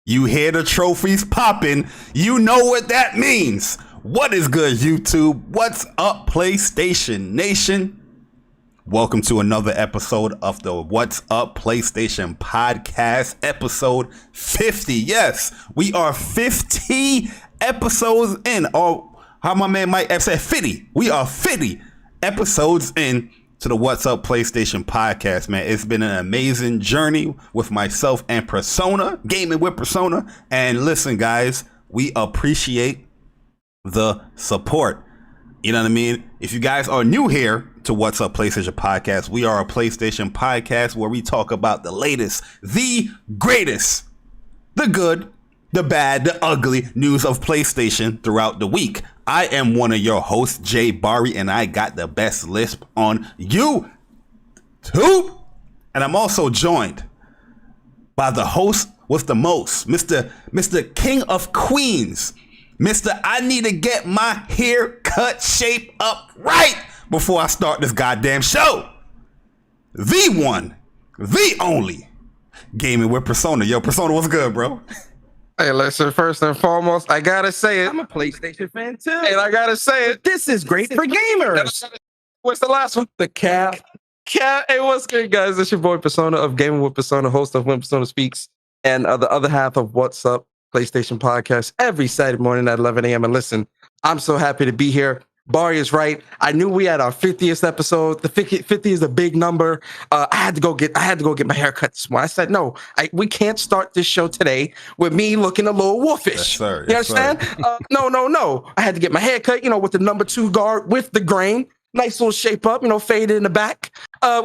You hear the trophies popping, you know what that means. What is good, YouTube? What's up, PlayStation Nation? Welcome to another episode of the What's Up PlayStation Podcast, episode 50. Yes, we are 50 episodes in. Or how my man Mike said, 50. We are 50 episodes in to the What's Up PlayStation Podcast, man. It's been an amazing journey with myself and Persona, Gaming with Persona. And listen, guys, we appreciate the support. You know what I mean? If you guys are new here to What's Up PlayStation Podcast, we are a PlayStation podcast where we talk about the latest, the greatest, the good, the bad, the ugly news of PlayStation throughout the week. I am one of your hosts, Jay Bari, and I got the best lisp on YouTube. And I'm also joined by the host with the most, Mr. King of Queens, Mr. I need to get my haircut shape up right before I start this goddamn show. The one, the only, Gaming with Persona. Yo, Persona, what's good, bro? Hey, listen, first and foremost, I gotta say it. I'm a PlayStation fan too. And I gotta say it. This is great for gamers. What's the last one? The cap. Hey, what's good, guys? It's your boy Persona of Gaming with Persona, host of When Persona Speaks, and the other half of What's Up PlayStation Podcast every Saturday morning at 11 a.m. And listen, I'm so happy to be here. Bari is right. I knew we had our 50th episode. The 50 is a big number. I had to go get my hair cut this morning. I said, no, we can't start this show today with me looking a little wolfish. Yes, sir. You understand? No. I had to get my hair cut, with the number 2 guard with the grain. Nice little shape up, faded in the back.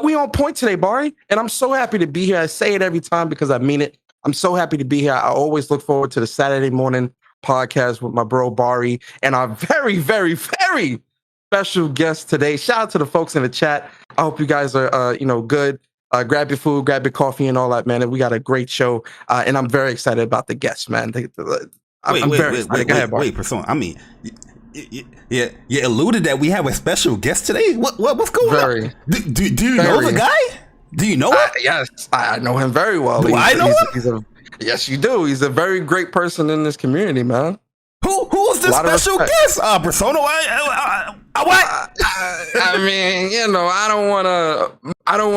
We on point today, Bari. And I'm so happy to be here. I say it every time because I mean it. I'm so happy to be here. I always look forward to the Saturday morning podcast with my bro Bari and our very, very, very special guest today. Shout out to the folks in the chat. I hope you guys are good. Grab your food, grab your coffee and all that, man. And we got a great show. And I'm very excited about the guests, man. I'm very excited. Wait, Persona. I mean, you alluded that we have a special guest today. What's going on? Do you know the guy? Do you know him? Yes, I know him very well. I know him? Yes, you do. He's a very great person in this community, man. Who's the special guest? Persona. What? I mean, I don't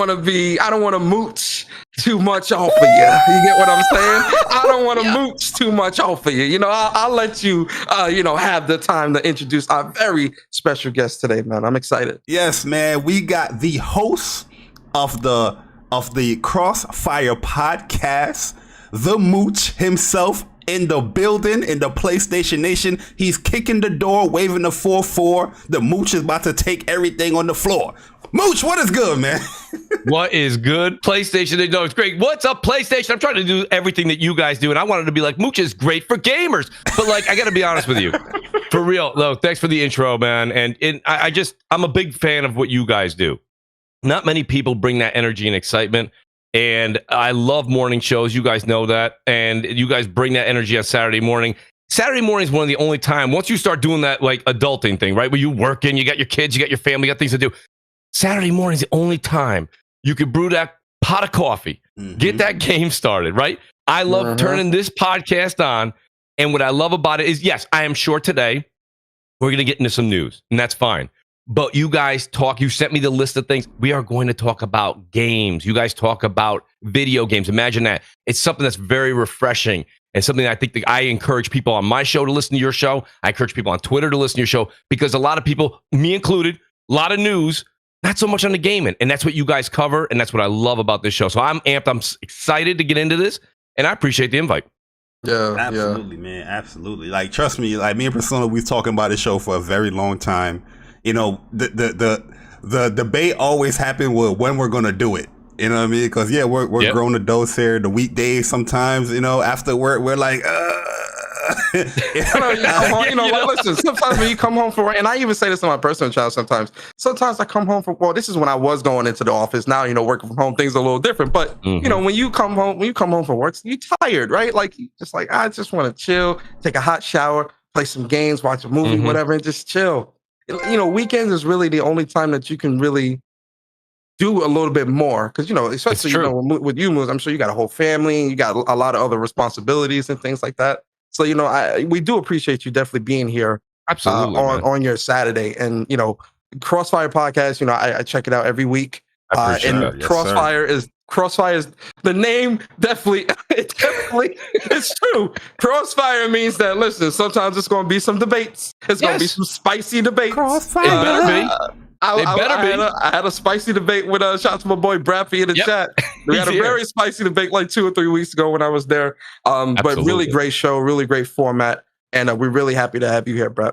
want to mooch too much off of you. You get what I'm saying? I don't want to mooch too much off of you. I'll let you, have the time to introduce our very special guest today, man. I'm excited. Yes, man. We got the host of the Crossfire podcast, the Mooch himself, in the building, in the PlayStation Nation. He's kicking the door, waving the 4-4. The Mooch is about to take everything on the floor. Mooch, what is good, man? What is good? PlayStation, they know it's great. What's up, PlayStation? I'm trying to do everything that you guys do, and I wanted to be like, Mooch is great for gamers. But I got to be honest with you. For real, though, thanks for the intro, man. And I'm a big fan of what you guys do. Not many people bring that energy and excitement. And I love morning shows. You guys know that. And you guys bring that energy on Saturday morning. Saturday morning is one of the only time, once you start doing that adulting thing, right? Where you work in, you got your kids, you got your family, you got things to do. Saturday morning is the only time you can brew that pot of coffee, get that game started, right? I love turning this podcast on. And what I love about it is, yes, I am sure today we're going to get into some news, and that's fine. But you guys talk, you sent me the list of things. We are going to talk about games. You guys talk about video games. Imagine that. It's something that's very refreshing and something that I think that I encourage people on my show to listen to your show. I encourage people on Twitter to listen to your show because a lot of people, me included, a lot of news, not so much on the gaming. And that's what you guys cover. And that's what I love about this show. So I'm amped. I'm excited to get into this. And I appreciate the invite. Yeah, absolutely, man. Absolutely. Trust me, me and Persona, we've talking about this show for a very long time. The debate always happen with when we're gonna do it. You know what I mean? Because we're grown adults here. The weekdays sometimes, after work, we're like, listen. Sometimes when you come home from work, and I even say this to my personal child. Sometimes I come home from. Well, this is when I was going into the office. Now, working from home, things are a little different. But when you come home from work, you're tired, right? I just want to chill, take a hot shower, play some games, watch a movie, whatever, and just chill. Weekends is really the only time that you can really do a little bit more because especially with you, Moose, I'm sure you got a whole family, you got a lot of other responsibilities and things like that. So we do appreciate you definitely being here. Absolutely, on your Saturday. And Crossfire podcast, I check it out every week. And Crossfire is the name. Definitely it's true. Crossfire means that, listen, sometimes it's going to be some debates. It's going to be some spicy debates. Crossfire. It better be. I had a spicy debate with shout out to my boy Braffy in the chat. We had a very spicy debate like 2 or 3 weeks ago when I was there. But really great show, really great format. And we're really happy to have you here, Brett.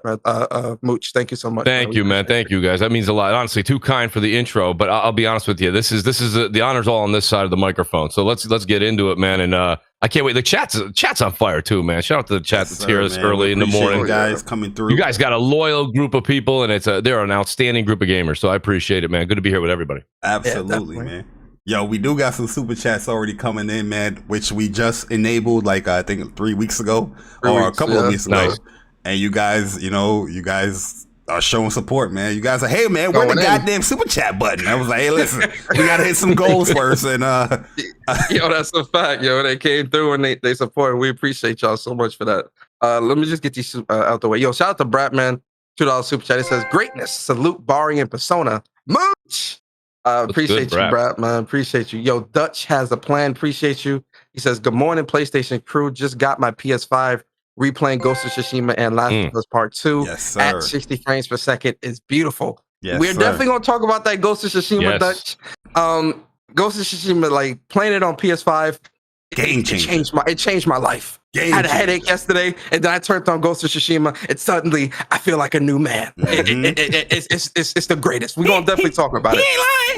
Mooch, thank you so much. Thank you, man. Thank you, guys. That means a lot. Honestly, too kind for the intro, but I'll be honest with you. This is the honors all on this side of the microphone. So let's get into it, man. And I can't wait. The chat's on fire too, man. Shout out to the chat that's here early in the morning. Guys coming through. You guys got a loyal group of people, and they're an outstanding group of gamers. So I appreciate it, man. Good to be here with everybody. Absolutely, man. Yo, we do got some super chats already coming in, man, which we just enabled I think 3 weeks ago or a couple of weeks ago. Nice. And you guys are showing support, man. You guys are, hey, man, where's the goddamn super chat button? I was like, hey, listen, we got to hit some goals first. And that's a fact. They came through and they support. We appreciate y'all so much for that. Let me just get these out the way. Yo, shout out to Brat, man. $2 super chat. It says, greatness. Salute Bari and Persona. Mooch. Appreciate you, Brat, man. Appreciate you. Yo, Dutch has a plan. Appreciate you. He says, good morning, PlayStation crew. Just got my PS5. Replaying Ghost of Tsushima and Last of Us Part 2 at 60 frames per second is beautiful. We're definitely going to talk about that Ghost of Tsushima, Dutch. Ghost of Tsushima, playing it on PS5, it changed my life. I had a headache yesterday, and then I turned on Ghost of Tsushima, and suddenly I feel like a new man. It's the greatest. We're going to definitely talk about it.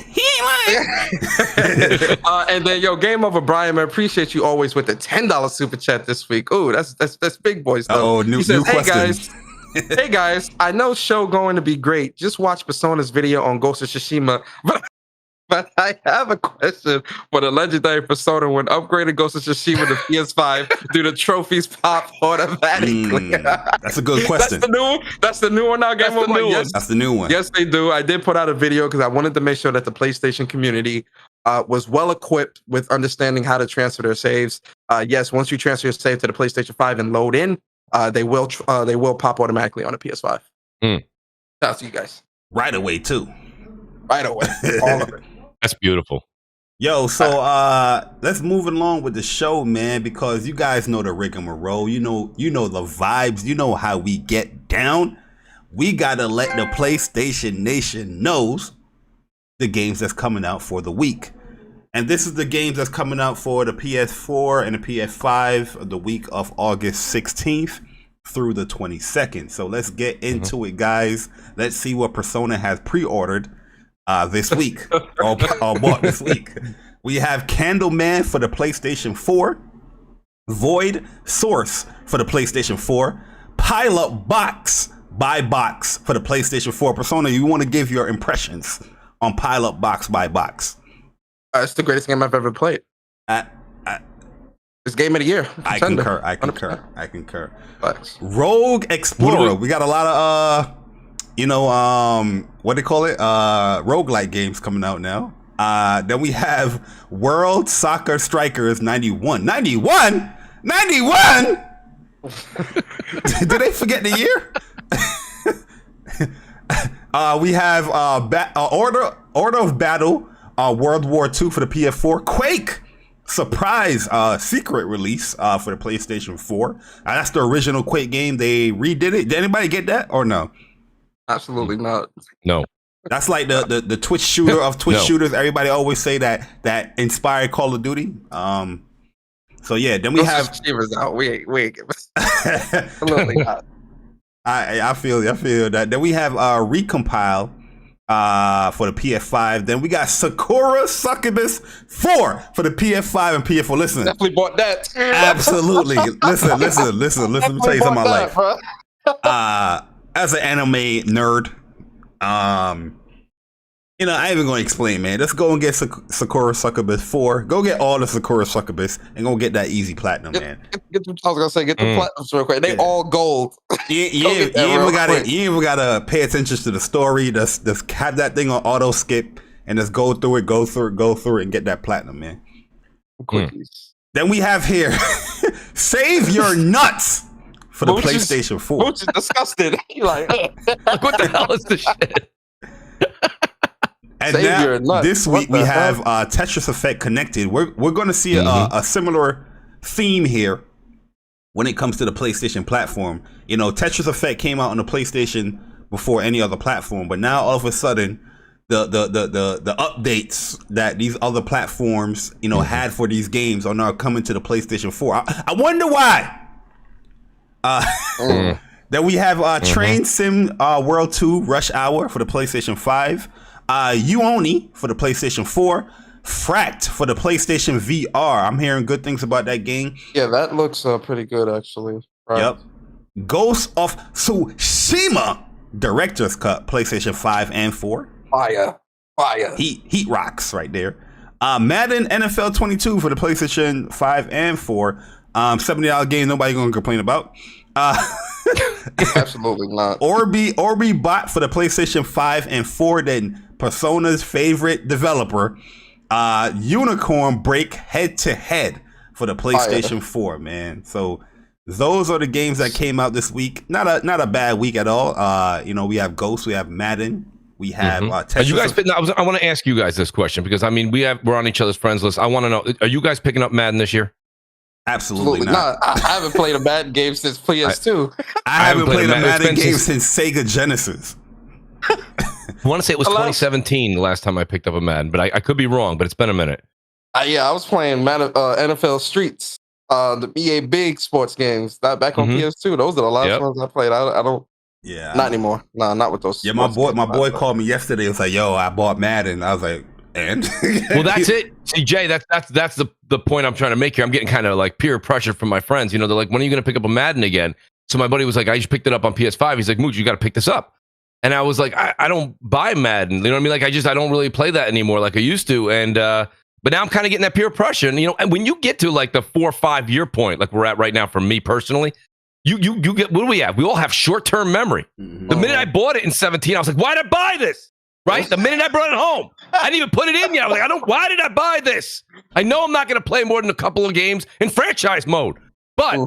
He ain't lying. And then, Game Over Brian, man, appreciate you always with the $10 super chat this week. Ooh, that's big boy stuff. Oh, new question. Hey guys, I know show going to be great. Just watch Persona's video on Ghost of Tsushima, but I have a question for the legendary Persona. When upgrading Ghost of Tsushima to PS5, do the trophies pop automatically? That's a good question. That's the new one now. Game Over. Yes, that's the new one. Yes, they do. I did put out a video because I wanted to make sure that the PlayStation community was well equipped with understanding how to transfer their saves. Yes, once you transfer your save to the PlayStation 5 and load in, they will pop automatically on a PS5. Shout out to you guys. Right away, too. Right away. All of it. That's beautiful. Yo, so let's move along with the show, man, because you guys know the rigmarole. You know the vibes. You know how we get down. We gotta let the PlayStation Nation knows the games that's coming out for the week. And this is the games that's coming out for the PS4 and the PS5 the week of August 16th through the 22nd. So let's get into it, guys. Let's see what Persona has pre-ordered this week or bought this week. We have Candleman for the PlayStation 4, Void Source for the PlayStation 4, Pilot Box by Box for the PlayStation 4. Persona, you want to give your impressions on Pilot Box by Box? It's the greatest game I've ever played. It's game of the year. I concur. Rogue Explorer. We got a lot of what do they call it? Roguelike games coming out now. Then we have World Soccer Strikers 91. 91? 91? Did they forget the year? We have Order of Battle, World War II for the PS4. Quake surprise secret release for the PlayStation 4. That's the original Quake game. They redid it. Did anybody get that or no? Absolutely not. No. That's like the Twitch shooter of Twitch shooters. Everybody always say that inspired Call of Duty. So yeah, then we have out. We ain't absolutely not. I feel that. Then we have Recompile for the PS5. Then we got Sakura Succubus 4 for the PS5 and PS4. Listen, definitely bought that. Absolutely. Listen. Let me tell you something about life. As an anime nerd, I ain't even gonna explain, man. Let's go and get Sakura Succubus 4. Go get all the Sakura Succubus and go get that easy platinum, man. Get the platinums real quick. They all gold. You even gotta pay attention to the story. Just have that thing on auto skip, and just go through it, and get that platinum, man. Quickies. Then we have here, save your nuts for the Mooch is- PlayStation 4. Mooch is disgusted. He like, Like, what the hell is this shit? And Save now, your nuts. this What week we the have hell? Tetris Effect Connected. We're going to see a similar theme here when it comes to the PlayStation platform. You know, Tetris Effect came out on the PlayStation before any other platform, but now all of a sudden, the updates that these other platforms, you know, had for these games are now coming to the PlayStation 4. I wonder why. Then we have Train Sim World 2 Rush Hour for the PlayStation 5. Uoni for the PlayStation 4. Fracked for the PlayStation VR. I'm hearing good things about that game. yeah, that looks pretty good actually. Right. Yep. Ghost of Tsushima Director's Cut, PlayStation 5 and 4. Fire. Heat rocks right there. Madden NFL 22 for the PlayStation 5 and 4. $70 game nobody gonna complain about. Absolutely not. Orbi Bot for the PlayStation 5 and 4. Then Persona's favorite developer, Unicorn Break Head to Head for the PlayStation 4, man. So those are the games that came out this week. Not a bad week at all. You know, we have Ghost, we have Madden, we have Tetris. Are you guys? I want to ask you guys this question because I mean we're on each other's friends list. I want to know: are you guys picking up Madden this year? Absolutely not. I haven't played a Madden game since PS2. I haven't played a Madden game since Sega Genesis. I want to say it was 2017 the last time I picked up a Madden, but I could be wrong. But it's been a minute. Yeah, I was playing NFL Streets, the EA Big sports games. That back on PS2. Those are the last ones I played. I don't. Yeah. Not anymore. No, not with those. Yeah, my boy called me yesterday. He was like, "Yo, I bought Madden." I was like, "And?" Well, that's it. See, Jay, that's the point I'm trying to make here. I'm getting kind of like peer pressure from my friends. You know, they're like, "When are you going to pick up a Madden again?" So my buddy was like, "I just picked it up on PS5." He's like, "Mooch, you got to pick this up." And I was like, I don't buy Madden. You know what I mean? Like, I don't really play that anymore like I used to. And but now I'm kind of getting that peer pressure. And you know, and when you get to like the 4 or 5 year point, like we're at right now, for me personally. You get, what do we have? We all have short-term memory. The minute I bought it in 17, I was like, why did I buy this? Right? The minute I brought it home, I didn't even put it in yet. I was like, why did I buy this? I know I'm not going to play more than a couple of games in franchise mode. But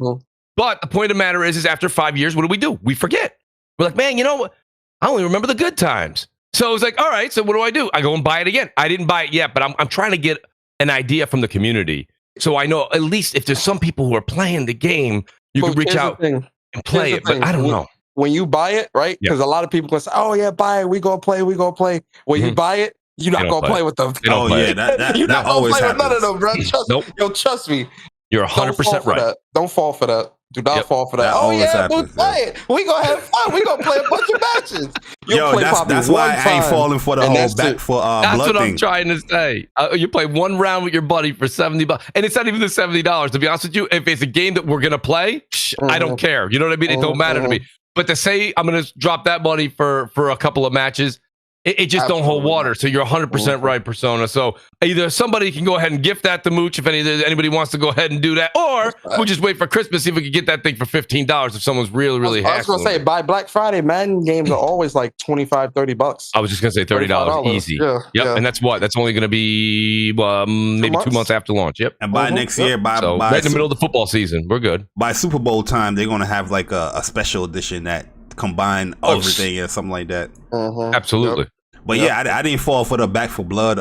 the point of the matter is after 5 years, what do? We forget. We're like, man, you know what? I only remember the good times. So I was like, all right, so what do? I go and buy it again. I didn't buy it yet, but I'm trying to get an idea from the community. So I know at least if there's some people who are playing the game, you can reach out and play it, but I don't know. When you buy it, right? Because a lot of people can say, "Oh yeah, buy it. We gonna play. When you buy it, you're not gonna play with them. Oh yeah, you're not gonna play with none of them, bro. Trust me. You're 100% right. Don't fall for that. Do not fall for that. That Oh always yeah, happens, play it. We gonna have fun. We gonna play a bunch of matches. You'll play probably that's one why I ain't time, falling for the and whole that's back it. for That's blood what thing. I'm trying to say. You play one round with your buddy for $70, and it's not even the $70. To be honest with you, if it's a game that we're gonna play, I don't care. You know what I mean? It don't matter to me. But to say I'm gonna drop that money for a couple of matches, it just don't hold water. So you're 100% right, Persona. So either somebody can go ahead and gift that to Mooch if anybody wants to go ahead and do that, or we'll just wait for Christmas, see if we can get that thing for $15 if someone's really I was gonna say by Black Friday, Madden games are always like $25-$30. I was just gonna say $30 easy. Yeah. And that's only gonna be maybe 2 months after launch. Yep. And by next year, by right in the middle of the football season, we're good. By Super Bowl time, they're gonna have like a special edition that combine everything or something like that. Absolutely. But yeah, I didn't fall for the Back for Blood,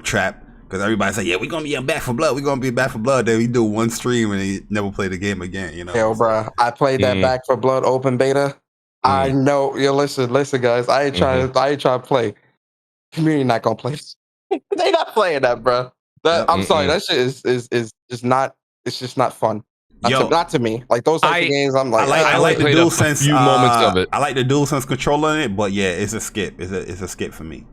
trap, because everybody's like, yeah, we're gonna be Back for Blood. We're gonna be Back for Blood. Then we do one stream and they never play the game again. You know. Hell, bro, I played that Back for Blood open beta. I know. listen, guys. I ain't trying to play. Community not gonna play. They not playing that, bro. I'm sorry. That shit is just not. It's just not fun. Not to me. Like those type of games, I'm like, I like the DualSense. Few moments of it. I like the DualSense controller in it, but yeah, it's a skip. It's a skip for me.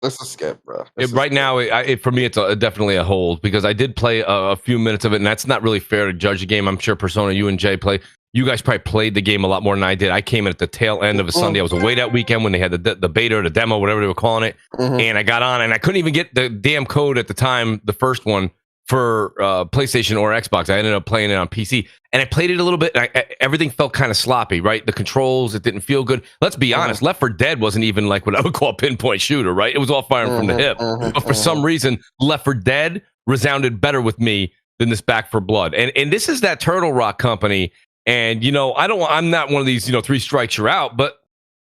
It's a skip, bro. Right now, for me, it's definitely a hold because I did play a few minutes of it, and that's not really fair to judge the game. I'm sure Persona, you and Jay play. You guys probably played the game a lot more than I did. I came in at the tail end of a Sunday. I was away that weekend when they had the beta or the demo, whatever they were calling it, and I got on, and I couldn't even get the damn code at the time, the first one, for PlayStation or Xbox. I ended up playing it on PC, and I played it a little bit. And everything felt kind of sloppy, right? The controls, it didn't feel good. Let's be honest, Left 4 Dead wasn't even like what I would call a pinpoint shooter, right? It was all firing from the hip. But for some reason, Left 4 Dead resounded better with me than this Back 4 Blood. And this is that Turtle Rock company. And I'm not one of these 3 strikes you're out. But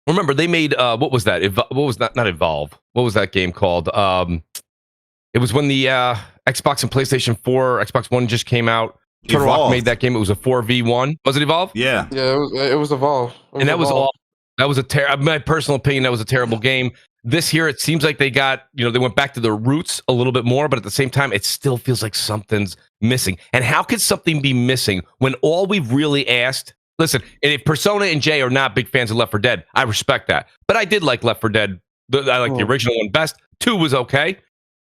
remember, they made what was that? Not Evolve? What was that game called? It was when the Xbox and PlayStation 4, Xbox One just came out. Turtle Rock made that game. It was a 4v1. Was it Evolve? Yeah. Yeah, it was Evolve. And that was all. That was my personal opinion. That was a terrible game. This here, it seems like they got, they went back to their roots a little bit more, but at the same time, it still feels like something's missing. And how could something be missing when all we've really asked? Listen, if Persona and Jay are not big fans of Left 4 Dead, I respect that. But I did like Left 4 Dead. I like the original one best. 2 was okay.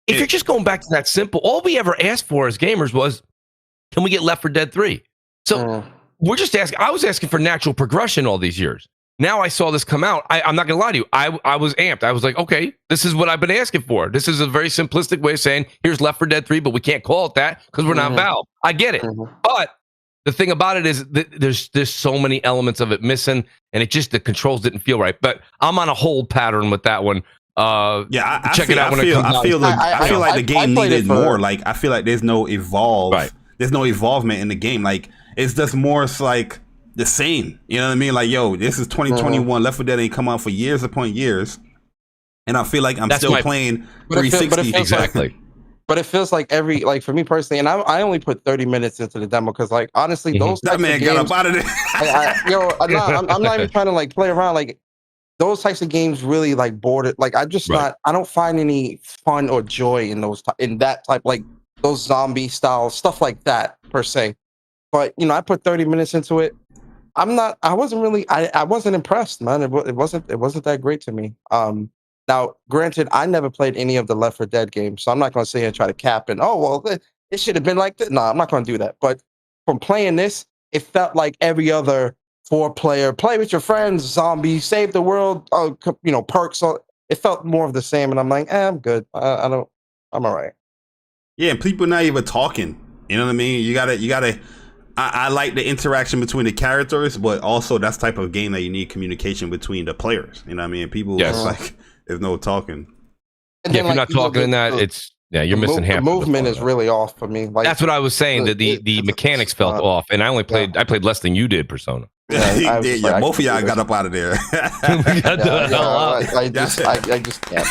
If you're just going back to that simple, all we ever asked for as gamers was, can we get Left 4 Dead 3? So we're just asking. I was asking for natural progression all these years. Now I saw this come out. I'm not going to lie to you. I was amped. I was like, okay, this is what I've been asking for. This is a very simplistic way of saying, here's Left 4 Dead 3, but we can't call it that because we're not Valve. I get it. But the thing about it is that there's so many elements of it missing, and the controls didn't feel right. But I'm on a hold pattern with that one. Check it out when it comes out. I feel like the game needed more. Like, I feel like there's no evolve. Right. There's no evolvement in the game. Like, it's just more like the same. You know what I mean? Like, yo, this is 2021. Left 4 Dead ain't come out for years upon years, and I feel like I'm still playing 360. Exactly. But it feels like for me personally, and I only put 30 minutes into the demo because, like, honestly, those that man got up out of there. I'm not even trying to like play around. Like, those types of games really like bored. Like, I don't find any fun or joy in that type, like those zombie style stuff like that per se. But I put 30 minutes into it. I wasn't impressed, man. It wasn't that great to me. Now, granted, I never played any of the Left 4 Dead games, so I'm not going to sit here and try to cap and, it should have been like this. No, I'm not going to do that. But from playing this, it felt like every other 4-player, play with your friends, zombie, save the world, perks. It felt more of the same, and I'm like, I'm good. I'm all right. Yeah, and people not even talking. You know what I mean? You gotta. I like the interaction between the characters, but also that's the type of game that you need communication between the players. You know what I mean? People, like, there's no talking. And if you're not talking in that, you're missing half. The movement is really off for me. Like, that's what I was saying. That the mechanics felt off, and I played less than you did, Persona. Yeah, both of y'all got up out of there. I just can't.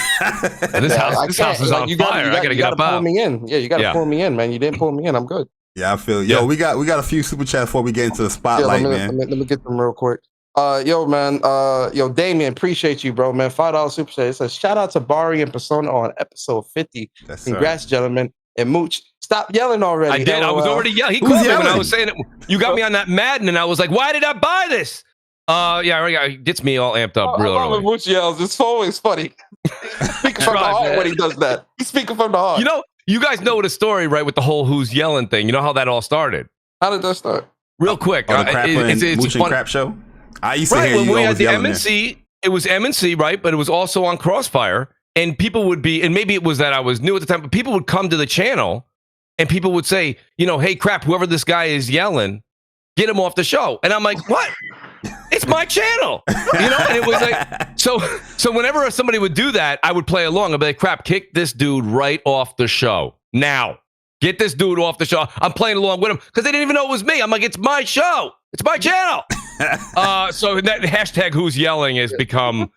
This house is on fire. I gotta get up out. Pull me in. Yeah, you gotta pull me in, man. You didn't pull me in. I'm good. Yeah, I feel. Yo, we got a few super chats before we get into the spotlight, man. Let me get them real quick. Damien, appreciate you, bro, man. $5 super chat. It says, shout out to Bari and Persona on episode 50. Yes, congrats, gentlemen. And Mooch, stop yelling already. I did. I was already yelling. He called me when I was saying it. You got me on that Madden, and I was like, why did I buy this? It gets me all amped up real early. When Mooch yells, it's always funny. He's speaking from the heart when he does that. He's speaking from the heart. You guys know the story, right, with the whole who's yelling thing. You know how that all started? How did that start? Real quick. The Mooch and Crap show? I used to hear you when we always had the yelling MNC, it was MNC, right? But it was also on Crossfire. And people would be, and maybe it was that I was new at the time, but people would come to the channel and people would say, hey, Crap, whoever this guy is yelling, get him off the show. And I'm like, what? It's my channel. And it was like, so whenever somebody would do that, I would play along. I'd be like, Crap, kick this dude right off the show. Now, get this dude off the show. I'm playing along with him because they didn't even know it was me. I'm like, it's my show. It's my channel. So that hashtag who's yelling has become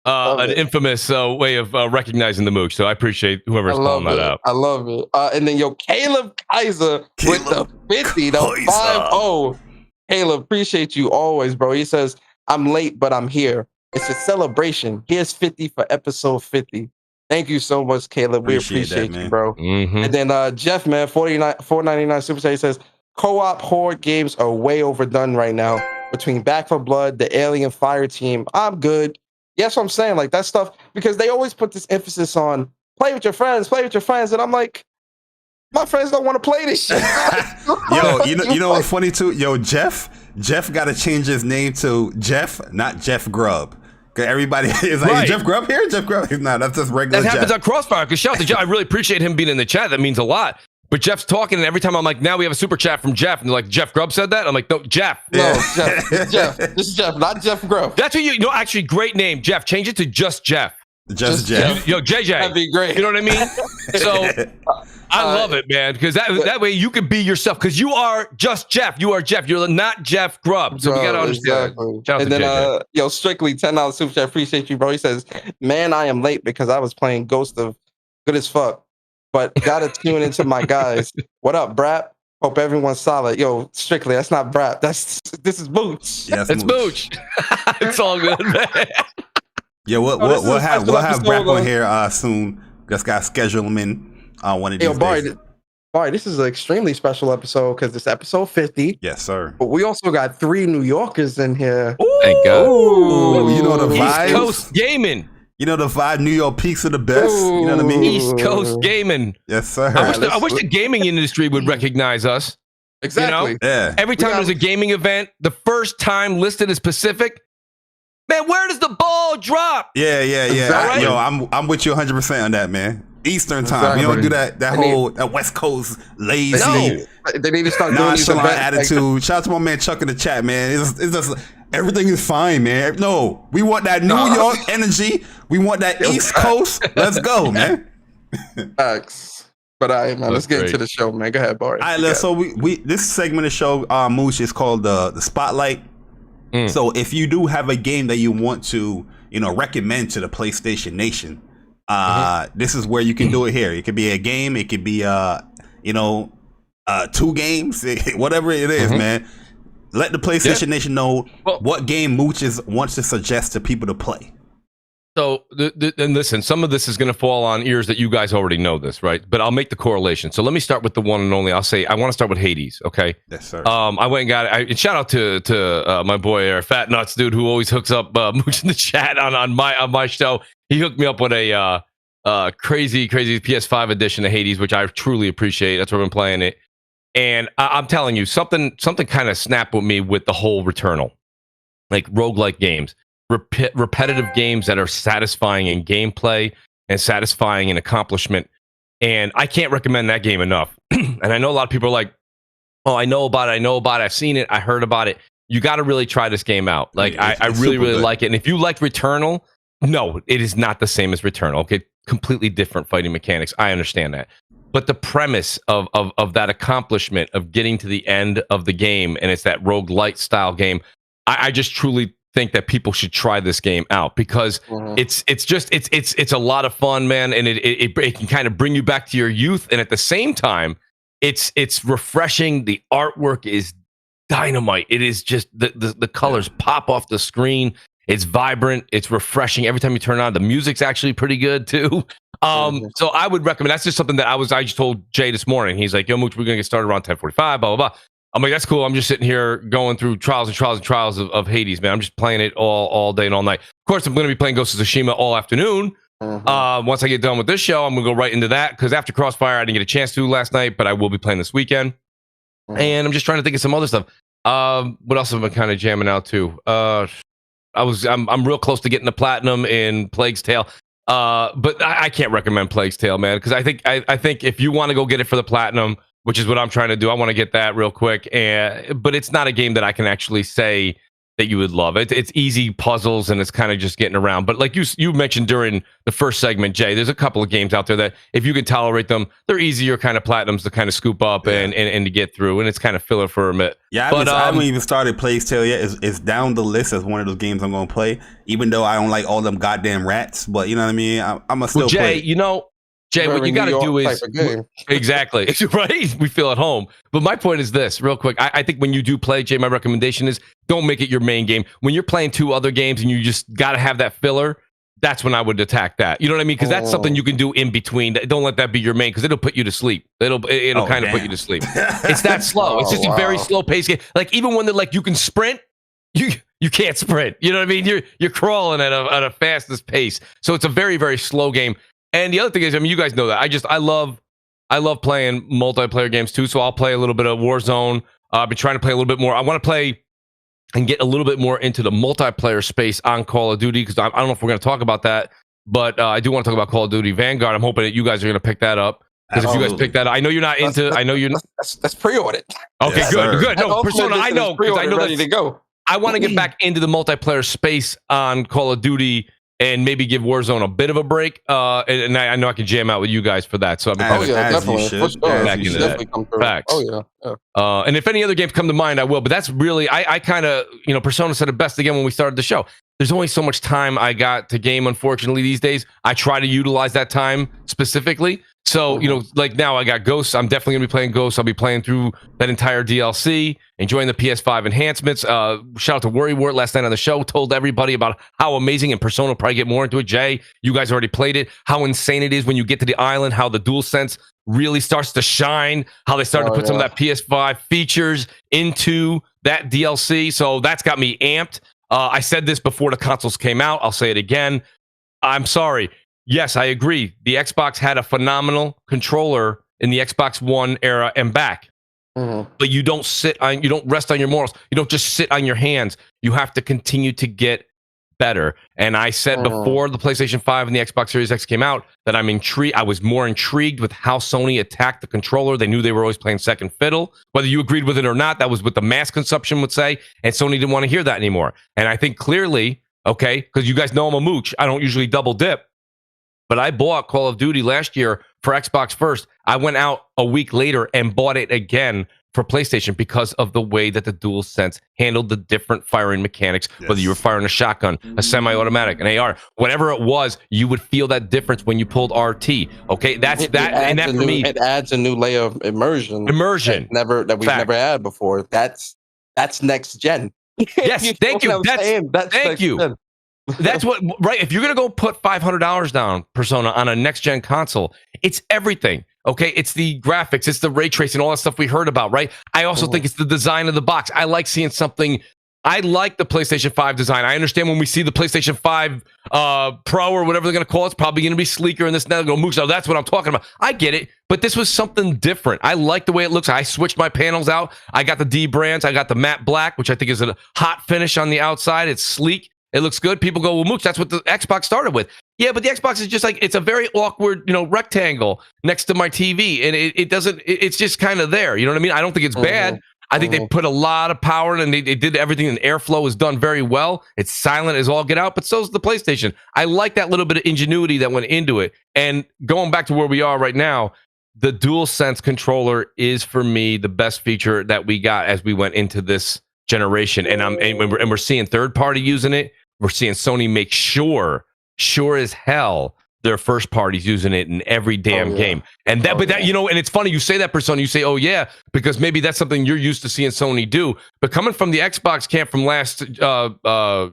an infamous way of recognizing the Mooch. So I appreciate whoever's calling that out. I love it. And then Caleb Kaiser with the 50, the 5-0. Caleb, appreciate you always, bro. He says, I'm late, but I'm here. It's a celebration. Here's 50 for episode 50. Thank you so much, Caleb. We appreciate you, bro. Mm-hmm. And then Jeff, man, $4.99 super chat says, co-op horde games are way overdone right now. Between Back 4 Blood, the Alien Fire Team, I'm good. Yeah, that's what I'm saying. Like, that stuff, because they always put this emphasis on play with your friends. And I'm like, my friends don't want to play this shit. You know what's funny too? Jeff got to change his name to Jeff, not Jeff Grubb. Cause everybody is like, right. Is Jeff Grubb here? Jeff Grubb? No, that's just regular Jeff. That happens on Crossfire. Because shout out to Jeff. I really appreciate him being in the chat. That means a lot. But Jeff's talking, and every time I'm like, now we have a super chat from Jeff, and they're like, Jeff Grubb said that. I'm like, no, Jeff. No, Jeff. It's Jeff. This is Jeff, not Jeff Grubb. That's what you know. Actually, great name, Jeff. Change it to just Jeff. Just Jeff. JJ. That'd be great. You know what I mean? So I love it, man, because that way you could be yourself. Because you are just Jeff. You are Jeff. You're not Jeff Grubb. So we gotta understand. Exactly. Shout out And to then, JJ. Strictly $10 super chat. Appreciate you, bro. He says, "Man, I am late because I was playing Ghost of Good as Fuck, but gotta tune into my guys. What up, Brap? Hope everyone's solid." Yo, Strictly, that's not Brap. This is Mooch. Yeah, It's Mooch. It's all good, man. Yeah, we'll have Brap on here soon. Just gotta schedule him in one of these days. Bari, this is an extremely special episode because it's episode 50. Yes, sir. But we also got 3 New Yorkers in here. Thank God. Ooh, you know the vibes. East Coast gaming. You know the vibe. New York peaks are the best. You know what I mean? East Coast gaming. Yes, sir. I wish the gaming industry would recognize us. Exactly. You know? Yeah. Every time there's a gaming event, the first time listed as Pacific. Man, where does the ball drop? Yeah. Exactly. I'm with you 100% on that, man. Eastern time. Exactly. You don't do that West Coast lazy. No. They need to start doing these nonchalant events. attitude. Shout out to my man Chuck in the chat, man. It's just everything is fine, man. No, we want that New York energy. We want that East Coast. Let's go, man. Facts. But man, let's get great. into the show, man. Go ahead, Bari. All right, so we this segment of the show, Mooch, is called the Spotlight. So if you do have a game that you want to, recommend to the PlayStation Nation, this is where you can do it here. It could be a game, it could be 2 games, whatever it is, man. Let the PlayStation Nation know what game Mooch wants to suggest to people to play. So, and listen, some of this is going to fall on ears that you guys already know this, right? But I'll make the correlation. So let me start with the one and only. I'll say I want to start with Hades, okay? Yes, sir. I went and got it. And shout out to my boy Fat Nuts, dude, who always hooks up Mooch in the chat on my show. He hooked me up with a crazy PS5 edition of Hades, which I truly appreciate. That's where I've been playing it. And I'm telling you, something kind of snapped with me with the whole Returnal, like roguelike games. Repetitive games that are satisfying in gameplay and satisfying in accomplishment. And I can't recommend that game enough. And I know a lot of people are like, oh, I know about it. I've seen it. I heard about it. You got to really try this game out. Like, I really like it. And if you like Returnal, no, it is not the same as Returnal. Okay, completely different fighting mechanics. I understand that. But the premise of that accomplishment of getting to the end of the game, and it's that roguelite style game, I just truly think that people should try this game out because it's a lot of fun, man, and it can kind of bring you back to your youth, and at the same time it's refreshing. The artwork is dynamite. It is just the colors pop off the screen. It's vibrant, it's refreshing every time you turn it on. The music's actually pretty good too. So I would recommend. That's just something that I just told Jay this morning. He's like, yo, Mooch, we're gonna get started around 10:45, blah blah blah. I'm like, that's cool. I'm just sitting here going through trials of Hades, man. I'm just playing it all day and all night. Of course, I'm going to be playing Ghost of Tsushima all afternoon. Once I get done with this show, I'm going to go right into that because after Crossfire, I didn't get a chance to last night, but I will be playing this weekend. And I'm just trying to think of some other stuff. What else have I been kind of jamming out to? I'm real close to getting the platinum in Plague's Tale. But I can't recommend Plague's Tale, man, because I think if you want to go get it for the platinum, which is what I'm trying to do. I want to get that real quick. But it's not a game that I can actually say that you would love. It's easy puzzles, and it's kind of just getting around. But like you mentioned during the first segment, Jay, there's a couple of games out there that if you can tolerate them, they're easier kind of platinums to kind of scoop up and to get through. And it's kind of filler for a minute. Yeah, I haven't even started Plague's Tale yet. It's down the list as one of those games I'm going to play, even though I don't like all them goddamn rats. But you know what I mean? I'm going to still play. Jay, what you got to do is exactly right. We feel at home. But my point is this, real quick. I think when you do play, Jay, my recommendation is don't make it your main game. When you're playing 2 other games and you just got to have that filler, that's when I would attack that. You know what I mean? Because that's something you can do in between. Don't let that be your main because it'll put you to sleep. It'll kind of put you to sleep. It's that slow. It's just a very slow paced game. Like even when they're like you can sprint, you can't sprint. You know what I mean? You're crawling at a fastest pace. So it's a very, very slow game. And the other thing is, I mean, you guys know that I love playing multiplayer games too. So I'll play a little bit of Warzone. I've been trying to play a little bit more. I want to play and get a little bit more into the multiplayer space on Call of Duty because I don't know if we're going to talk about that, but I do want to talk about Call of Duty Vanguard. I'm hoping that you guys are going to pick that up. Because if you guys pick that up, I know you're not into. I know you're. That's pre-ordered. Okay, Yes, good, sir. good. No, Persona, I know because I know ready to go. I want to get back into the multiplayer space on Call of Duty and maybe give Warzone a bit of a break. And I know I can jam out with you guys for that. So I'm As definitely. you should. back into that. Come through. Facts. Oh yeah. And if any other games come to mind, I will. But that's really, I kind of, Persona said it best again when we started the show. There's only so much time I got to game, unfortunately, these days. I try to utilize that time specifically. So, like now I got Ghosts. I'm definitely going to be playing Ghosts. I'll be playing through that entire DLC, enjoying the PS5 enhancements. Shout out to Worrywart last night on the show. Told everybody about how amazing, and Persona will probably get more into it. Jay, you guys already played it. How insane it is when you get to the island, how the DualSense really starts to shine, how they started to put some of that PS5 features into that DLC. So that's got me amped. I said this before the consoles came out. I'll say it again. I'm sorry. Yes, I agree. The Xbox had a phenomenal controller in the Xbox One era and back. But you don't rest on your morals. You don't just sit on your hands. You have to continue to get better. And I said before the PlayStation 5 and the Xbox Series X came out that I'm intrigued. I was more intrigued with how Sony attacked the controller. They knew they were always playing second fiddle. Whether you agreed with it or not, that was what the mass consumption would say. And Sony didn't want to hear that anymore. And I think clearly, okay, because you guys know I'm a mooch. I don't usually double dip. But I bought Call of Duty last year for Xbox first. I went out a week later and bought it again for PlayStation because of the way that the DualSense handled the different firing mechanics, whether you were firing a shotgun, a semi-automatic, an AR, whatever it was, you would feel that difference when you pulled RT. Okay, that's that, and that for me, it adds a new layer of immersion. That we've never had before. That's next gen. Yes, thank you. Thank you. Gen. That's what, right? If you're going to go put $500 down, Persona, on a next-gen console, it's everything, okay? It's the graphics, it's the ray tracing, all that stuff we heard about, right? I also think it's the design of the box. I like seeing something. I like the PlayStation 5 design. I understand when we see the PlayStation 5 Pro or whatever they're going to call it, it's probably going to be sleeker and this and that. Go, Mooch, so that's what I'm talking about. I get it, but this was something different. I like the way it looks. I switched my panels out. I got the D brands. I got the matte black, which I think is a hot finish on the outside. It's sleek. It looks good. People go, well, Mooch, that's what the Xbox started with. Yeah, but the Xbox is just like, it's a very awkward, rectangle next to my TV. And it doesn't, it's just kind of there. You know what I mean? I don't think it's bad. I think they put a lot of power in, and they did everything, and airflow is done very well. It's silent as all get out, but so's the PlayStation. I like that little bit of ingenuity that went into it. And going back to where we are right now, the DualSense controller is, for me, the best feature that we got as we went into this generation. And we're seeing third party using it. We're seeing Sony make sure as hell their first parties using it in every damn game. And and it's funny you say that, Persona. You say, oh yeah, because maybe that's something you're used to seeing Sony do. But coming from the Xbox camp from last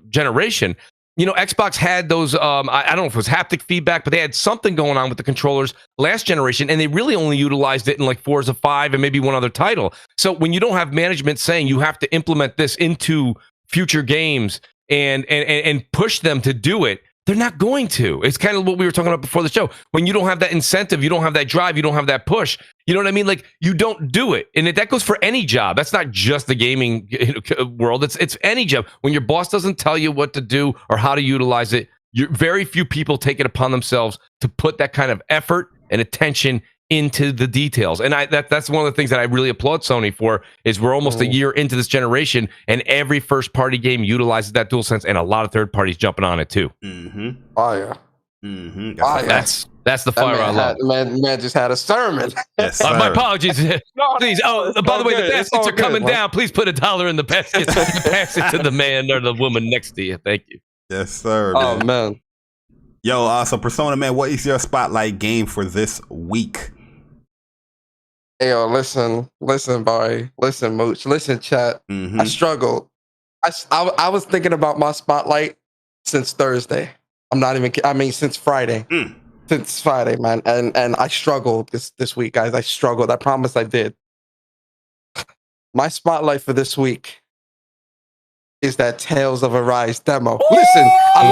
generation, Xbox had those, I don't know if it was haptic feedback, but they had something going on with the controllers last generation, and they really only utilized it in like Forza 5 and maybe one other title. So when you don't have management saying you have to implement this into future games and push them to do it, they're not going to. It's kind of what we were talking about before the show. When you don't have that incentive, you don't have that drive, you don't have that push, you know what I mean? Like, you don't do it. And that goes for any job. That's not just the gaming world. It's any job. When your boss doesn't tell you what to do or how to utilize it, very few people take it upon themselves to put that kind of effort and attention into the details. And that's one of the things that I really applaud Sony for, is we're almost a year into this generation, and every first party game utilizes that DualSense, and a lot of third parties jumping on it too. Oh yeah. That's the fire I love. Man just had a sermon. Yes, my apologies. Please. By the way, the baskets are coming down. Please put $1 in the basket. Pass it to the man or the woman next to you. Thank you. Yes, sir. Oh man. Yo, so Persona, man, what is your spotlight game for this week? Hey, yo, listen, Bari, listen, Mooch, listen, chat. I struggled. I was thinking about my spotlight since Thursday. Since Friday. Since Friday, man. And I struggled this week, guys. I struggled. I promise I did. My spotlight for this week is that Tales of Arise demo. Listen, I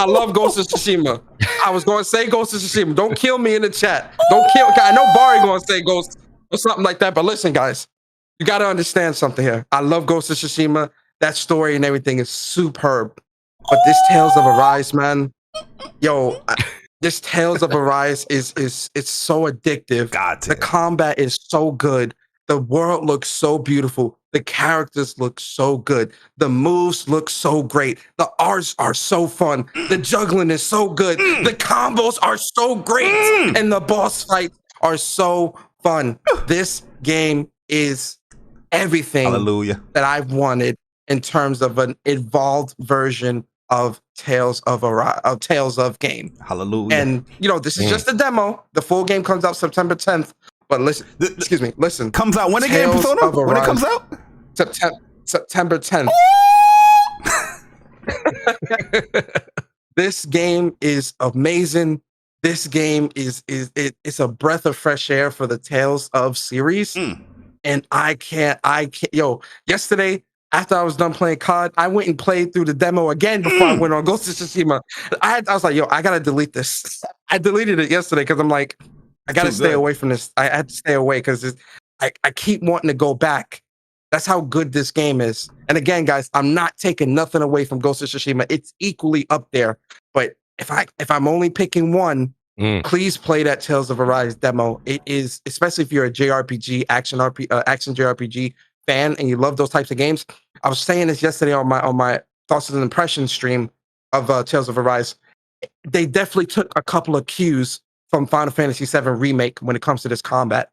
love Ghost of Tsushima. I was going to say Ghost of Tsushima. Don't kill me in the chat. Don't kill. I know Bari going to say Ghost or something like that, but listen, guys, you got to understand something here. I love Ghost of Tsushima. That story and everything is superb. But this Tales of Arise, man, yo, This Tales of Arise is it's so addictive. God The damn. combat is so good. The world looks so beautiful. The characters look so good. The moves look so great. The arts are so fun. The juggling is so good. The combos are so great. And the boss fights are so fun. This game is everything Hallelujah. that I've wanted in terms of an evolved version of Tales of game. Hallelujah. And this is just a demo. The full game comes out September 10th. But listen, listen. Comes out when again, Tales Persona? of When it Arise. comes out? September 10th. This game is amazing. This game it's a breath of fresh air for the Tales of series. And I can't, yesterday, after I was done playing COD, I went and played through the demo again before I went on Ghost of Tsushima. I was like, I gotta delete this. I deleted it yesterday because I'm like, I gotta stay away from this. I had to stay away because I keep wanting to go back. That's how good this game is. And again, guys, I'm not taking nothing away from Ghost of Tsushima. It's equally up there. But if I'm only picking one, please play that Tales of Arise demo. It is, especially if you're a JRPG action JRPG fan and you love those types of games. I was saying this yesterday on my thoughts and impressions stream of Tales of Arise. They definitely took a couple of cues from Final Fantasy VII Remake when it comes to this combat.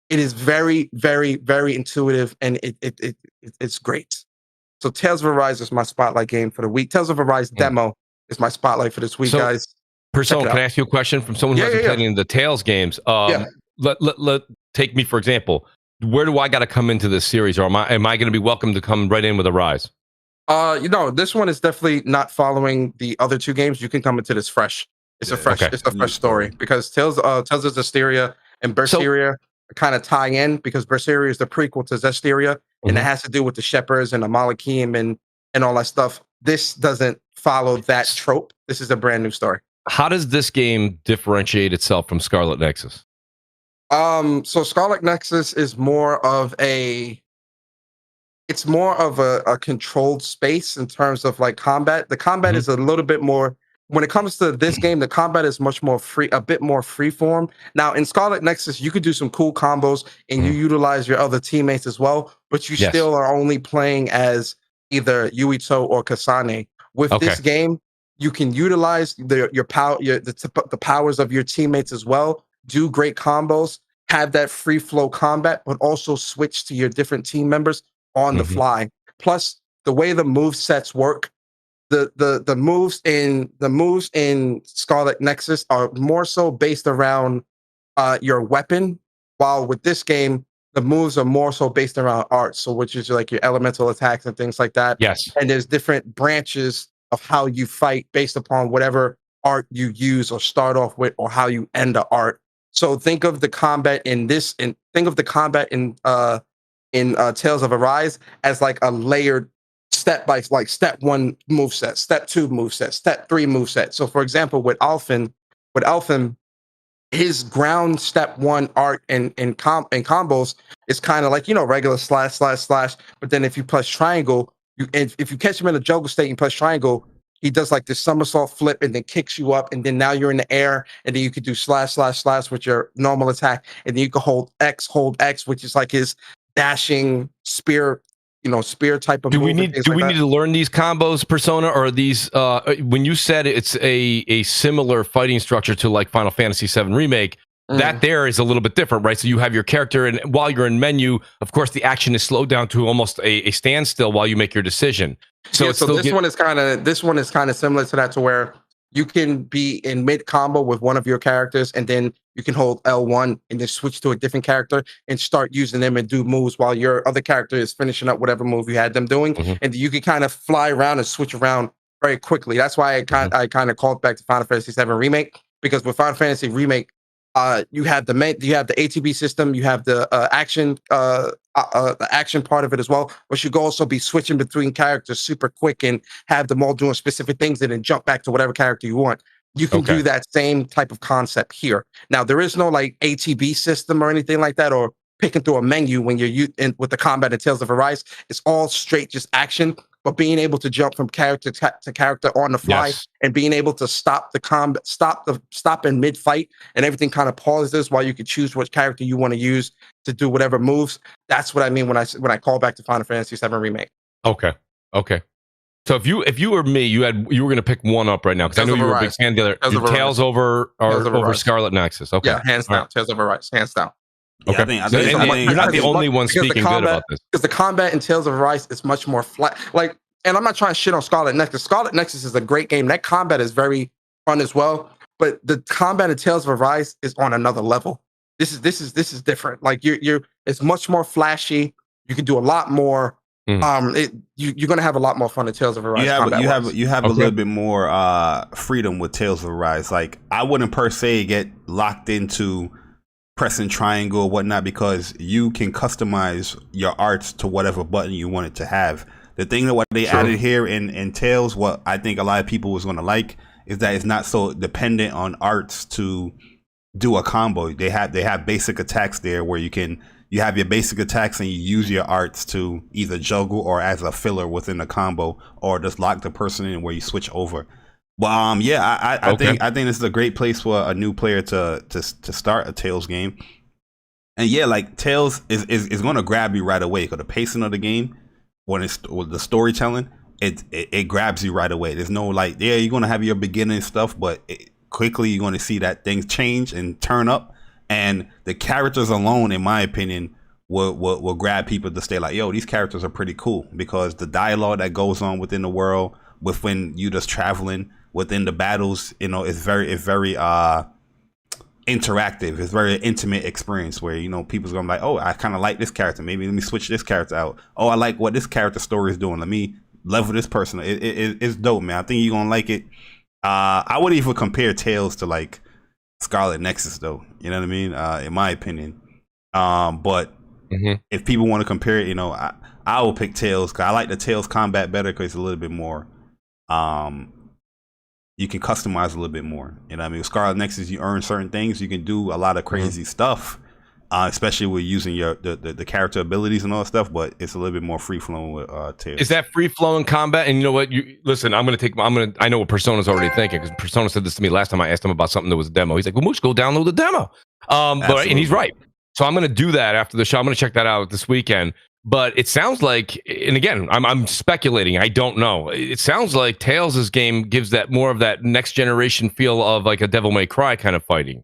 It is very, very, very intuitive, and it's great. So Tales of Arise is my spotlight game for the week. Tales of Arise demo is my spotlight for this week, guys. Persona, can I ask you a question from someone who hasn't played any of the Tales games? Let take me for example. Where do I got to come into this series, or am I going to be welcome to come right in with Arise? This one is definitely not following the other two games. You can come into this fresh. It's a fresh story because Tales of Zestiria and Berseria kind of tie in because Berseria is the prequel to Zestiria, and it has to do with the shepherds and the Malachium and all that stuff. This doesn't follow that trope. This is a brand new story. How does this game differentiate itself from Scarlet Nexus? So Scarlet Nexus is more of a controlled space in terms of like combat. The combat is a little bit more. When it comes to this game, the combat is much more a bit more freeform. Now, in Scarlet Nexus, you could do some cool combos and you utilize your other teammates as well, but you still are only playing as either Yuito or Kasane. With this game, you can utilize the powers of your teammates as well, do great combos, have that free flow combat, but also switch to your different team members on the fly. Plus, the way the move sets work, the moves in Scarlet Nexus are more so based around your weapon, while with this game the moves are more so based around art, so which is like your elemental attacks and things like that. And there's different branches of how you fight based upon whatever art you use or start off with, or how you end the art. So think of the combat in this, and think of the combat in Tales of Arise as like a layered step by step 1 move set, step 2 move set, step 3 move set. So for example, with Alphen, his ground step 1 art and combos is kind of like, regular slash, but then if you press triangle, if you catch him in a juggle state and press triangle, he does like this somersault flip and then kicks you up, and then now you're in the air, and then you could do slash with your normal attack, and then you can hold X, which is like his dashing spear type of. Do we need to learn these combos, Persona, or are these? When you said it's a similar fighting structure to like Final Fantasy VII Remake, that there is a little bit different, right? So you have your character, and while you're in menu, of course, the action is slowed down to almost a standstill while you make your decision. So this one is kind of similar to that, to where you can be in mid combo with one of your characters, and then you can hold L1 and then switch to a different character and start using them and do moves while your other character is finishing up whatever move you had them doing. And you can kind of fly around and switch around very quickly. That's why I kind of called back to Final Fantasy VII Remake, because with Final Fantasy Remake, you have the ATB system, you have the action part of it as well, but you can also be switching between characters super quick and have them all doing specific things and then jump back to whatever character you want. You can do that same type of concept here. Now, there is no like ATB system or anything like that, or picking through a menu when you're with the combat in Tales of Arise. It's all straight just action, but being able to jump from character to character on the fly and being able to stop the combat, stop in mid fight, and everything kind of pauses while you can choose which character you want to use to do whatever moves. That's what I mean when I call back to Final Fantasy VII Remake. Okay. So if you were me, you were going to pick one up right now because I know you were a big fan of the other. Tales over Scarlet Nexus. Okay. Yeah, hands down. Tales over Rise, hands down. Okay. Yeah, I think you're not the only one speaking good about this. Because the combat in Tales of Rise is much more flat. Like, and I'm not trying to shit on Scarlet Nexus. Scarlet Nexus is a great game. That combat is very fun as well. But the combat in Tales of Rise is on another level. This is different. Like it's much more flashy. You can do a lot more. You're gonna have a lot more fun in Tales of Arise. You have a little bit more freedom with Tales of Arise. Like I wouldn't per se get locked into pressing triangle or whatnot because you can customize your arts to whatever button you want it to have. The thing that what they added here in Tales, what I think a lot of people was gonna like is that it's not so dependent on arts to do a combo. They have basic attacks there where you have your basic attacks and you use your arts to either juggle or as a filler within the combo or just lock the person in where you switch over. But I think this is a great place for a new player to start a Tales game. And yeah, like Tales is going to grab you right away because the pacing of the game, when it's with the storytelling, it grabs you right away. There's no like, yeah, you're going to have your beginning stuff, but quickly you're going to see that things change and turn up. And the characters alone, in my opinion, will grab people to stay like, yo, these characters are pretty cool because the dialogue that goes on within the world, when you just traveling within the battles, you know, it's very interactive. It's very intimate experience where, you know, people's gonna be like, oh, I kind of like this character. Maybe let me switch this character out. Oh, I like what this character story is doing. Let me level this person. It's dope, man. I think you're gonna like it. I wouldn't even compare Tales to like Scarlet Nexus though, you know what I mean, in my opinion. But if people want to compare it, you know, I will pick Tales because I like the Tales combat better because it's a little bit more you can customize a little bit more, you know what I mean. With Scarlet Nexus you earn certain things, you can do a lot of crazy stuff, especially with using your the character abilities and all that stuff, but it's a little bit more free flowing with Tales. Is that free flowing combat? And you know what, listen, I know what Persona's already thinking because Persona said this to me last time I asked him about something that was a demo. He's like, well, Mooch, go download the demo. And he's right. So I'm going to do that after the show. I'm going to check that out this weekend. But it sounds like, and again, I'm speculating. I don't know. It sounds like Tales' game gives that more of that next generation feel of like a Devil May Cry kind of fighting.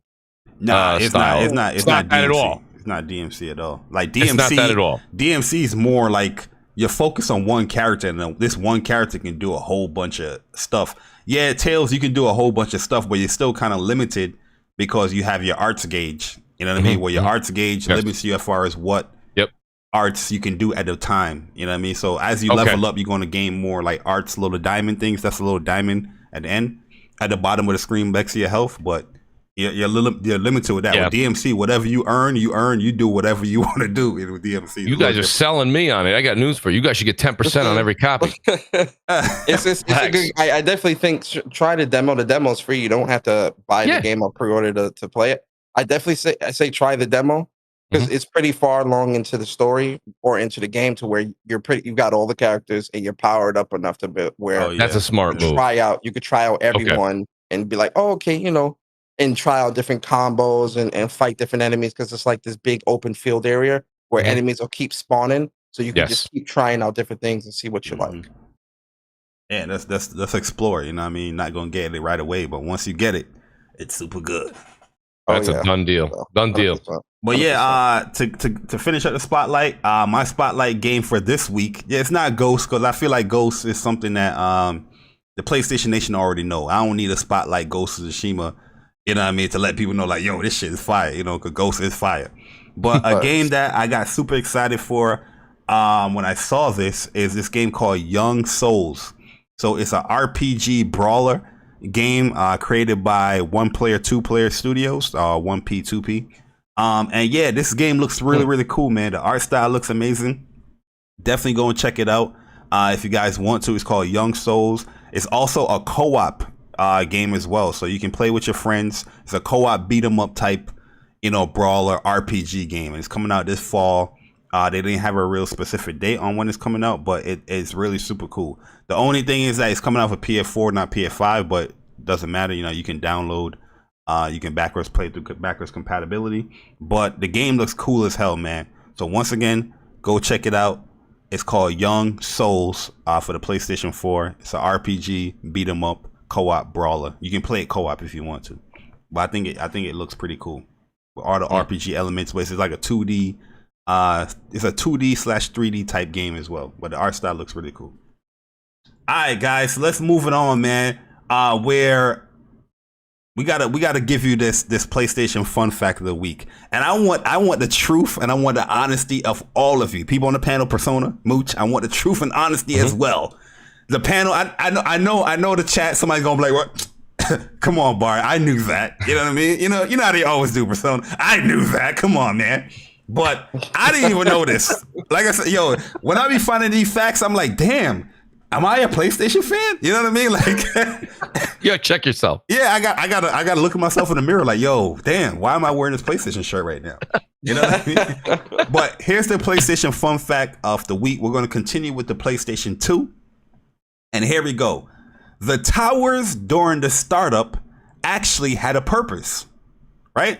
No, it's not. It's not that at all. It's not DMC at all. Like DMC, it's not that at all. DMC is more like you're focused on one character, and this one character can do a whole bunch of stuff. Yeah, Tales, you can do a whole bunch of stuff, but you're still kind of limited because you have your arts gauge. You know what I mean? Where your arts gauge limits you as far as what arts you can do at a time. You know what I mean? So as you level up, you're going to gain more like arts, little diamond things. That's a little diamond at the end, at the bottom of the screen next to your health. But you're limited with that. With DMC, whatever you earn, you do whatever you want to do with DMC. You guys are selling me on it. I got news for you. You guys should get 10% on every copy. It's a good, I definitely think try the demo. The demo's free. You don't have to buy the game or pre-order to play it. I definitely say try the demo because it's pretty far along into the story or into the game to where you've got all the characters and you're powered up enough to be where that's a smart move. You could try out everyone and be like, oh, okay, you know, and try out different combos and fight different enemies because it's like this big open field area where enemies will keep spawning. So you can just keep trying out different things and see what you like. Yeah, let's explore. You know what I mean? Not gonna get it right away, but once you get it, it's super good. That's a done deal. Done deal. 100%. But yeah, to finish up the spotlight, my spotlight game for this week, it's not Ghost because I feel like Ghost is something that the PlayStation Nation already know. I don't need a spotlight Ghost of Tsushima, you know what I mean, to let people know like, yo, this shit is fire, you know, because Ghost is fire. But a game that I got super excited for when I saw this is this game called Young Souls. So it's an RPG brawler game created by 1Player 2Player Studios, 1P 2P. And yeah, this game looks really cool, man. The art style looks amazing. Definitely go and check it out if you guys want to. It's called Young Souls. It's also a co-op game as well, so you can play with your friends. It's a co-op beat 'em up type, you know, brawler RPG game, and it's coming out this fall. They didn't have a real specific date on when it's coming out, but it's really super cool. The only thing is that it's coming out for PS4, not PS5, but it doesn't matter. You know, you can download, you can backwards play through backwards compatibility. But the game looks cool as hell, man. So once again, go check it out. It's called Young Souls for the PlayStation 4. It's an RPG, beat 'em up, co-op brawler. You can play it co-op if you want to, but I think it looks pretty cool with all the RPG elements. But it's like a 2D. It's a 2D/3D type game as well, but the art style looks really cool. All right, guys, so let's move it on, man. Where we gotta give you this PlayStation fun fact of the week, and I want the truth and I want the honesty of all of you people on the panel. Persona, Mooch, I want the truth and honesty as well. The panel, I know the chat. Somebody's gonna be like, what? Come on, Bari, I knew that. You know what I mean? You know how they always do, Persona. I knew that. Come on, man. But I didn't even know this. Like I said, yo, when I be finding these facts, I'm like, damn, am I a PlayStation fan? You know what I mean? Like, yeah, check yourself. Yeah, I gotta look at myself in the mirror, like, yo, damn, why am I wearing this PlayStation shirt right now? You know what I mean? But here's the PlayStation fun fact of the week. We're gonna continue with the PlayStation 2, and here we go. The towers during the startup actually had a purpose, right?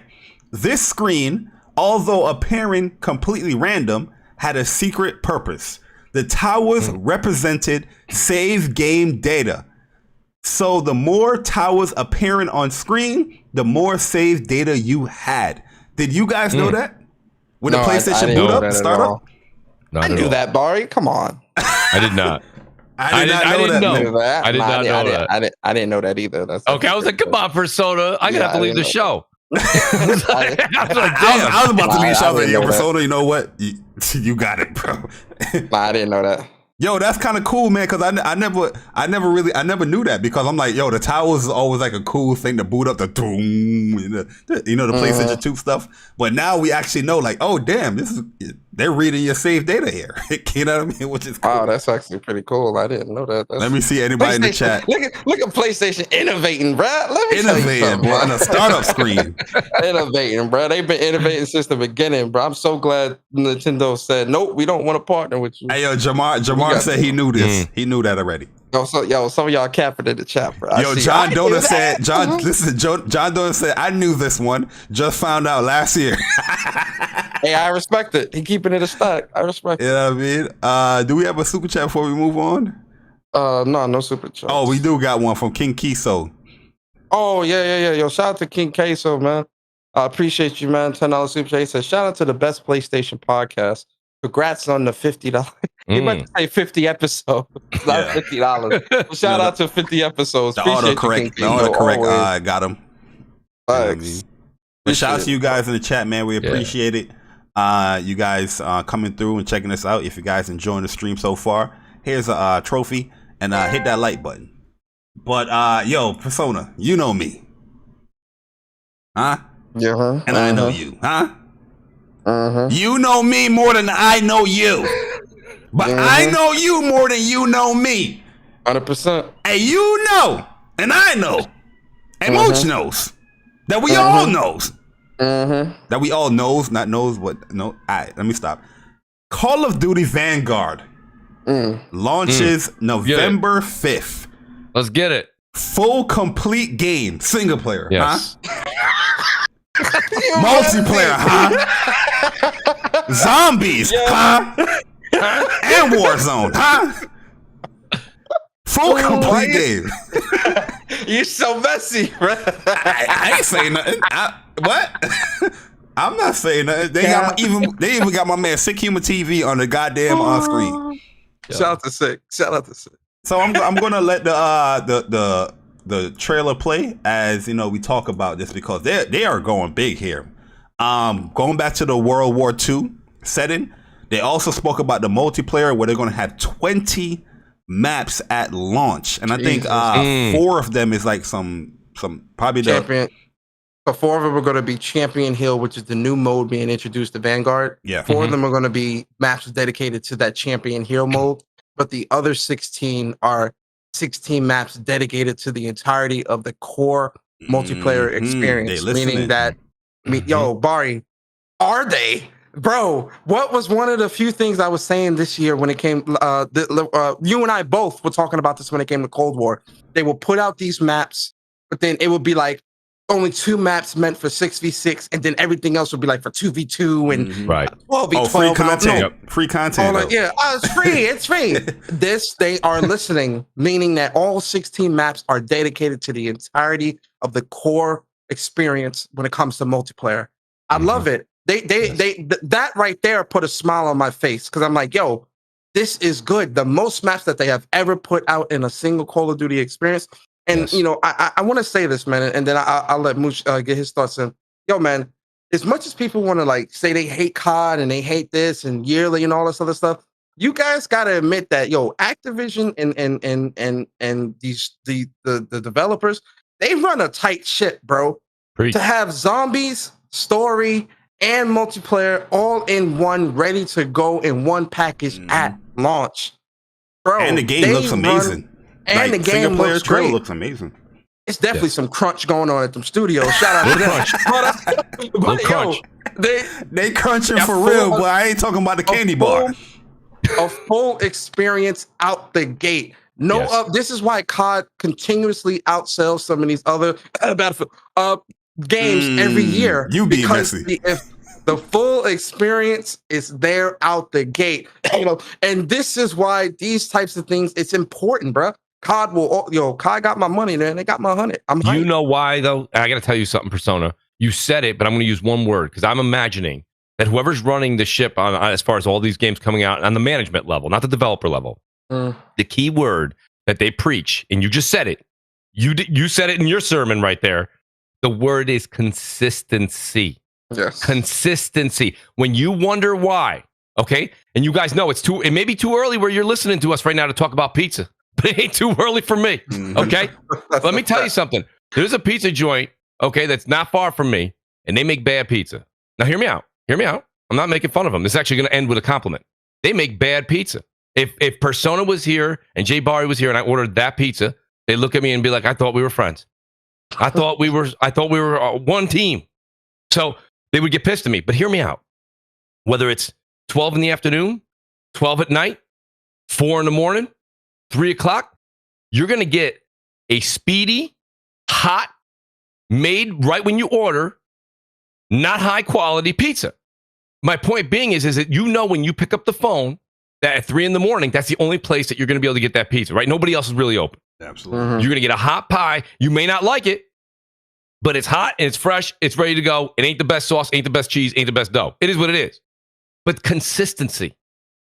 This screen, although appearing completely random, had a secret purpose. The towers represented save game data. So the more towers appearing on screen, the more save data you had. Did you guys know that? When the PlayStation boot up, startup? I knew that, Bari. Come on. I did not. I didn't know that. I did not know that. I didn't know that either. That's okay, I was like, come on, Persona. I'm gonna have to leave the show. I was about to leave show. Yo, Persona, you know what? You got it, bro. I didn't know that. Yo, that's kind of cool, man. Because I never knew that, because I'm like, yo, the towers is always like a cool thing to boot up the doom, the PlayStation 2 stuff. But now we actually know, like, oh damn, they're reading your save data here. You know what I mean? Which is cool. Wow, that's actually pretty cool. I didn't know that. Let me see anybody in the chat. Look at PlayStation innovating, bro. Let me innovating, bro, on a startup screen. Innovating, bro. They've been innovating since the beginning, bro. I'm so glad Nintendo said, nope, we don't want to partner with you. Hey, yo, Jamar said he knew this. He knew that already. Some of y'all capping in the chat, bro. John Donut said, John Donut said, I knew this one. Just found out last year. Hey, I respect it. He keeping it a stack. I respect it. You know what I mean? Do we have a super chat before we move on? No super chat. Oh, we do got one from King Kiso. Oh, yeah. Yo, shout out to King Queso, man. I appreciate you, man. $10 super chat. He says, shout out to the best PlayStation podcast. Congrats on the $50. He might say 50 episodes, not $50. Shout out to 50 episodes. The autocorrect got him. Thanks. But shout out to you guys in the chat, man. We appreciate it. You guys coming through and checking us out. If you guys enjoying the stream so far, here's a trophy, and hit that like button. But yo, Persona, you know me, huh? Yeah. And I know you, huh? You know me more than I know you, but I know you more than you know me. 100%. And you know, and I know, and Mooch knows that we all knows. That we all knows, not knows what. No, all right, let me stop. Call of Duty Vanguard launches November 5th. Let's get it. Full complete game, single player, yes. huh? Multiplayer, huh? Zombies, huh? And Warzone, huh? Full complete game. You're so messy, bro. I ain't saying nothing. What? I'm not saying nothing. They even got my man Sick Human TV on the goddamn screen. Shout out to Sick. So I'm gonna let the trailer play as we talk about this, because they are going big here. Going back to the World War II setting, they also spoke about the multiplayer where they're gonna have 20 maps at launch, and I think 4 of them is like some probably Champion. So 4 of them are going to be Champion Hill, which is the new mode being introduced to Vanguard. Yeah. 4 of them are going to be maps dedicated to that Champion Hill mode, but the other 16 are 16 maps dedicated to the entirety of the core multiplayer experience. Meaning that, yo, Bari, are they? Bro, what was one of the few things I was saying this year when it came? You and I both were talking about this when it came to Cold War. They will put out these maps, but then it would be like only 2 maps meant for 6v6, and then everything else would be like for 2v2 and 12v12. Oh, free content. Free content. Yeah, it's free. It's free. They are listening, meaning that all 16 maps are dedicated to the entirety of the core experience when it comes to multiplayer. I love it. That right there put a smile on my face because I'm like, yo, this is good. The most maps that they have ever put out in a single Call of Duty experience. And I want to say this, man, and then I'll let Mooch get his thoughts in. Yo, man, as much as people want to like say they hate COD and they hate this and yearly and all this other stuff, you guys gotta admit that Activision and the developers, they run a tight ship, bro. To have zombies, story, and multiplayer all in one, ready to go in one package at launch, bro. And the game looks amazing. And the game looks great. Looks amazing. It's definitely some crunch going on at them studios. Shout out to them. But they crunching for real, but I ain't talking about the candy bar. A full experience out the gate. This is why COD continuously outsells some of these other Battlefield games every year. You be messy. If the full experience is there out the gate, and this is why these types of things, it's important, bro. COD COD got my money there, and they got my 100. I'm hyped. You know why, though? I got to tell you something, Persona. You said it, but I'm going to use one word because I'm imagining that whoever's running the ship on as far as all these games coming out on the management level, not the developer level, the key word that they preach, and you just said it. You said it in your sermon right there. The word is consistency. Yes. Consistency. When you wonder why, okay, and you guys know it may be too early where you're listening to us right now to talk about pizza. But it ain't too early for me, okay? Let me tell you something. There's a pizza joint, okay, that's not far from me, and they make bad pizza. Now, hear me out. Hear me out. I'm not making fun of them. This is actually going to end with a compliment. They make bad pizza. If Persona was here and Jay Bari was here and I ordered that pizza, they'd look at me and be like, I thought we were friends. I thought we were one team. So they would get pissed at me. But hear me out. Whether it's 12 in the afternoon, 12 at night, 4 in the morning, 3 o'clock, you're going to get a speedy, hot, made right when you order, not high quality pizza. My point being is that when you pick up the phone that at 3 in the morning, that's the only place that you're going to be able to get that pizza, right? Nobody else is really open. Absolutely. You're going to get a hot pie. You may not like it, but it's hot and it's fresh. It's ready to go. It ain't the best sauce, ain't the best cheese, ain't the best dough. It is what it is. But consistency.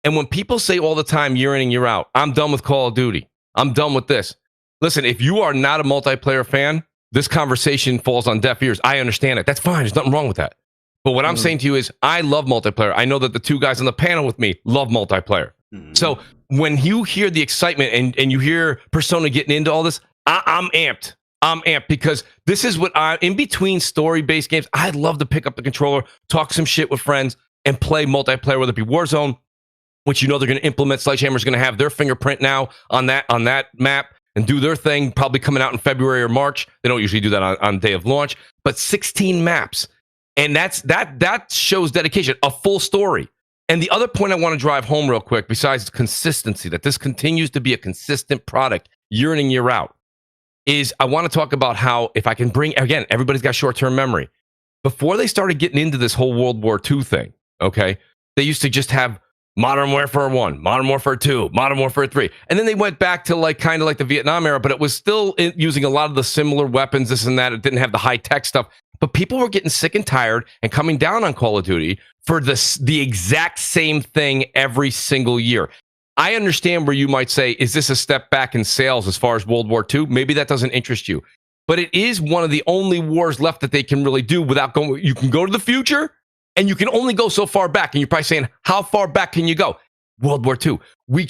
And when people say all the time, year in and year out, I'm done with Call of Duty. I'm done with this. Listen, if you are not a multiplayer fan, this conversation falls on deaf ears. I understand it. That's fine. There's nothing wrong with that. But what I'm saying to you is I love multiplayer. I know that the 2 guys on the panel with me love multiplayer. So when you hear the excitement and you hear Persona getting into all this, I'm amped. I'm amped because this is what in between story-based games, I'd love to pick up the controller, talk some shit with friends, and play multiplayer, whether it be Warzone, which they're going to implement. Sledgehammer's going to have their fingerprint now on that map and do their thing, probably coming out in February or March. They don't usually do that on day of launch, but 16 maps. And that shows dedication, a full story. And the other point I want to drive home real quick, besides consistency, that this continues to be a consistent product year in and year out, is I want to talk about how, if I can bring, again, everybody's got short-term memory. Before they started getting into this whole World War II thing, okay, they used to just have Modern Warfare 1, Modern Warfare 2, Modern Warfare 3. And then they went back to kind of like the Vietnam era, but it was still using a lot of the similar weapons, this and that. It didn't have the high-tech stuff. But people were getting sick and tired and coming down on Call of Duty for the exact same thing every single year. I understand where you might say, is this a step back in sales as far as World War II? Maybe that doesn't interest you. But it is one of the only wars left that they can really do without going. You can go to the future, and you can only go so far back. And you're probably saying, how far back can you go? World War II. We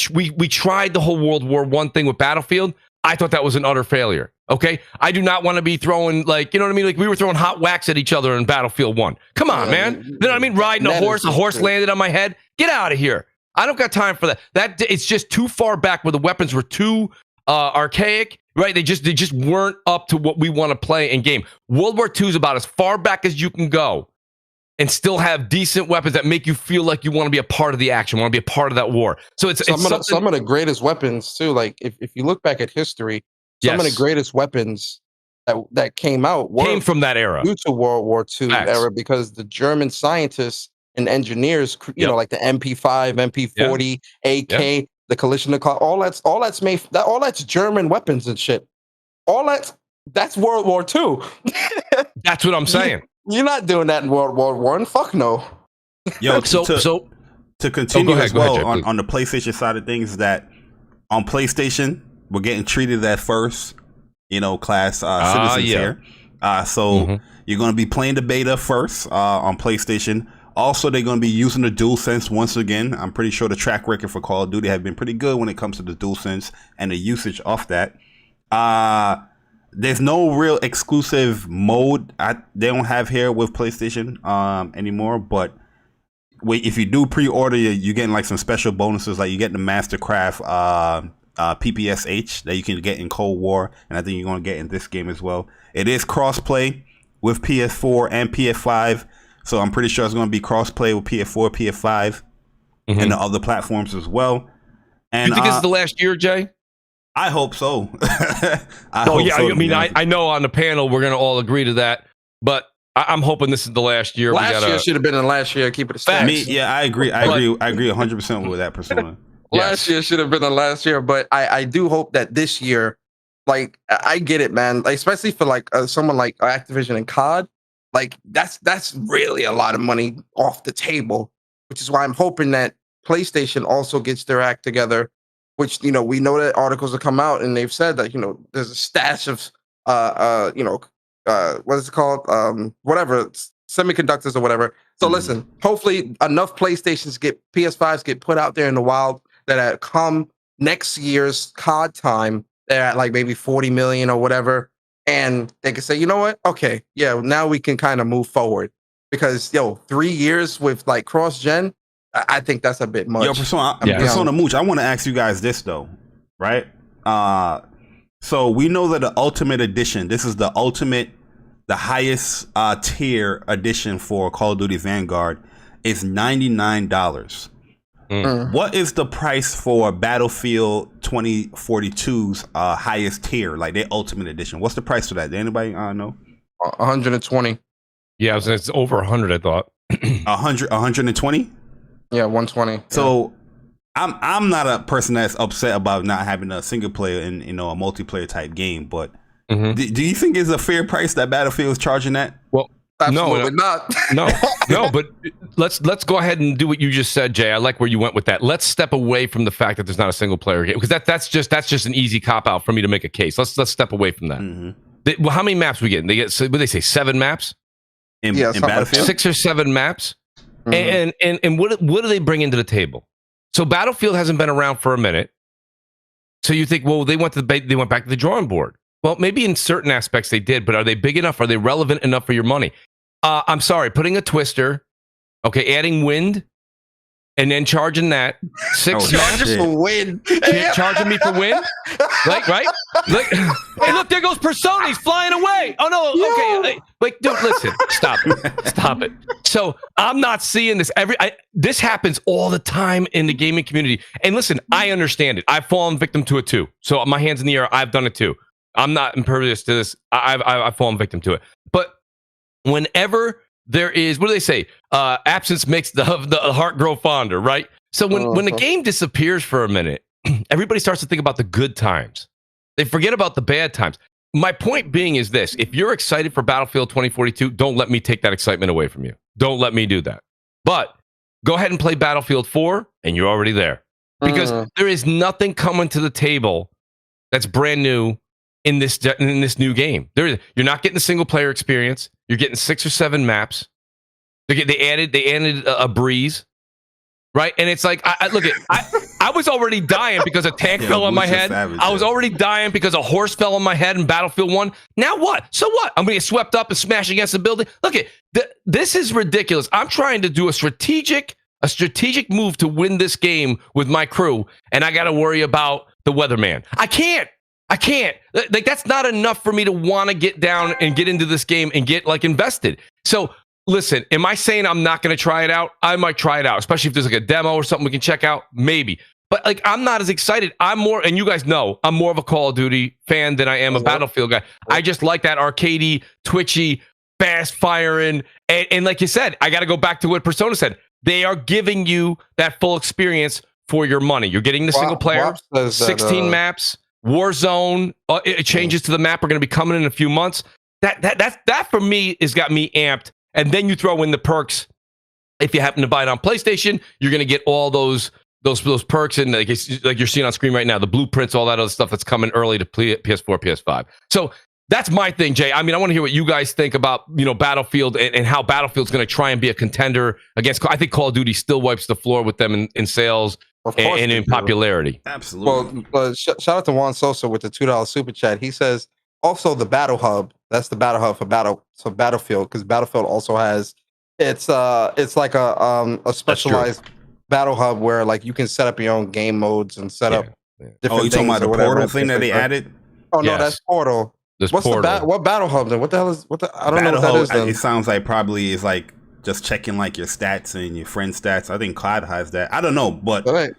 tried the whole World War I thing with Battlefield. I thought that was an utter failure. Okay? I do not want to be throwing, you know what I mean? Like we were throwing hot wax at each other in Battlefield 1. Come on, man. You know what I mean? Riding a horse landed on my head. Get out of here. I don't got time for that. It's just too far back where the weapons were too archaic, right? They just weren't up to what we want to play in game. World War II is about as far back as you can go and still have decent weapons that make you feel like you want to be a part of the action, want to be a part of that war. So it's some of the greatest weapons too. Like if you look back at history, some of the greatest weapons that came out came from that era, due to World War II era, because the German scientists and engineers, you know, like the MP5, MP40, AK, the Kalashnikov, all that's German weapons and shit. That's World War II. That's what I'm saying. You're not doing that in World War I. Fuck no. Yo, so to continue ahead, as well Jay, on the PlayStation side of things, that on PlayStation we're getting treated as first, you know, class citizens here. So you're going to be playing the beta first on PlayStation. Also, they're going to be using the DualSense once again. I'm pretty sure the track record for Call of Duty have been pretty good when it comes to the DualSense and the usage of that. There's no real exclusive mode they don't have here with PlayStation anymore. But if you do pre-order, you're getting like some special bonuses. Like you get the Mastercraft PPSH that you can get in Cold War, and I think you're going to get in this game as well. It is cross-play with PS4 and PS5. So I'm pretty sure it's going to be cross-play with PS4, PS5, and the other platforms as well. And you think this is the last year, Jay? I hope so. I mean, I know on the panel we're going to all agree to that, but I'm hoping this is the last year. Last year should have been the last year. Keep it a stack. I agree 100% with that persona. Last year should have been the last year, but I do hope that this year, like, I get it, man. Like, especially for like someone like Activision and COD. Like that's really a lot of money off the table, which is why I'm hoping that PlayStation also gets their act together. Which, you know, we know that articles have come out and they've said that, you know, there's a stash of what is it called? Whatever, semiconductors or whatever. So listen, hopefully enough PS5s get put out there in the wild that come next year's COD time, they're at like maybe 40 million or whatever. And they can say, you know what? Okay, yeah, now we can kind of move forward. Because, 3 years with like cross-gen, I think that's a bit much. Yo, Persona Mooch, I want to ask you guys this though, right? So we know that the Ultimate Edition, this is the highest tier edition for Call of Duty Vanguard, is $99. What is the price for Battlefield 2042's highest tier, like their Ultimate Edition? What's the price for that? Does anybody know? 120. Yeah, it's over 100. I thought 120. Yeah, 120. So I'm not a person that's upset about not having a single player in a multiplayer type game, but do you think it's a fair price that Battlefield is charging that? Well, absolutely not. No, but let's go ahead and do what you just said, Jay. I like where you went with that. Let's step away from the fact that there's not a single player game, because that's just an easy cop out for me to make a case. Let's step away from that. Well, how many maps we get? They get, what do they say, 7 maps? In Battlefield? 6 or 7 maps. And what do they bring into the table? So Battlefield hasn't been around for a minute. So you think, well, they went back to the drawing board. Well, maybe in certain aspects they did, but are they big enough? Are they relevant enough for your money? I'm sorry, putting a twister, okay, adding wind, and then charging that 6 charging for wind. Charging me for wind? Right? Like, hey, look, there goes Persona. He's flying away. Oh, no. Okay. Wait, dude, listen. Stop it. So I'm not seeing this. This happens all the time in the gaming community. And listen, I understand it. I've fallen victim to it too. So my hands in the air, I've done it too. I'm not impervious to this. I've fallen victim to it. But whenever there is, what do they say? Absence makes the heart grow fonder, right? So when the game disappears for a minute, everybody starts to think about the good times. They forget about the bad times. My point being is this: if you're excited for Battlefield 2042, don't let me take that excitement away from you. Don't let me do that. But go ahead and play Battlefield 4, and you're already there. Because there is nothing coming to the table that's brand new in this new game. You're not getting the single player experience. You're getting 6 or 7 maps. They added a breeze, right? And it's like, I was already dying because a tank fell on my head. I was already dying because a horse fell on my head in Battlefield 1. Now what? So what? I'm going to get swept up and smash against the building. Look this is ridiculous. I'm trying to do a strategic move to win this game with my crew, and I got to worry about the weatherman. I can't. Like, that's not enough for me to want to get down and get into this game and get like invested. So listen, am I saying I'm not going to try it out? I might try it out, especially if there's like a demo or something we can check out. Maybe. But like, I'm not as excited. I'm more, and you guys know, I'm more of a Call of Duty fan than I am a Battlefield guy. I just like that arcadey, twitchy, fast firing. And like you said, I got to go back to what Persona said. They are giving you that full experience for your money. You're getting the single player, 16 maps, Warzone. It changes to the map. We're going to be coming in a few months. That for me has got me amped. And then you throw in the perks. If you happen to buy it on PlayStation, you're going to get all those perks and like you're seeing on screen right now, the blueprints, all that other stuff that's coming early to PS4, PS5. So that's my thing, Jay. I mean, I want to hear what you guys think about, Battlefield and how Battlefield's going to try and be a contender against. I think Call of Duty still wipes the floor with them in sales and in popularity. Absolutely. Well, shout out to Juan Sosa with the $2 super chat. He says also the Battle Hub. That's the Battle Hub for Battlefield, because Battlefield also has it's like a specialized Battle Hub where like you can set up your own game modes and set up different. Oh, you talking about the Portal thing that they added? Oh no, that's Portal. What's Portal. What Battle Hub then? What the hell is I don't know what that is then. It sounds like probably is like just checking like your stats and your friend stats. I think Clyde has that. I don't know, but let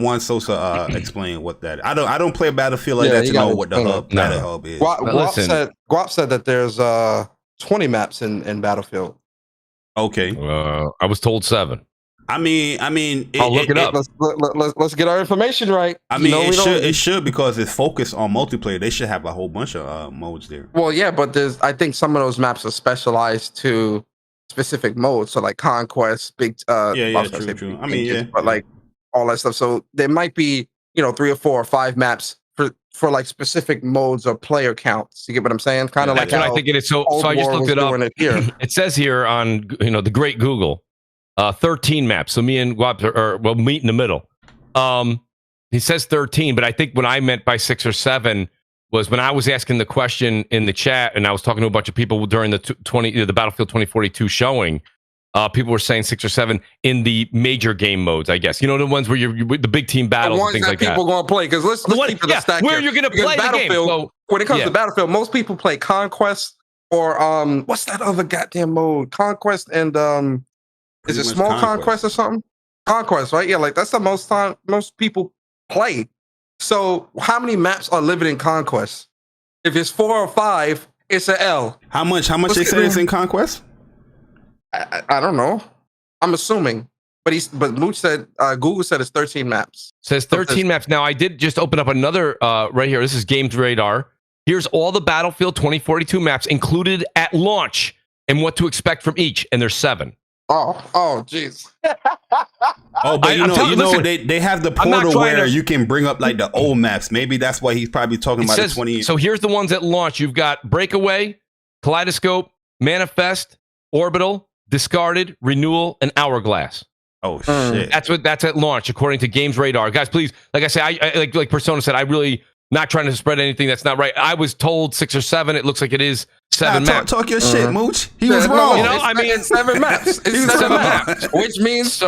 Juan Sosa explain what that is. I don't play Battlefield like that to know what the Battle Hub is. Guap said that there's 20 maps in Battlefield. Okay. I was told 7. I mean, I'll look it up. Let's get our information right. I mean, it should because it's focused on multiplayer. They should have a whole bunch of modes there. Well, yeah, but I think some of those maps are specialized to specific modes. So like Conquest, true. I mean, but like all that stuff. So there might be 3 or 4 or 5 maps for like specific modes or player counts. You get what I'm saying? Kind of like what I think it is. So I just looked it up. It says here on the great Google. 13 maps. So me and Guap we'll meet in the middle. He says 13, but I think what I meant by 6 or 7 was when I was asking the question in the chat, and I was talking to a bunch of people during the Battlefield 2042 showing. People were saying 6 or 7 in the major game modes, I guess. The ones where you're the big team battles and things like that. People going to play, because let's keep the stack where you're going to play the game. So, when it comes to Battlefield, most people play Conquest or what's that other goddamn mode? Conquest and is it Small Conquest or something? Conquest, right? Yeah, like that's the most time most people play. So how many maps are living in Conquest? If it's 4 or 5, it's an L. How much they say is in Conquest? I don't know. I'm assuming. But Mooch said Google said it's 13 maps. Says 13 maps. Now I did just open up another right here. This is Games Radar. Here's all the Battlefield 2042 maps included at launch and what to expect from each, and there's 7. Oh, jeez. Oh, but they have the portal where you can bring up like the old maps. Maybe that's why he's probably talking about the 20. So here's the ones at launch. You've got Breakaway, Kaleidoscope, Manifest, Orbital, Discarded, Renewal, and Hourglass. Oh shit! That's at launch according to Games Radar. Guys, please, like I say, I like Persona said, I really not trying to spread anything that's not right. I was told 6 or 7. It looks like it is 7 maps. Talk your shit, Mooch. He was wrong. It's 7 maps. It's 7 maps, which means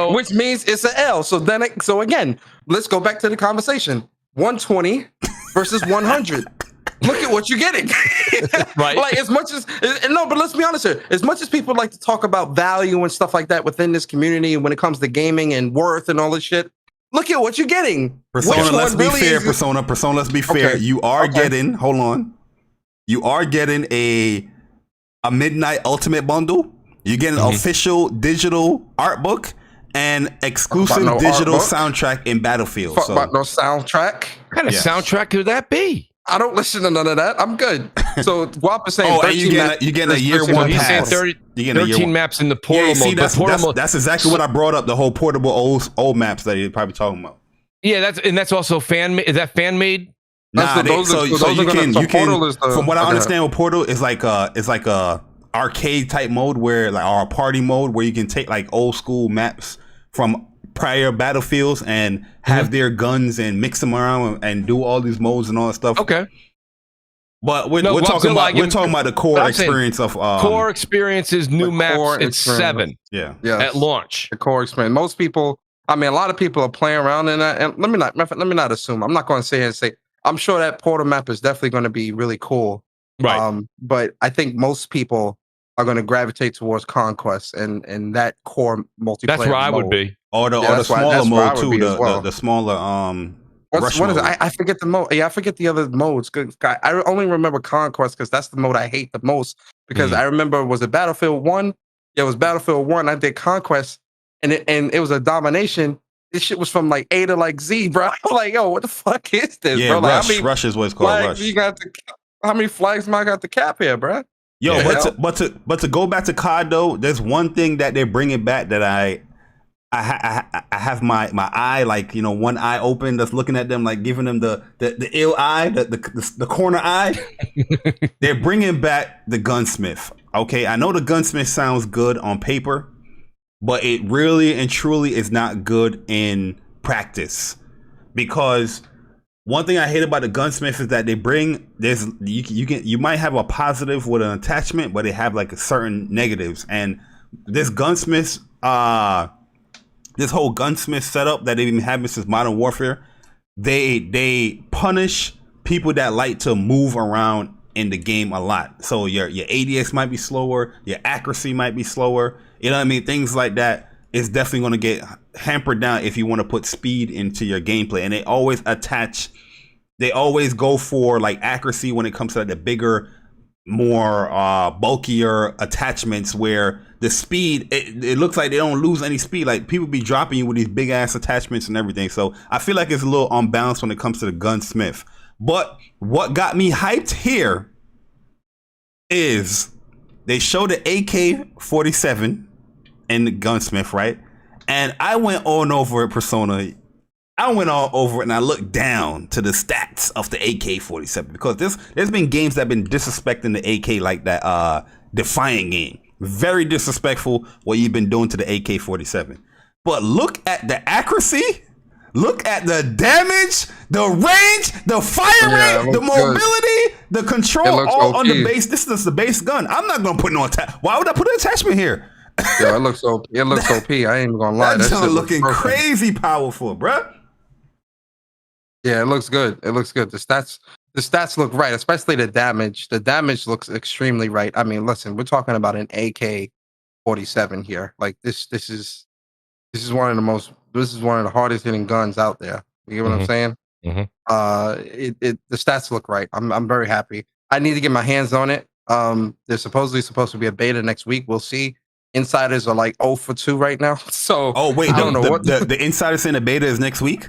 it's an L. So again, let's go back to the conversation. 120 versus 100. Look at what you're getting. Right. Like but let's be honest here. As much as people like to talk about value and stuff like that within this community, and when it comes to gaming and worth and all this shit, look at what you're getting. Persona, let's be fair. Persona, let's be fair. You are getting, hold on. You are getting a Midnight Ultimate Bundle. You're getting an official art book and exclusive digital soundtrack in Battlefield. Fuck about no soundtrack. What kind of soundtrack could that be? I don't listen to none of that. I'm good. So Guap is saying, and you get a year one pass. He's saying 13 maps in the portal mode. That's exactly what I brought up. The whole portable old maps that you're probably talking about. Yeah, that's also fan made. Is that fan made? Nah, you can. From what I understand, with Portal is like a arcade type mode or a party mode where you can take like old school maps from prior Battlefields and have their guns and mix them around and do all these modes and all that stuff. Okay. But we're talking about the core experience of core experiences, new maps. It's 7. Yeah. At launch. The core experience. Most people, a lot of people are playing around in that. And let me not assume. I'm not going to sit here and say I'm sure that Portal map is definitely going to be really cool. Right. But I think most people are going to gravitate towards Conquest and that core multiplayer. That's where I would mode. be. Or the smaller mode too. The smaller What is it? I forget the mode. Yeah, I forget the other modes. I only remember Conquest because that's the mode I hate the most. Because I remember, was it Battlefield 1? Yeah, it was Battlefield 1. I did Conquest, and it was a domination. This shit was from like A to like Z, bro. I'm like, yo, what the fuck is this, yeah, bro? Rush is what it's called. Rush. You got how many flags am I got the cap here, bro? Yo, but to go back to COD though, there's one thing that they're bringing back that I have my eye, like, you know, one eye open, that's looking at them, like giving them the ill eye, the corner eye. They're bringing back the Gunsmith. Okay, I know the Gunsmith sounds good on paper, but it really and truly is not good in practice. Because one thing I hate about the Gunsmith is that they bring you might have a positive with an attachment, but they have like a certain negatives. And this Gunsmith, this whole Gunsmith setup that they've been having since Modern Warfare, they punish people that like to move around in the game a lot. So your ADS might be slower, your accuracy might be slower. You know what I mean? Things like that is definitely going to get hampered down if you want to put speed into your gameplay. And they always go for like accuracy when it comes to like the bigger, more bulkier attachments, where the speed, it looks like they don't lose any speed. Like, people be dropping you with these big ass attachments and everything. So I feel like it's a little unbalanced when it comes to the Gunsmith. But what got me hyped here is they showed the AK-47 in the Gunsmith, right? And I went on over it, Persona. I went all over it and I looked down to the stats of the AK-47, because there's been games that have been disrespecting the AK like that Defiant game. Very disrespectful what you've been doing to the AK-47. But look at the accuracy, look at the damage, the range, the fire rate, the mobility, the control, all on the base. This is the base gun. I'm not gonna put no why would I put an attachment here? Yeah, it looks OP. I ain't even gonna lie. That's looking crazy powerful, bruh. Yeah, it looks good. It looks good. The stats look right, especially the damage. The damage looks extremely right. I mean, listen, we're talking about an AK-47 here. Like, this is one of the hardest hitting guns out there. You get what I'm saying? The stats look right. I'm very happy. I need to get my hands on it. There's supposed to be a beta next week. We'll see. Insiders are like 0 for 2 right now. So I don't know what the insider saying the beta is next week.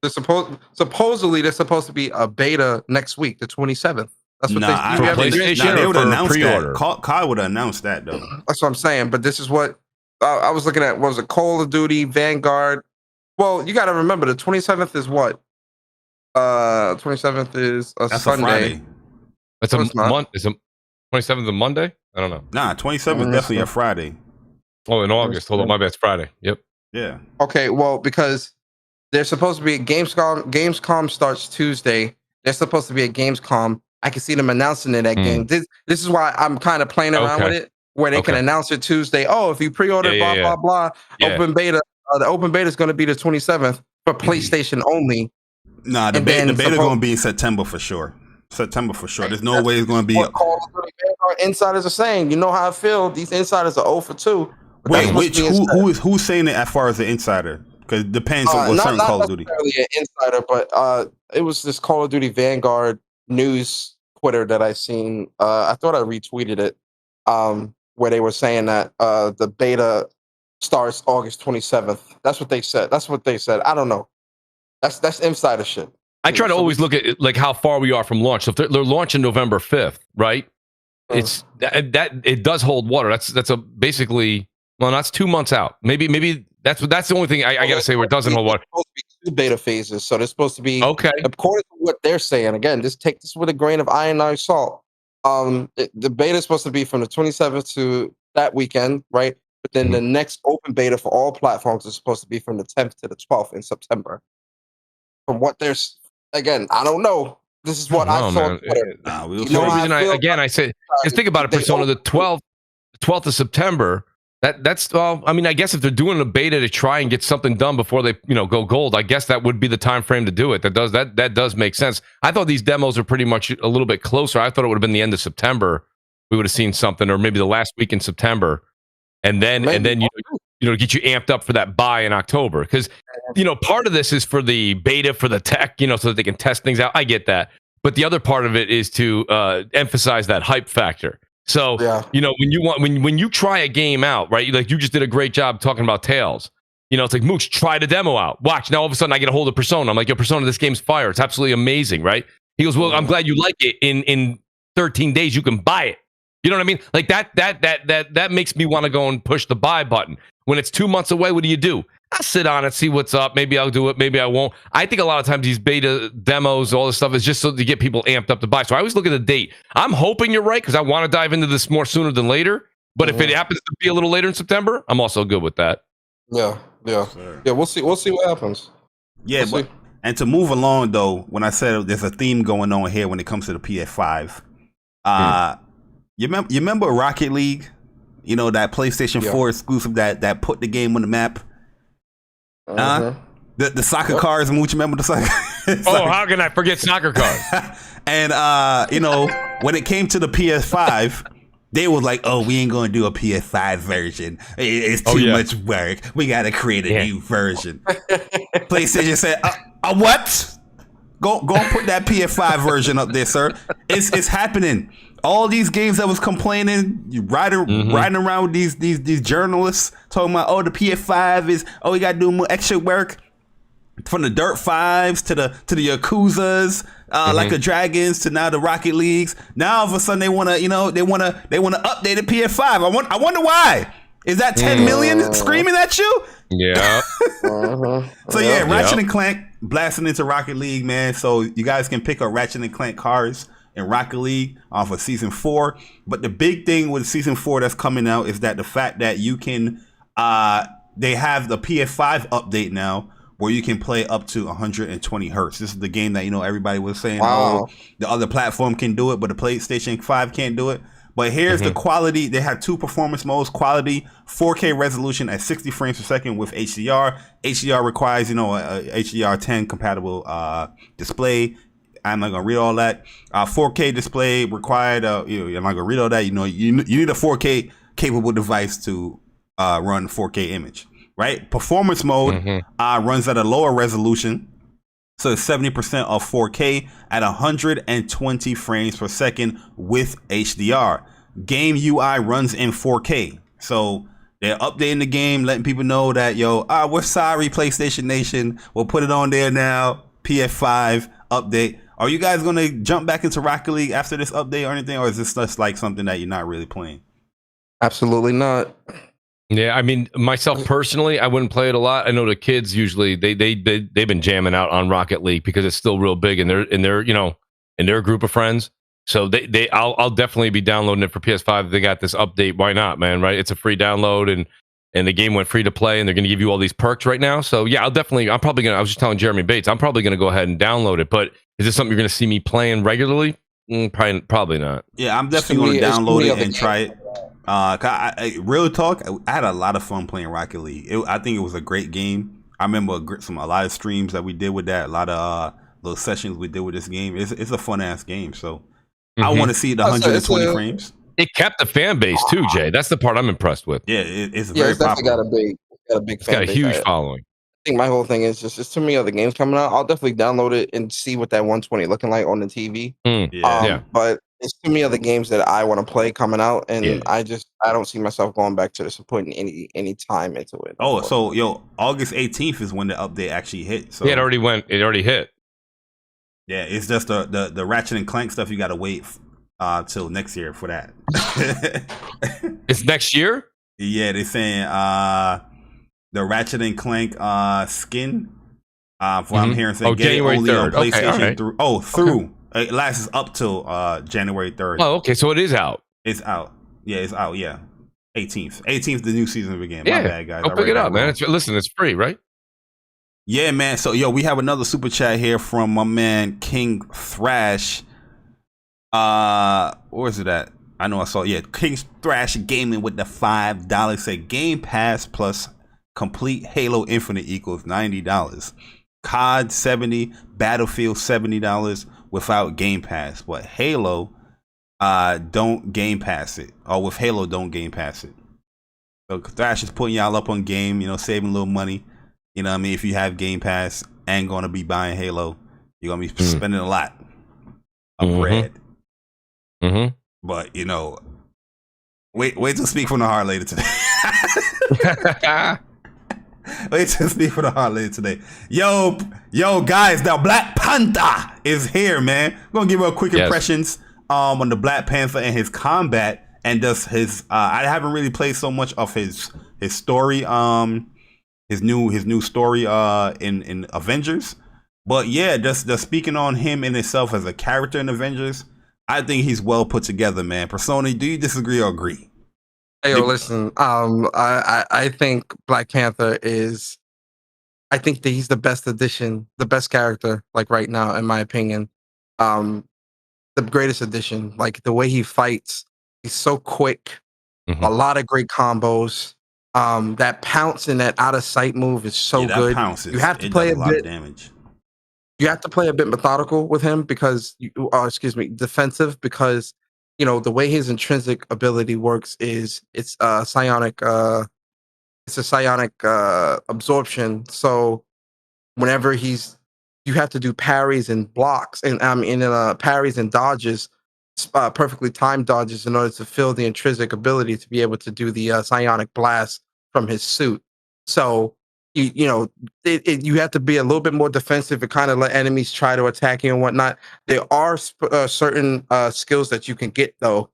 Supposedly there's supposed to be a beta next week, the 27th. That's what they would announce that. COD would announce that though. That's what I'm saying. But this is what I was looking at. What was it? Call of Duty, Vanguard. Well, you got to remember the 27th is what? 27th is That's Sunday. That's a month. Is 27th a Monday? I don't know. Nah, 27th is definitely a Friday. Oh, in August. Hold on, my bad. It's Friday. Yep. Yeah. Okay. Well, because there's supposed to be a Gamescom starts Tuesday. There's supposed to be a Gamescom. I can see them announcing it at game. This is why I'm kind of playing around with it, where they can announce it Tuesday. Oh, if you pre-order blah blah. Open beta. The open beta is going to be the 27th for PlayStation only. Nah, the beta going to be in September for sure. There's no way it's going to be. What Call of Duty Vanguard insiders are saying. You know how I feel. These insiders are 0 for 2. Wait, who's saying it as far as the insider? Because it depends on what certain Call of Duty. Not necessarily an insider, but it was this Call of Duty Vanguard news Twitter that I seen. I thought I retweeted it, where they were saying that the beta starts August 27th. That's what they said. I don't know. That's insider shit. I try to always look at like how far we are from launch. So if they're launching November 5th, right? It's that it does hold water. That's a basically, well, that's 2 months out. Maybe that's the only thing I gotta say where it doesn't hold water. There's supposed to be 2 beta phases, so there's supposed to be according to what they're saying. Again, just take this with a grain of iron salt. The beta is supposed to be from the 27th to that weekend, right? But then the next open beta for all platforms is supposed to be from the 10th to the 12th in September. From what there's, again, I don't know. This is what I saw. I say, just think about it, Persona. The 12th of September. That's well. I mean, I guess if they're doing a beta to try and get something done before they, go gold, I guess that would be the time frame to do it. That does make sense. I thought these demos are pretty much a little bit closer. I thought it would have been the end of September we would have seen something, or maybe the last week in September, and then get you amped up for that buy in October. Because part of this is for the beta, for the tech, so that they can test things out. I get that, but the other part of it is to emphasize that hype factor. So when you try a game out, right? Like you just did a great job talking about Tales. It's like, Mooch, try the demo out. Watch. Now all of a sudden I get a hold of Persona. I'm like, yo, Persona, this game's fire. It's absolutely amazing, right? He goes, well, I'm glad you like it. In 13 days, you can buy it. You know what I mean? Like that makes me want to go and push the buy button. When it's 2 months away, what do? I sit on it, see what's up. Maybe I'll do it. Maybe I won't. I think a lot of times these beta demos, all this stuff is just so to get people amped up to buy. So I always look at the date. I'm hoping you're right because I want to dive into this more sooner than later. But if it happens to be a little later in September, I'm also good with that. Yeah. We'll see what happens. Yeah, and to move along though, when I said there's a theme going on here when it comes to the PS5, you remember Rocket League? That PlayStation 4 exclusive that put the game on the map. The soccer cars, Mooch, remember the soccer? How can I forget soccer cars? And when it came to the PS5, they were like, "Oh, we ain't gonna do a PS5 version. It's too much work. We gotta create a new version." PlayStation said, "What? Go put that PS5 version up there, sir. It's happening." All these games that was complaining, you riding around with these journalists talking about, the PS5 is, we gotta do more extra work. From the Dirt 5s to the Yakuzas, like the Dragons, to now the Rocket Leagues. Now all of a sudden they wanna update the PS5. I wonder why. Is that 10 million screaming at you? Yeah. So Ratchet and Clank blasting into Rocket League, man. So you guys can pick up Ratchet and Clank cars in Rocket League for season 4. But the big thing with season 4 that's coming out is that the fact that you can they have the PS5 update now where you can play up to 120 hertz. This is the game that everybody was saying, the other platform can do it, but the PlayStation 5 can't do it. But here's the quality. They have 2 performance modes: quality, 4K resolution at 60 frames per second with HDR. HDR requires a HDR10 compatible display. I'm not gonna read all that. 4K display required. I'm not gonna read all that. You need a 4K capable device to run 4K image. Right? Performance mode runs at a lower resolution. So it's 70% of 4K at 120 frames per second with HDR. Game UI runs in 4K. So they're updating the game, letting people know that, we're sorry, PlayStation Nation. We'll put it on there now. PS5 update. Are you guys going to jump back into Rocket League after this update or anything? Or is this just like something that you're not really playing? Absolutely not. Yeah, I mean, myself personally, I wouldn't play it a lot. I know the kids usually they've been jamming out on Rocket League because it's still real big in their group of friends. So I'll definitely be downloading it for PS5 if they got this update. Why not, man? Right? It's a free download and the game went free to play and they're going to give you all these perks right now. So yeah, I was just telling Jeremy Bates, I'm probably going to go ahead and download it. But is this something you're going to see me playing regularly? Probably not. Yeah, I'm definitely going to download it and try it. Real talk, I had a lot of fun playing Rocket League. I think it was a great game. I remember a lot of streams that we did with that, a lot of little sessions we did with this game. It's a fun ass game. So I want to see the 120 frames. It kept the fan base too, Jay. That's the part I'm impressed with. Yeah, it's very definitely popular. got a big It's got a huge following. I think my whole thing is just too many other games coming out. I'll definitely download it and see what that 120 looking like on the TV. But it's too many other games that I want to play coming out, and I don't see myself going back to this and putting any time into it. Oh, so August 18th is when the update actually hit. So it already hit. Yeah, it's just the Ratchet and Clank stuff. You got to wait till next year for that. It's next year? Yeah, they're saying the Ratchet and Clank skin. From what I'm hearing, saying January only 3rd. on PlayStation Okay, through. It lasts up till January 3rd. Oh, okay, so it is out. It's out. Yeah, it's out. Yeah, 18th. 18th, the new season began. Yeah, My bad, guys. I'll pick it up, man. Listen, it's free, right? Yeah, man. So, we have another super chat here from my man King Thrash. Where is it at? I know I saw. Yeah, King Thrash Gaming with the $5. Say Game Pass plus complete Halo Infinite equals $90. COD $70, Battlefield $70 without Game Pass. But Halo don't Game Pass it, or with Halo, don't Game Pass it. So Thrash is putting y'all up on game, saving a little money. You know what I mean? If you have Game Pass and going to be buying Halo, you're going to be spending a lot of bread. Mm-hmm. But, wait to speak from the heart later today. Wait to speak from the heart later today. Yo, guys, the Black Panther is here, man. We're going to give a quick impressions on the Black Panther and his combat. And does his I haven't really played so much of his story, his new story in Avengers. But yeah, just speaking on him in itself as a character in Avengers, I think he's well put together, man. Persona, do you disagree or agree? Hey, listen, I think Black Panther I think that he's the best addition, the best character, like right now, in my opinion. The greatest addition, like the way he fights. He's so quick, a lot of great combos. That pounce and that out of sight move is so good. You have to play a bit damage. You have to play a bit methodical with him because defensive, because the way his intrinsic ability works is it's a psionic absorption. So whenever you have to do parries and blocks and parries and dodges. Perfectly timed dodges in order to fill the intrinsic ability to be able to do the psionic blast from his suit. So you have to be a little bit more defensive and kind of let enemies try to attack you and whatnot. There are certain skills that you can get though,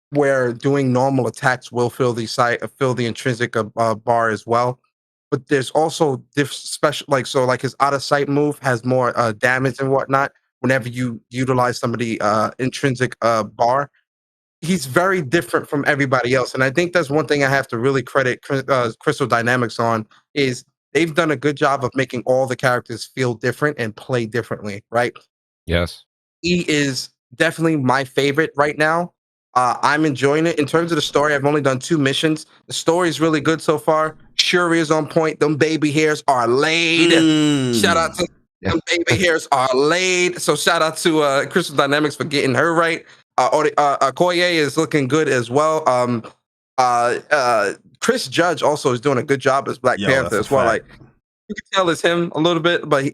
where doing normal attacks will fill the intrinsic bar as well. But there's also special like his out of sight move has more damage and whatnot. Whenever you utilize some of the intrinsic bar, he's very different from everybody else. And I think that's one thing I have to really credit Crystal Dynamics on, is they've done a good job of making all the characters feel different and play differently, right? Yes. He is definitely my favorite right now. I'm enjoying it. In terms of the story, I've only done 2 missions. The story is really good so far. Shuri is on point. Them baby hairs are laid. Shout out to them baby hairs are laid. So shout out to Crystal Dynamics for getting her right. Okoye is looking good as well. Chris Judge also is doing a good job as Black Panther as well. Like you can tell it's him a little bit, but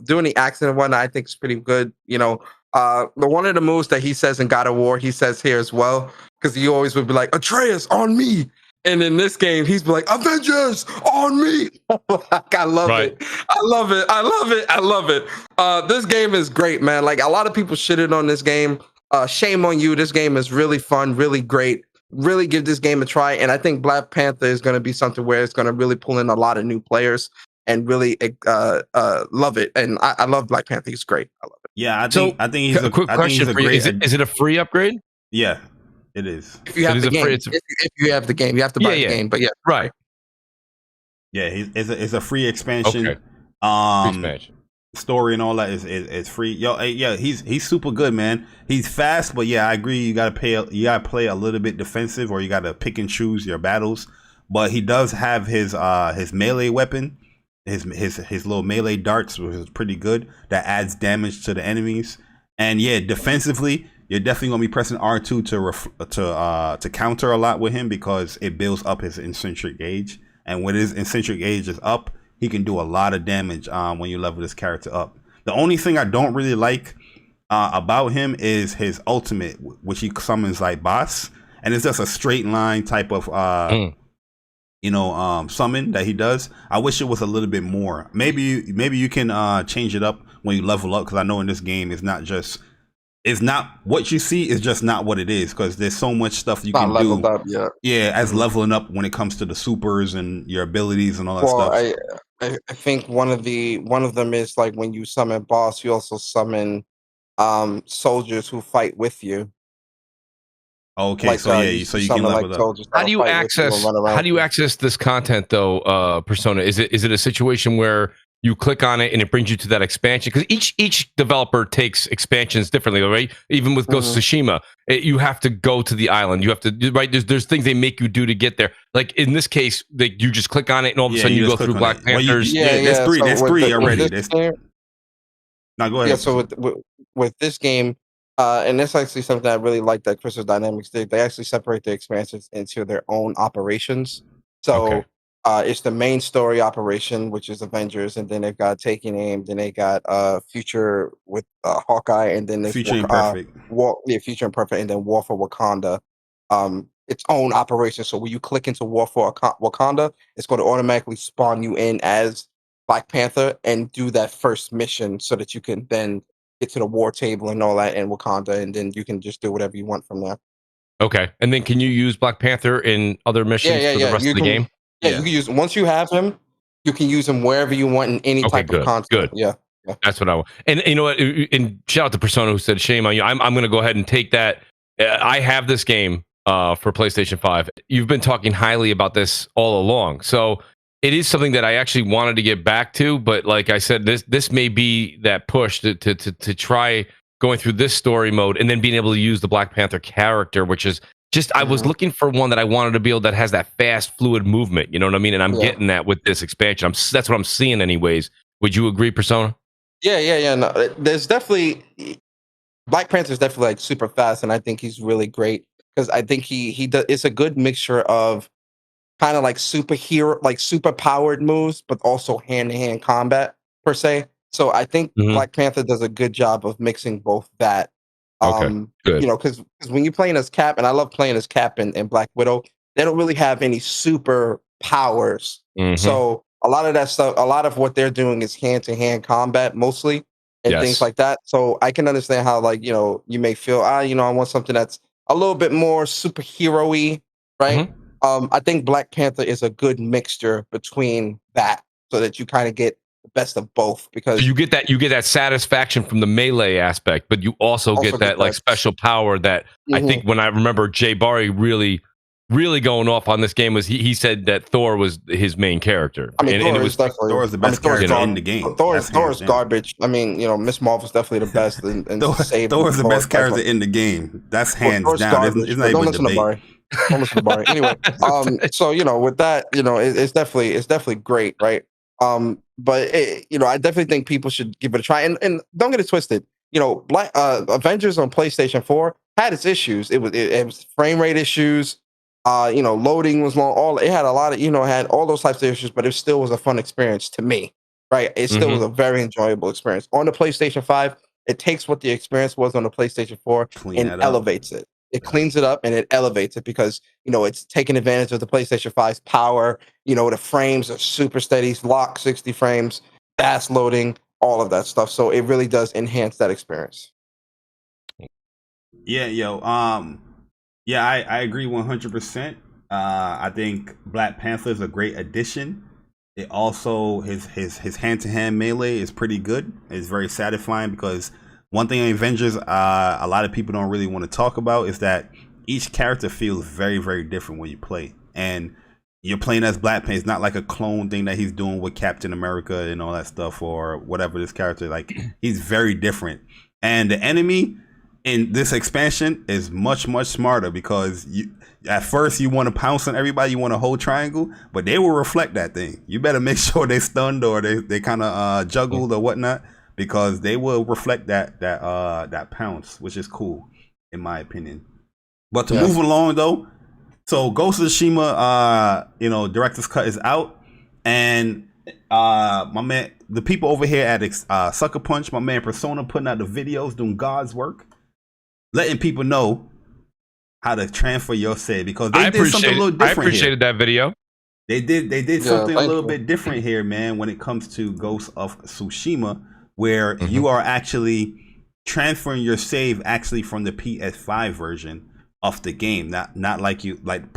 doing the accent and whatnot, I think is pretty good. One of the moves that he says in God of War, he says here as well, because he always would be like, Atreus on me. And in this game, he's like, Avengers on me. I love it. I love it. I love it. I love it. This game is great, man. Like a lot of people shitted on this game. Shame on you. This game is really fun, really great. Really give this game a try. And I think Black Panther is going to be something where it's going to really pull in a lot of new players and really love it. And I love Black Panther. He's great. I love it. Yeah, I think he's a quick question for you. Is it a free upgrade? Yeah. It is. If you have the game, if you have the game, you have to buy the game. But yeah, right. Yeah, it's a free expansion. Okay. Free expansion. Story and all that is free. He's super good, man. He's fast, but yeah, I agree. You gotta play a little bit defensive, or you gotta pick and choose your battles. But he does have his melee weapon, his little melee darts, which is pretty good. That adds damage to the enemies. And yeah, defensively, you're definitely gonna be pressing R2 to counter a lot with him, because it builds up his eccentric gauge, and when his eccentric gauge is up, he can do a lot of damage when you level this character up. The only thing I don't really like about him is his ultimate, which he summons like boss, and it's just a straight line type of summon that he does. I wish it was a little bit more. Maybe you can change it up when you level up, because I know in this game it's not what you see is just not what it is, because there's so much stuff you can do. Up yet. Yeah, as leveling up when it comes to the supers and your abilities and all that stuff. I think one of them is like when you summon boss, you also summon soldiers who fight with you. Okay, like, so you can level up. How do you access this content though, Persona? Is it a situation where you click on it and it brings you to that expansion? Because each developer takes expansions differently, right? Even with Ghost of Tsushima, you have to go to the island. You have to, right? There's things they make you do to get there. Like in this case, you just click on it and all of a sudden you go through Black Panthers. There's three already. Now go ahead. Yeah, so with this game, And that's actually something I really like that Crystal Dynamics did. They actually separate the expansions into their own operations. So it's the main story operation, which is Avengers, and then they've got Taking Aim, then they got Future with Hawkeye, and then there's Future Imperfect. Future Imperfect, and then War for Wakanda. Its own operation. So when you click into War for Wakanda, it's going to automatically spawn you in as Black Panther and do that first mission so that you can then get to the war table and all that in Wakanda, and then you can just do whatever you want from there. Okay. And then can you use Black Panther in other missions for the rest of the game? Yeah, you can use, once you have him, you can use him wherever you want in any type of content. Good. Yeah. That's what I want. And you know what? And shout out to Persona who said, shame on you. I'm going to go ahead and take that. I have this game for PlayStation 5. You've been talking highly about this all along. So it is something that I actually wanted to get back to, but like I said, this may be that push to try going through this story mode and then being able to use the Black Panther character, which is just, I was looking for one that I wanted to be able that has that fast, fluid movement. You know what I mean? And I'm getting that with this expansion. That's what I'm seeing anyways. Would you agree, Persona? Yeah. No, there's definitely, Black Panther is definitely like super fast, and I think he's really great because I think he does. It's a good mixture of kind of like superhero, like super powered moves, but also hand to hand combat per se. So I think Black Panther does a good job of mixing both that. Good. You know, because when you're playing as Cap, and I love playing as Cap and Black Widow, they don't really have any super powers. So a lot of that stuff, a lot of what they're doing is hand to hand combat mostly, and things like that. So I can understand how, like, you know, you may feel, you know, I want something that's a little bit more superhero-y, right? I think Black Panther is a good mixture between that, so that you kind of get the best of both. Because so you get that satisfaction from the melee aspect, but you also get that like special power that I think when I remember Jay Bari really going off on this game was he said that Thor was his main character. I mean, Thor is the best character in the game. Thor's garbage. I mean, you know, Miss Marvel's definitely the best. And Thor's the best character in the game. That's hands down. It's not even listen to Bari. Don't listen to Bari. Anyway, so you know, with that, you know, it's definitely great, right? But you know, I definitely think people should give it a try. And don't get it twisted. You know, Avengers on PlayStation 4 had its issues. It was frame rate issues. You know, loading was long. It had a lot of, you know, had all those types of issues, but it still was a fun experience to me, right? It still was a very enjoyable experience. On the PlayStation 5, it takes what the experience was on the PlayStation 4 and elevates it. It cleans it up and it elevates it because, you know, it's taking advantage of the PlayStation 5's power. You know, the frames are super steady, lock 60 frames, fast loading, all of that stuff. So it really does enhance that experience. Yeah, yeah, I agree 100%. I think Black Panther is a great addition. It also, his hand-to-hand melee is pretty good. It's very satisfying because one thing in Avengers, a lot of people don't really want to talk about is that each character feels very, very different when you play. And you're playing as Black Panther. It's not like a clone thing that he's doing with Captain America and all that stuff or whatever this character. Like, he's very different. And the enemy in this expansion is much, much smarter because at first you want to pounce on everybody, you want to hold triangle, but they will reflect that thing. You better make sure they stunned or they kind of juggled or whatnot, because they will reflect that pounce, which is cool in my opinion. But to move along though, so Ghost of Tsushima, you know, director's cut is out, and my man, the people over here at Sucker Punch, my man Persona, putting out the videos, doing God's work, letting people know how to transfer your save, because they did something a little different. I appreciated that video. They did something a little bit different here, man, when it comes to Ghost of Tsushima, where you are actually transferring your save actually from the PS5 version of the game, not like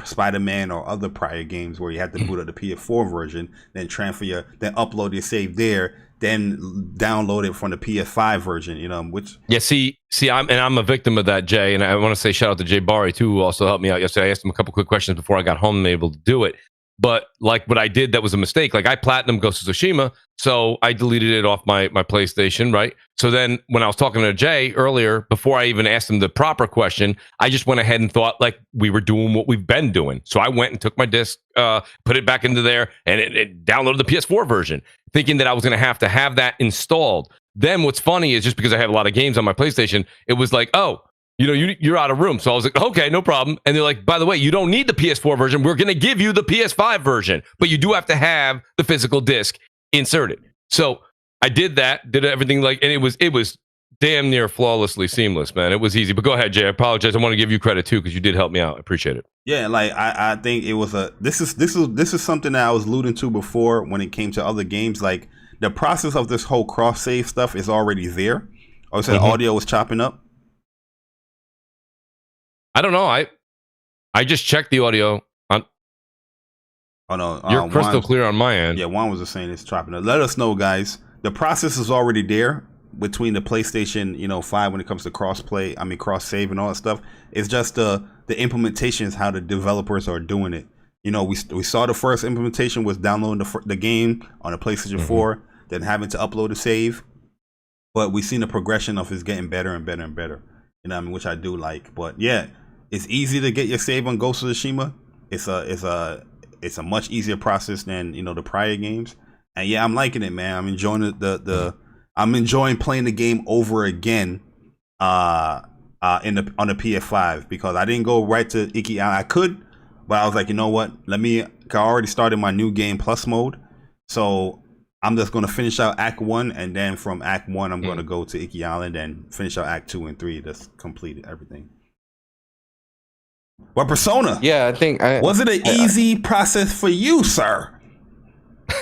Spider-Man or other prior games where you had to boot up the PS4 version, then then upload your save there, then download it from the PS5 version, you know, which see, I'm a victim of that, Jay, and I want to say shout out to Jay Bari too, who also helped me out yesterday. I asked him a couple quick questions before I got home and able to do it. But like what I did, that was a mistake. Like I platinum Ghost of Tsushima, so I deleted it off my PlayStation, right? So then when I was talking to Jay earlier, before I even asked him the proper question, I just went ahead and thought like we were doing what we've been doing. So I went and took my disc, put it back into there, and it downloaded the PS4 version, thinking that I was going to have that installed. Then what's funny is just because I have a lot of games on my PlayStation, it was like, oh, you're out of room. So I was like, okay, no problem. And they're like, by the way, you don't need the PS4 version. We're going to give you the PS5 version, but you do have to have the physical disc inserted. So I did that, did everything and it was damn near flawlessly seamless, man. It was easy. But go ahead, Jay. I apologize. I want to give you credit too because you did help me out. I appreciate it. Yeah, I think it was this is something that I was alluding to before when it came to other games. Like the process of this whole cross save stuff is already there. Oh, you said audio was chopping up. I don't know. I just checked the audio on. Oh no, you're crystal clear on my end. Yeah, Juan was just saying it's chopping up. Let us know, guys. The process is already there between the PlayStation, 5 when it comes to cross save and all that stuff. It's just the implementation is how the developers are doing it. We saw the first implementation was downloading the game on the PlayStation 4, then having to upload a save. But we've seen the progression of it getting better and better and better. Which I do like. But yeah, it's easy to get your save on Ghost of Tsushima. It's a much easier process than the prior games. And yeah, I'm liking it, man. I'm enjoying I'm enjoying playing the game over again on the PS5 because I didn't go right to Iki Island. I could, but I was like, you know what? I already started my new game plus mode. So I'm just going to finish out Act 1, and then from Act 1, I'm going to go to Iki Island and finish out Act 2 and 3. Just complete everything. Well, Persona. Yeah, I think. Was it an easy process for you, sir?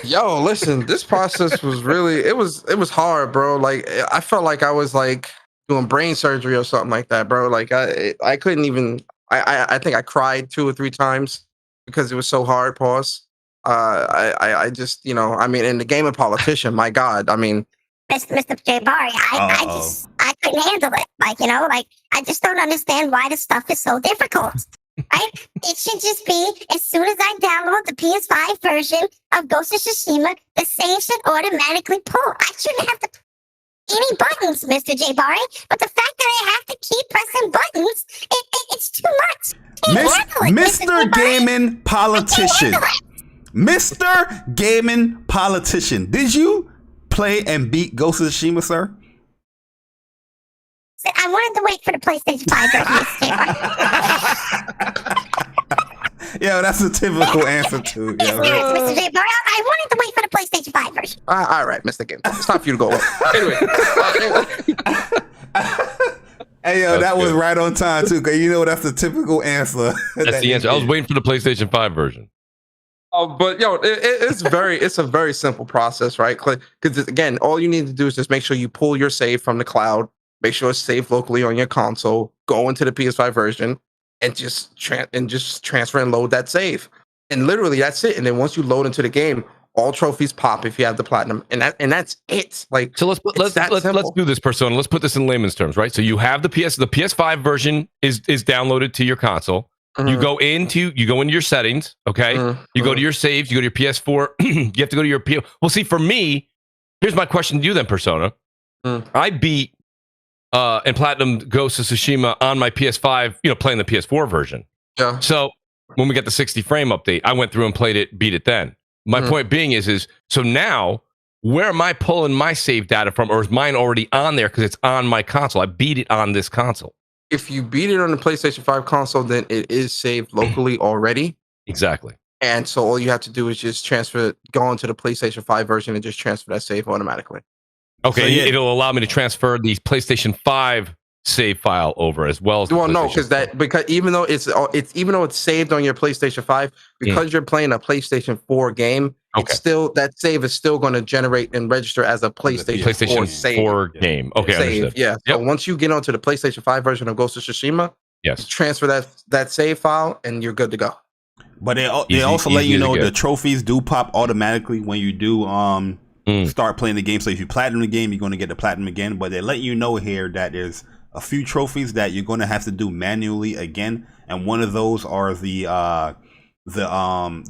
Yo, listen, this process was really, it was hard, bro. Like, I felt like I was like doing brain surgery or something like that, bro. Like, I couldn't even, I think I cried 2 or 3 times because it was so hard. Pause. I just, in the game of politician, my God, Mr. Jay Bari, I couldn't handle it. I just don't understand why the stuff is so difficult. Right? It should just be as soon as I download the PS5 version of Ghost of Tsushima, the save should automatically pull. I shouldn't have to any buttons, Mr. Jay Bari, but the fact that I have to keep pressing buttons, it's too much. Mr. Gaming Politician. Mr. Gaming Politician. Did you play and beat Ghost of Tsushima, sir? I wanted to wait for the PlayStation 5 version, Mr. Jay Bari. Yeah, that's a typical answer too. Yes, Mr. Jay Bari, I wanted to wait for the PlayStation 5 version. All right, Mr. Game. It's time for you to go away. Anyway. That was good. Right on time too, because that's the typical answer. That's the answer. I was waiting for the PlayStation 5 version. But it's a very simple process, right? Because again, all you need to do is just make sure you pull your save from the cloud, make sure it's saved locally on your console, go into the PS5 version, and just transfer and load that save. And literally that's it. And then once you load into the game, all trophies pop if you have the platinum, and that's it. Like, so let's do this, Persona. Let's put this in layman's terms, right? So you have the PS5 version is downloaded to your console. Mm-hmm. You go into your settings, okay? Mm-hmm. You go to your saves, you go to your PS4, you have to go to your PS. Well, see, for me, here's my question to you then, Persona. I beat and platinum Ghost of Tsushima on my PS5, playing the PS4 version. Yeah. So when we got the 60 frame update, I went through and played it, beat it then. My point being is so now, where am I pulling my save data from, or is mine already on there because it's on my console? I beat it on this console. If you beat it on the PlayStation 5 console, then it is saved locally already. Exactly. And so all you have to do is just go into the PlayStation 5 version and just transfer that save automatically. Okay, so, yeah. It'll allow me to transfer the PlayStation 5 save file over as well as. Well, no, because even though it's saved on your PlayStation 5, because you're playing a PlayStation 4 game, it's still that save is still going to generate and register as a PlayStation 4 game. Okay, save. Understood. Yeah. So once you get onto the PlayStation 5 version of Ghost of Tsushima, transfer that save file and you're good to go. But they also let you know the trophies do pop automatically when you do start playing the game. So if you platinum the game, you're going to get the platinum again. But they let you know here that there's a few trophies that you're going to have to do manually again, and one of those are the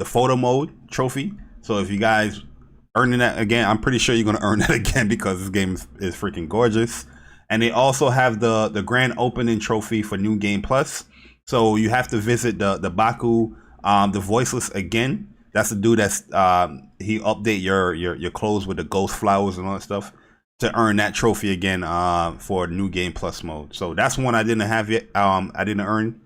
photo mode trophy. So if you guys earning that again, I'm pretty sure you're going to earn that again because this game is freaking gorgeous. And they also have the grand opening trophy for New Game Plus. So you have to visit the Baku, the Voiceless again. That's the dude that's he update your clothes with the ghost flowers and all that stuff. to earn that trophy again for New Game Plus mode. So that's one I didn't have yet. I didn't earn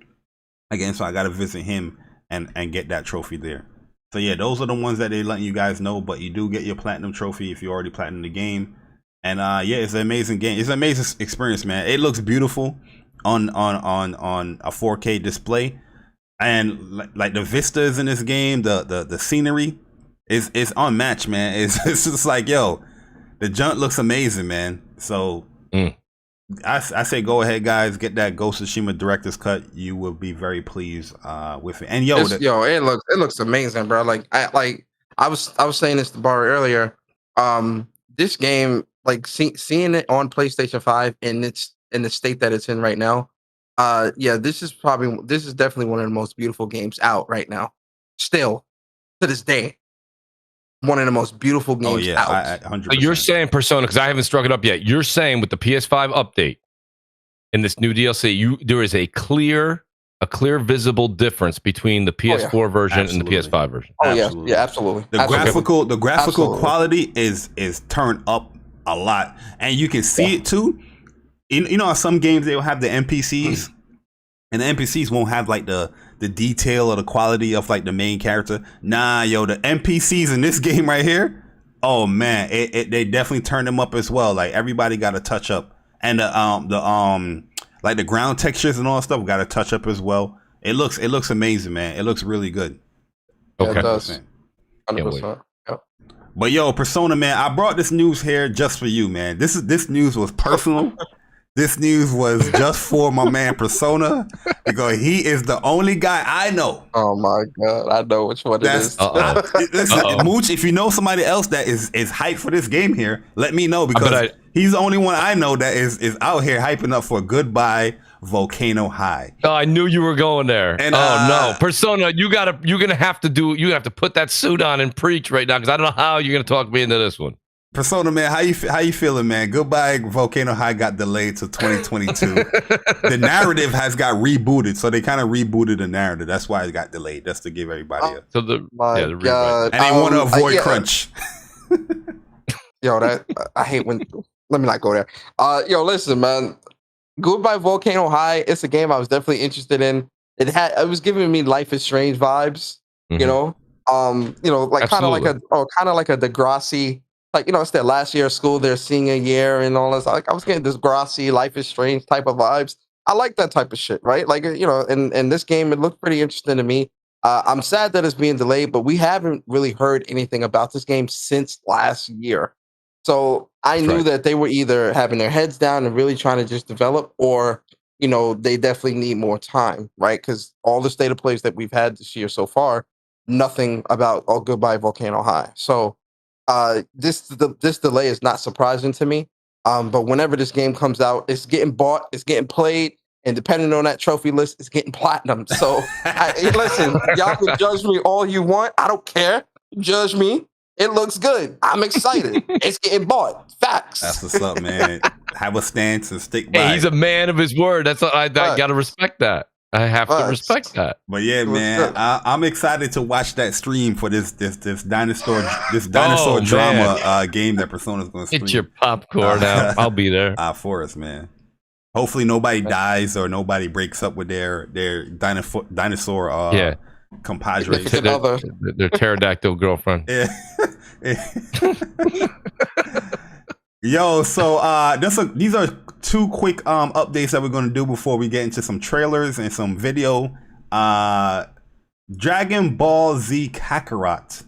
again, so I got to visit him and get that trophy there. So yeah, those are the ones that they're letting you guys know. But you do get your platinum trophy if you already platinum the game. And yeah, it's an amazing game. It's an amazing experience, man. It looks beautiful on a 4K display, and like the vistas in this game, the scenery is unmatched, man. It's just like, yo, the junk looks amazing, man. So I say go ahead, guys, get that Ghost of Tsushima director's cut. You will be very pleased with it. And it looks amazing, bro. Like I was saying this to Bari earlier. This game, like seeing it on PlayStation 5 in the state that it's in right now, yeah, this is definitely one of the most beautiful games out right now. Still, to this day, one of the most beautiful games out. 100%. So you're saying Persona, because I haven't struck it up yet. You're saying with the PS5 update in this new DLC, there is a clear visible difference between the PS4 version and the PS5 version. Oh yeah, absolutely. The graphical quality is turned up a lot, and you can see it too. You know, some games they will have the NPCs, and the NPCs won't have like the detail or the quality of like the main character. Nah, yo, the NPCs in this game right here, oh man, they definitely turned them up as well. Like everybody got a touch up, and like the ground textures and all that stuff got a touch up as well. It looks amazing, man. It looks really good. Okay, yeah, it does. 100%. Yep. But yo, Persona, man, I brought this news here just for you, man. This news was personal. This news was just for my man Persona, because he is the only guy I know. Oh my god, I know which one it is. Listen, Mooch, if you know somebody else that is hyped for this game here, let me know, because he's the only one I know that is out here hyping up for Goodbye Volcano High. Oh, I knew you were going there. And no, Persona, you're gonna have to put that suit on and preach right now, because I don't know how you're gonna talk me into this one. Persona, man, how you feeling, man? Goodbye Volcano High got delayed to 2022. The narrative has got rebooted, so they kind of rebooted the narrative. That's why it got delayed. That's to give everybody the rewrite. And they want to avoid crunch. Yo, I hate when. Let me not go there. Yo, listen, man. Goodbye Volcano High. It's a game I was definitely interested in. It was giving me Life is Strange vibes. Mm-hmm. You know, like kind of like a Degrassi. Like, it's their last year of school, their senior year and all this. Like, I was getting this Degrassi, Life is Strange type of vibes. I like that type of shit, right? Like, in this game, it looked pretty interesting to me. I'm sad that it's being delayed, but we haven't really heard anything about this game since last year. So I knew that they were either having their heads down and really trying to just develop, or, they definitely need more time, right? Because all the state of plays that we've had this year so far, nothing about Goodbye Volcano High. So this delay is not surprising to me. But whenever this game comes out, it's getting bought, it's getting played, and depending on that trophy list, it's getting platinum. So listen, y'all can judge me all you want. I don't care. Judge me. It looks good. I'm excited. It's getting bought. Facts. That's what's up, man. Have a stance and stick by. Hey, he's a man of his word. That's I gotta respect that. I have to respect that. But yeah, man, I'm excited to watch that stream for this dinosaur drama game that Persona's going to stream. Get your popcorn out. I'll be there. For us, man. Hopefully nobody dies or nobody breaks up with their dinosaur compadre. Their pterodactyl girlfriend. Yeah. Yo, so these are two quick updates that we're going to do before we get into some trailers and some video. Dragon Ball Z Kakarot,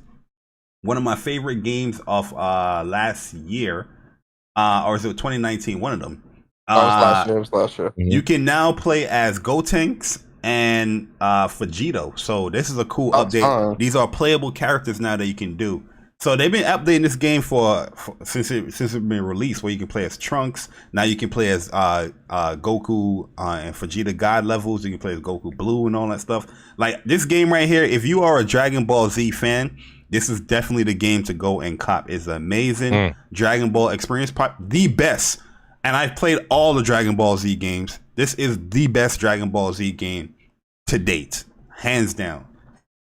one of my favorite games of last year, or is it 2019? One of them. It was last year. You can now play as Gotenks and Vegito. So this is a cool update. These are playable characters now that you can do. So they've been updating this game since it's been released, where you can play as Trunks. Now you can play as Goku and Vegeta God levels. You can play as Goku Blue and all that stuff. Like this game right here, if you are a Dragon Ball Z fan, this is definitely the game to go and cop. It's amazing. Dragon Ball experience, the best. And I've played all the Dragon Ball Z games. This is the best Dragon Ball Z game to date, hands down.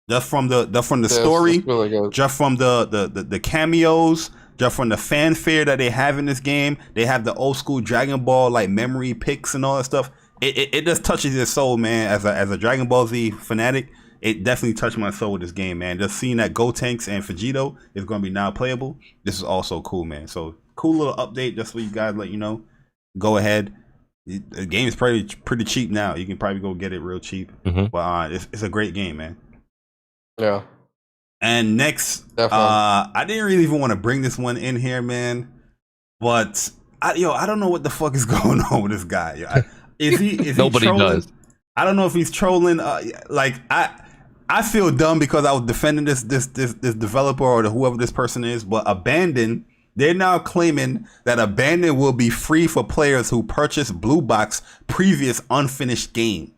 Just from the story, really, just from the cameos, just from the fanfare that they have in this game. They have the old school Dragon Ball like memory picks and all that stuff. It just touches your soul, man. As a Dragon Ball Z fanatic, it definitely touched my soul with this game, man. Just seeing that Gotenks and Vegito is going to be now playable. This is also cool, man. So cool little update just for you guys, let you know. Go ahead. The game is pretty cheap now. You can probably go get it real cheap. But it's a great game, man. Yeah. And next, I didn't really even want to bring this one in here, man. But I don't know what the fuck is going on with this guy. Is he Nobody trolling? does. I don't know if he's trolling. I feel dumb because I was defending this developer or whoever this person is. But Abandon, they're now claiming that Abandon will be free for players who purchase Blue Box previous unfinished game.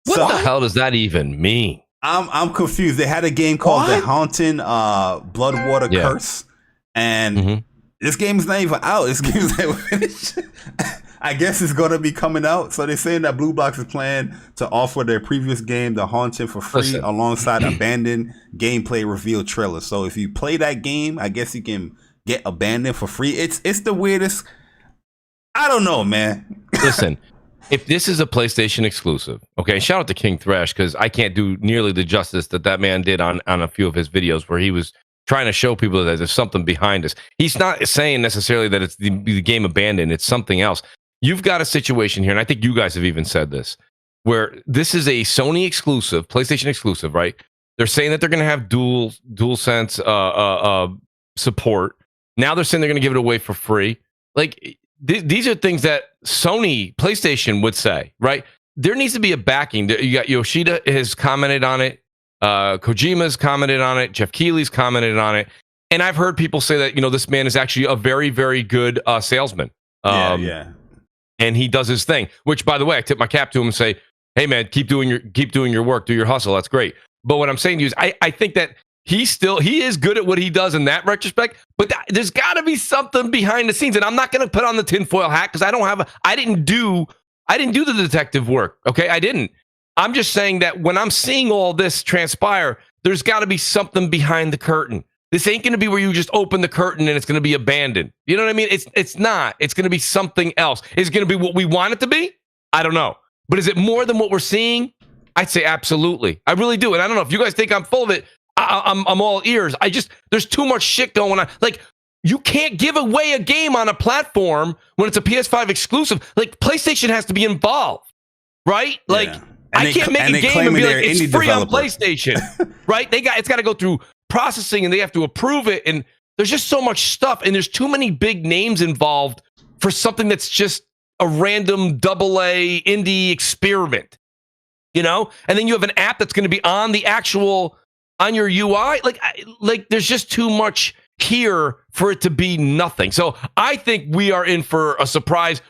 What the hell does that even mean? I'm confused. They had a game called The Haunting Bloodwater Curse, and this game is not even out. This game is not finished. I guess it's gonna be coming out. So they're saying that Blue Box is planning to offer their previous game, The Haunting, for free alongside Abandoned gameplay reveal trailer. So if you play that game, I guess you can get Abandoned for free. It's the weirdest. I don't know, man. Listen. If this is a PlayStation exclusive, okay, shout out to King Thresh, because I can't do nearly the justice that man did on a few of his videos where he was trying to show people that there's something behind us. He's not saying necessarily that it's the game Abandoned. It's something else. You've got a situation here, and I think you guys have even said this, where this is a Sony exclusive, PlayStation exclusive, right? They're saying that they're going to have DualSense support. Now they're saying they're going to give it away for free. Like, these are things that Sony, PlayStation would say, right? There needs to be a backing. You got Yoshida has commented on it. Kojima's commented on it. Jeff Keighley's commented on it. And I've heard people say that, this man is actually a very, very good salesman. And he does his thing, which, by the way, I tip my cap to him and say, hey, man, keep doing your work. Do your hustle. That's great. But what I'm saying to you is I think that he is good at what he does in that retrospect, but there's got to be something behind the scenes. And I'm not going to put on the tinfoil hat because I didn't do the detective work. Okay, I didn't. I'm just saying that when I'm seeing all this transpire, there's got to be something behind the curtain. This ain't going to be where you just open the curtain and it's going to be Abandoned. You know what I mean? It's not. It's going to be something else. Is it going to be what we want it to be? I don't know. But is it more than what we're seeing? I'd say absolutely. I really do. And I don't know if you guys think I'm full of it. I'm all ears. There's too much shit going on. Like, you can't give away a game on a platform when it's a PS5 exclusive. Like, PlayStation has to be involved, right? Like, I can't make a game and be like, it's free on PlayStation, right? It's got to go through processing and they have to approve it. And there's just so much stuff. And there's too many big names involved for something that's just a random AA indie experiment, And then you have an app that's going to be on the actual on your UI, like there's just too much here for it to be nothing. So I think we are in for a surprise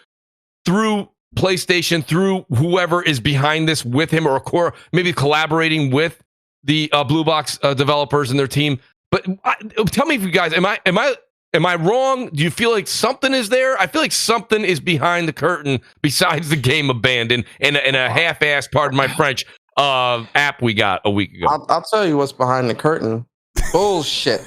through PlayStation, through whoever is behind this with him, or maybe collaborating with the Blue Box developers and their team. But tell me if you guys, am I wrong? Do you feel like something is there? I feel like something is behind the curtain besides the game Abandoned and a half-assed, pardon my French, app we got a week ago. I'll tell you what's behind the curtain. Bullshit.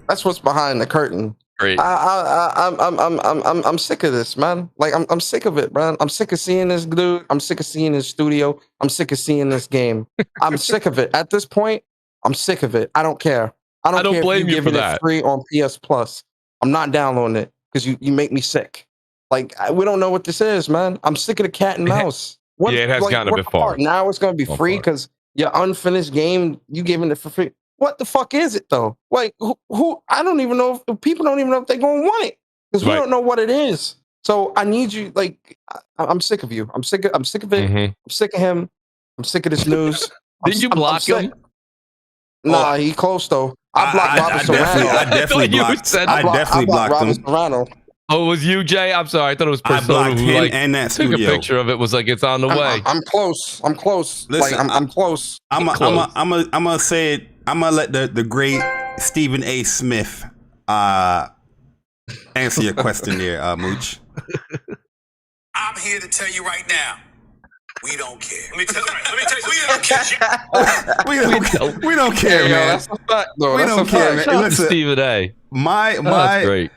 That's what's behind the curtain. Great. I'm sick of this, man. Like, I'm sick of it, man. I'm sick of seeing this dude. I'm sick of seeing his studio. I'm sick of seeing this game. I'm sick of it. At this point, I'm sick of it. I don't care. I don't care blame if you for that. It free on PS Plus. I'm not downloading it because you make me sick. Like, we don't know what this is, man. I'm sick of the cat and mouse. It has gotten a bit far. Now it's going to be free because your unfinished game, you giving it for free. What the fuck is it, though? Like, who I don't even know if people don't even know if they're going to want it because we don't know what it is. So I need you, like, I'm sick of you. I'm sick of it. Mm-hmm. I'm sick of him. I'm sick of this news. Did you block him? Nah, he close, though. I blocked Robert Serrano. I definitely blocked him. Serrano. Oh, it was you, Jay? I'm sorry. I thought it was Persona. I blocked him and that took studio. a picture of it. Was like, it's on the way. I'm close. I'm close. Listen, like, I'm close. I'm gonna say it. I'm gonna let the great Stephen A. Smith answer your question there, Mooch. I'm here to tell you right now, We don't care. Let me tell you, we don't care, man. That's a fact, though. We don't care, man. Shout out to Listen, Stephen A. That's great.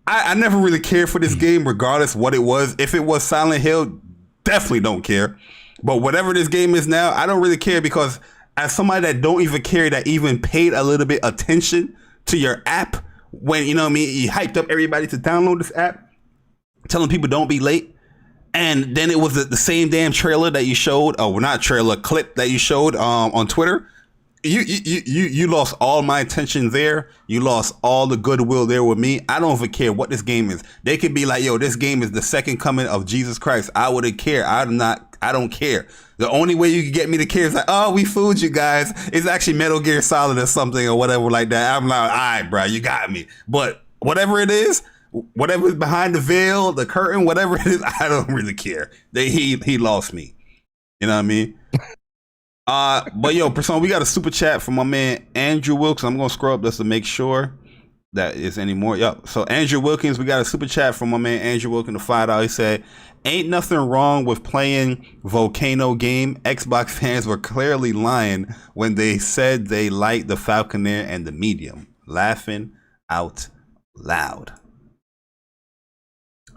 I never really cared for this game, regardless what it was. If it was Silent Hill, definitely don't care. But whatever this game is now, I don't really care, because as somebody that don't even care, that even paid a little bit attention to your app, when, you know what I mean, you hyped up everybody to download this app, telling people don't be late, and then it was the same damn trailer that you showed, not trailer, clip that you showed on Twitter. You lost all my attention there. You lost all the goodwill there with me. I don't even care what this game is. They could be like, yo, this game is the second coming of Jesus Christ. I wouldn't care. I don't care. The only way you can get me to care is like, oh, we fooled you guys. It's actually Metal Gear Solid or something or whatever like that. I'm like, all right, bro, you got me. But whatever it is, whatever is behind the veil, the curtain, whatever it is, I don't really care. He lost me. You know what I mean? But yo, Persona, we got a super chat from my man Andrew Wilkins. I'm gonna scroll up just to make sure that is any more. Yep. So Andrew Wilkins, we got a super chat from my man Andrew Wilkins to $5. He said, "Ain't nothing wrong with playing Volcano game. Xbox fans were clearly lying when they said they liked the Falconer and the Medium. Laughing out loud."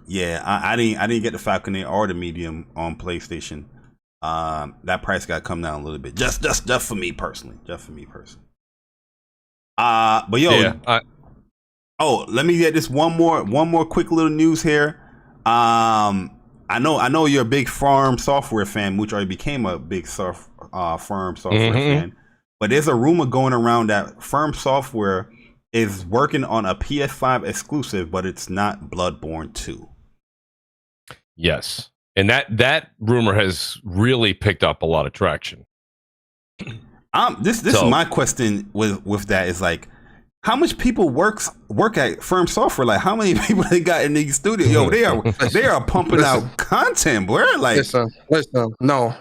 Yeah, I didn't get the Falconer or the Medium on PlayStation. That price got to come down a little bit, just for me personally, but yo, yeah, let me get this one more quick little news here. I know you're a big Farm Software fan. Mooch already became a big Farm Software fan, but there's a rumor going around that Farm Software is working on a PS5 exclusive, but it's not Bloodborne 2. Yes. And that rumor has really picked up a lot of traction. This is my question with that is like, how much people work at Firm Software? Like, how many people they got in the studio? Yo, they are pumping out content, boy. Like, listen, no,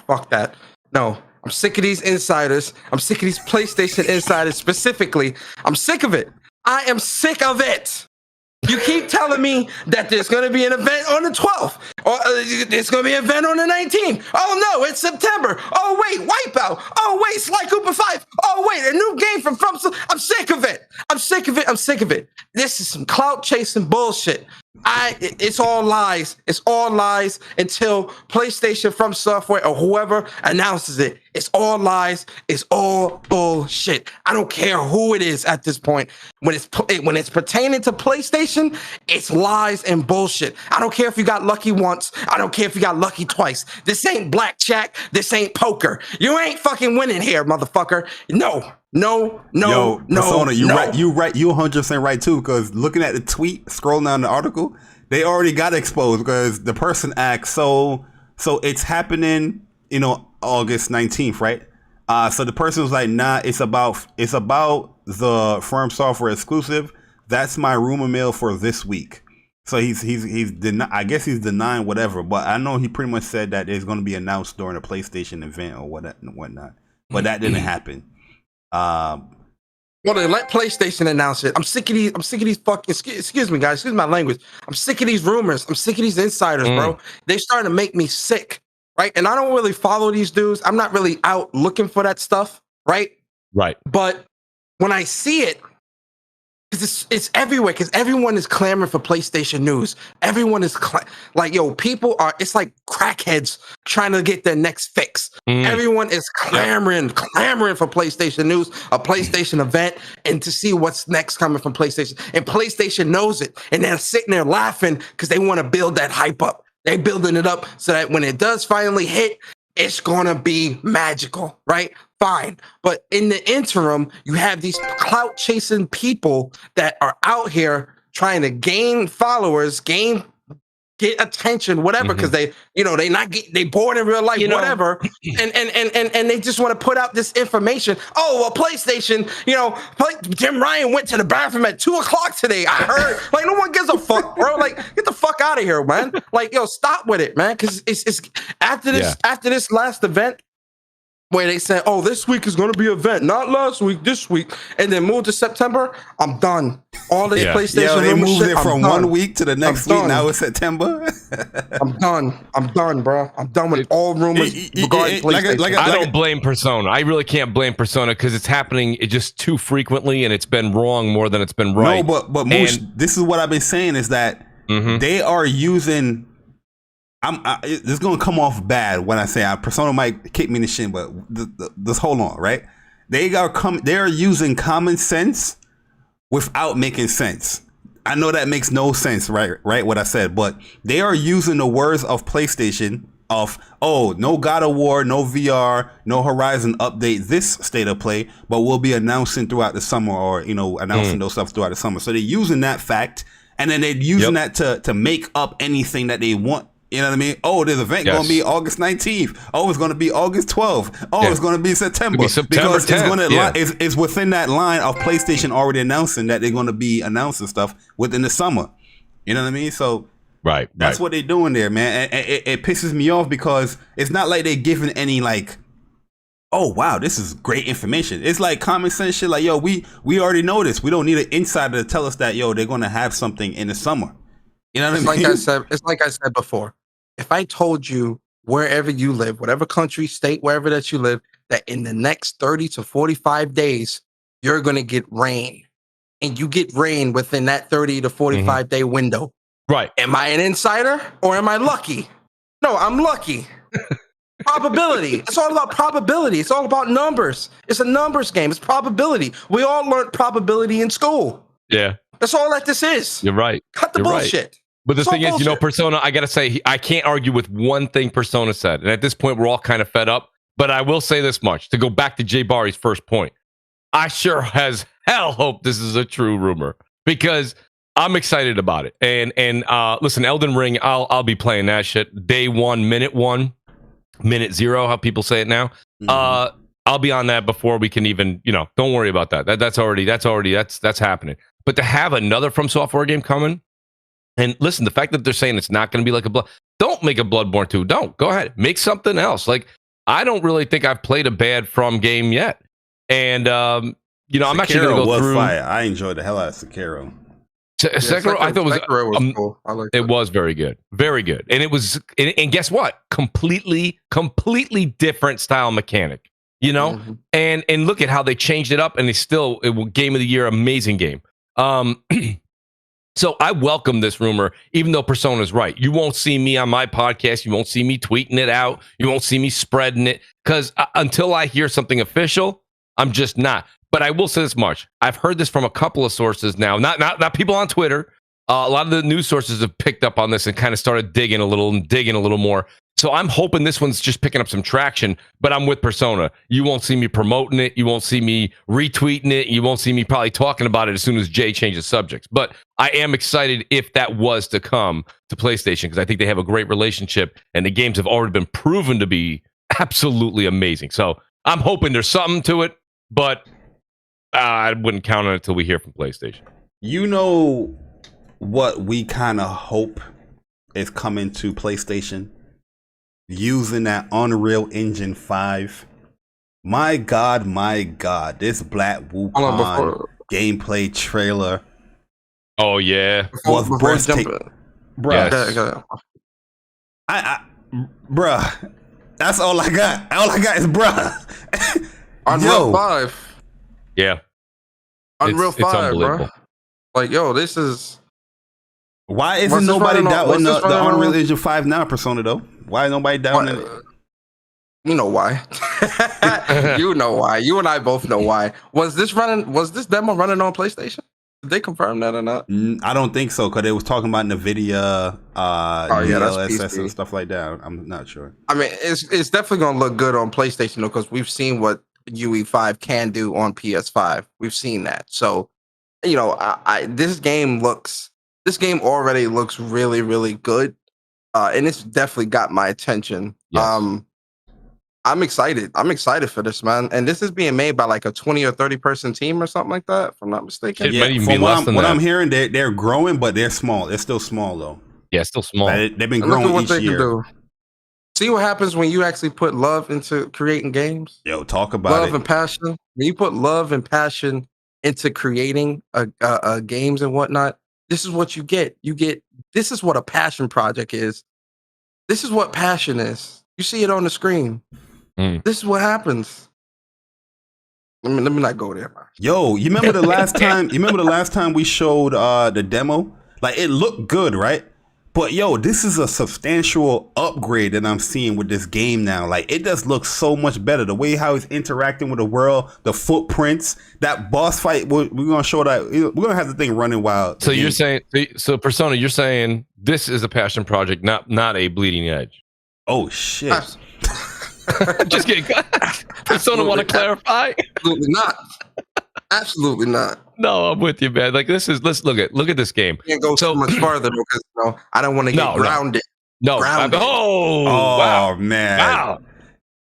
fuck that. No, I'm sick of these insiders. I'm sick of these PlayStation insiders specifically. I'm sick of it. I am sick of it. You keep telling me that there's going to be an event on the 12th, or there's going to be an event on the 19th. Oh no, it's September. Oh wait, Wipeout. Oh wait, Sly Cooper 5. Oh wait, a new game from. I'm sick of it. I'm sick of it. This is some clout chasing bullshit. It's all lies. It's all lies until PlayStation From Software or whoever announces it. It's all lies. It's all bullshit. I don't care who it is at this point. When it's pertaining to PlayStation, it's lies and bullshit. I don't care if you got lucky once. I don't care if you got lucky twice. This ain't blackjack. This ain't poker. You ain't fucking winning here, motherfucker. No. Persona, you right. You 100% right too. Because looking at the tweet, scrolling down the article, they already got exposed because the person asked, so it's happening, August 19th, right? So the person was like, nah, it's about the Firm Software exclusive. That's my rumor mill for this week. So he's I guess he's denying whatever, but I know he pretty much said that it's going to be announced during a PlayStation event or whatnot. But that didn't happen. Well, they let PlayStation announce it. I'm sick of these fucking. Excuse me, guys. Excuse my language. I'm sick of these rumors. I'm sick of these insiders, bro. They starting to make me sick, right? And I don't really follow these dudes. I'm not really out looking for that stuff, right? Right. But when I see it, because it's everywhere, because everyone is clamoring for PlayStation news. Everyone is people are. It's like crackheads trying to get their next fix. Everyone is clamoring for PlayStation news, a PlayStation event, and to see what's next coming from PlayStation. And PlayStation knows it, and they're sitting there laughing because they want to build that hype up. They're building it up so that when it does finally hit, it's gonna be magical, right? Fine. But in the interim, you have these clout chasing people that are out here trying to gain followers, get attention, whatever, because they bored in real life, whatever. And they just want to put out this information. Oh, well, PlayStation, Jim Ryan went to the bathroom at 2:00 today. I heard. Like, no one gives a fuck, bro. Like, get the fuck out of here, man. Like, stop with it, man. Because it's after this last event. where they said, "Oh, this week is going to be an event, not last week, this week," and then moved to September. I'm done. All this PlayStation. They moved shit, it from 1 week to the next week. Now it's September. I'm done, bro. I'm done with all rumors regarding PlayStation. I don't blame Persona. I really can't blame Persona because it's happening just too frequently, and it's been wrong more than it's been right. No, but Mooch, this is what I've been saying is that they are using. This is gonna come off bad when I say Persona might kick me in the shin, but just hold on, right? They are using common sense without making sense. I know that makes no sense, right? What I said, but they are using the words of PlayStation of no God of War, no VR, no Horizon update this state of play, but we'll be announcing throughout the summer, or announcing those stuff throughout the summer. So they're using that fact, and then they're using that to make up anything that they want. You know what I mean? Oh, this event going to be August 19th. Oh, it's going to be August 12th. Oh, it's going to be September. Because 10th. It's going to it's within that line of PlayStation already announcing that they're going to be announcing stuff within the summer. You know what I mean? So that's what they're doing there, man. And it pisses me off because it's not like they're giving any like, oh wow, this is great information. It's like common sense shit. Like, yo, we already know this. We don't need an insider to tell us that they're going to have something in the summer. You know what I mean? It's like I said before. If I told you wherever you live, whatever country, state, wherever that you live, that in the next 30 to 45 days, you're going to get rain, and you get rain within that 30 to 45 day window. Right. Am I an insider or am I lucky? No, I'm lucky. Probability. It's all about probability. It's all about numbers. It's a numbers game. It's probability. We all learned probability in school. Yeah. That's all that this is. You're right. Cut the bullshit. Right. But the thing is, Persona, I got to say, I can't argue with one thing Persona said. And at this point, we're all kind of fed up. But I will say this much, to go back to Jay Bari's first point. I sure as hell hope this is a true rumor, because I'm excited about it. And listen, Elden Ring, I'll be playing that shit. Day 1, minute 1, minute 0, how people say it now. I'll be on that before we can even, don't worry about that. That's happening. But to have another From Software game coming, and listen, the fact that they're saying it's not going to be like don't make a Bloodborne 2. Don't. Go ahead. Make something else. Like, I don't really think I've played a bad From game yet. And, I'm actually going to go through. Fire. I enjoyed the hell out of Sekiro. Sekiro, I thought was cool. I liked it was very good. Very good. And it was, and guess what? Completely different style mechanic, And look at how they changed it up, and it was Game of the Year, amazing game. So I welcome this rumor, even though Persona's right. You won't see me on my podcast. You won't see me tweeting it out. You won't see me spreading it, because until I hear something official, I'm just not. But I will say this much. I've heard this from a couple of sources now, not people on Twitter. A lot of the news sources have picked up on this and kind of started digging a little more. So I'm hoping this one's just picking up some traction, but I'm with Persona. You won't see me promoting it. You won't see me retweeting it. You won't see me probably talking about it as soon as Jay changes subjects. But I am excited if that was to come to PlayStation, because I think they have a great relationship, and the games have already been proven to be absolutely amazing. So I'm hoping there's something to it, but I wouldn't count on it until we hear from PlayStation. You know what we kind of hope is coming to PlayStation? Using that Unreal Engine 5. My God, this Black Wukong gameplay trailer. Oh yeah, was breathtaking. Bruh, bruh, that's all I got. All I got is bruh. Unreal 5. Yeah, Unreal 5, bro. Like, this is. Why isn't nobody doubting the Unreal Engine 5 now, Persona, though? Why is nobody doubting it? You know why. You know why. You and I both know why. Was this demo running on PlayStation? Did they confirm that or not? I don't think so, because they was talking about NVIDIA, DLSS and stuff like that. I'm not sure. I mean, it's definitely going to look good on PlayStation, though, because we've seen what UE5 can do on PS5. We've seen that. So, this game already looks really, really good. And it's definitely got my attention. Yes. I'm excited. I'm excited for this, man. And this is being made by like a 20 or 30 person team or something like that, if I'm not mistaken. From what I'm hearing, they're growing, but they're small. They're still small, though. Yeah, still small. They've been growing each year. See what happens when you actually put love into creating games? Yo, talk about love it. and passion. When you put love and passion into creating games and whatnot, this is what you get. This is what a passion project is. This is what passion is. You see it on the screen. This is what happens. Let me not go there, man. Yo, you remember the last time? You remember the last time we showed the demo? Like, it looked good, right? But yo, this is a substantial upgrade that I'm seeing with this game now. Like, it just looks so much better. The way how it's interacting with the world, the footprints, that boss fight. We're gonna show that. We're gonna have the thing running wild. So you're saying, Persona, you're saying this is a passion project, not a bleeding edge. Oh shit! Just kidding. Persona, want to clarify? Absolutely not. Absolutely not. No, I'm with you, man. Like, let's look at this game. Can't go so much farther because I don't want to get grounded. No. Wow, man. Wow.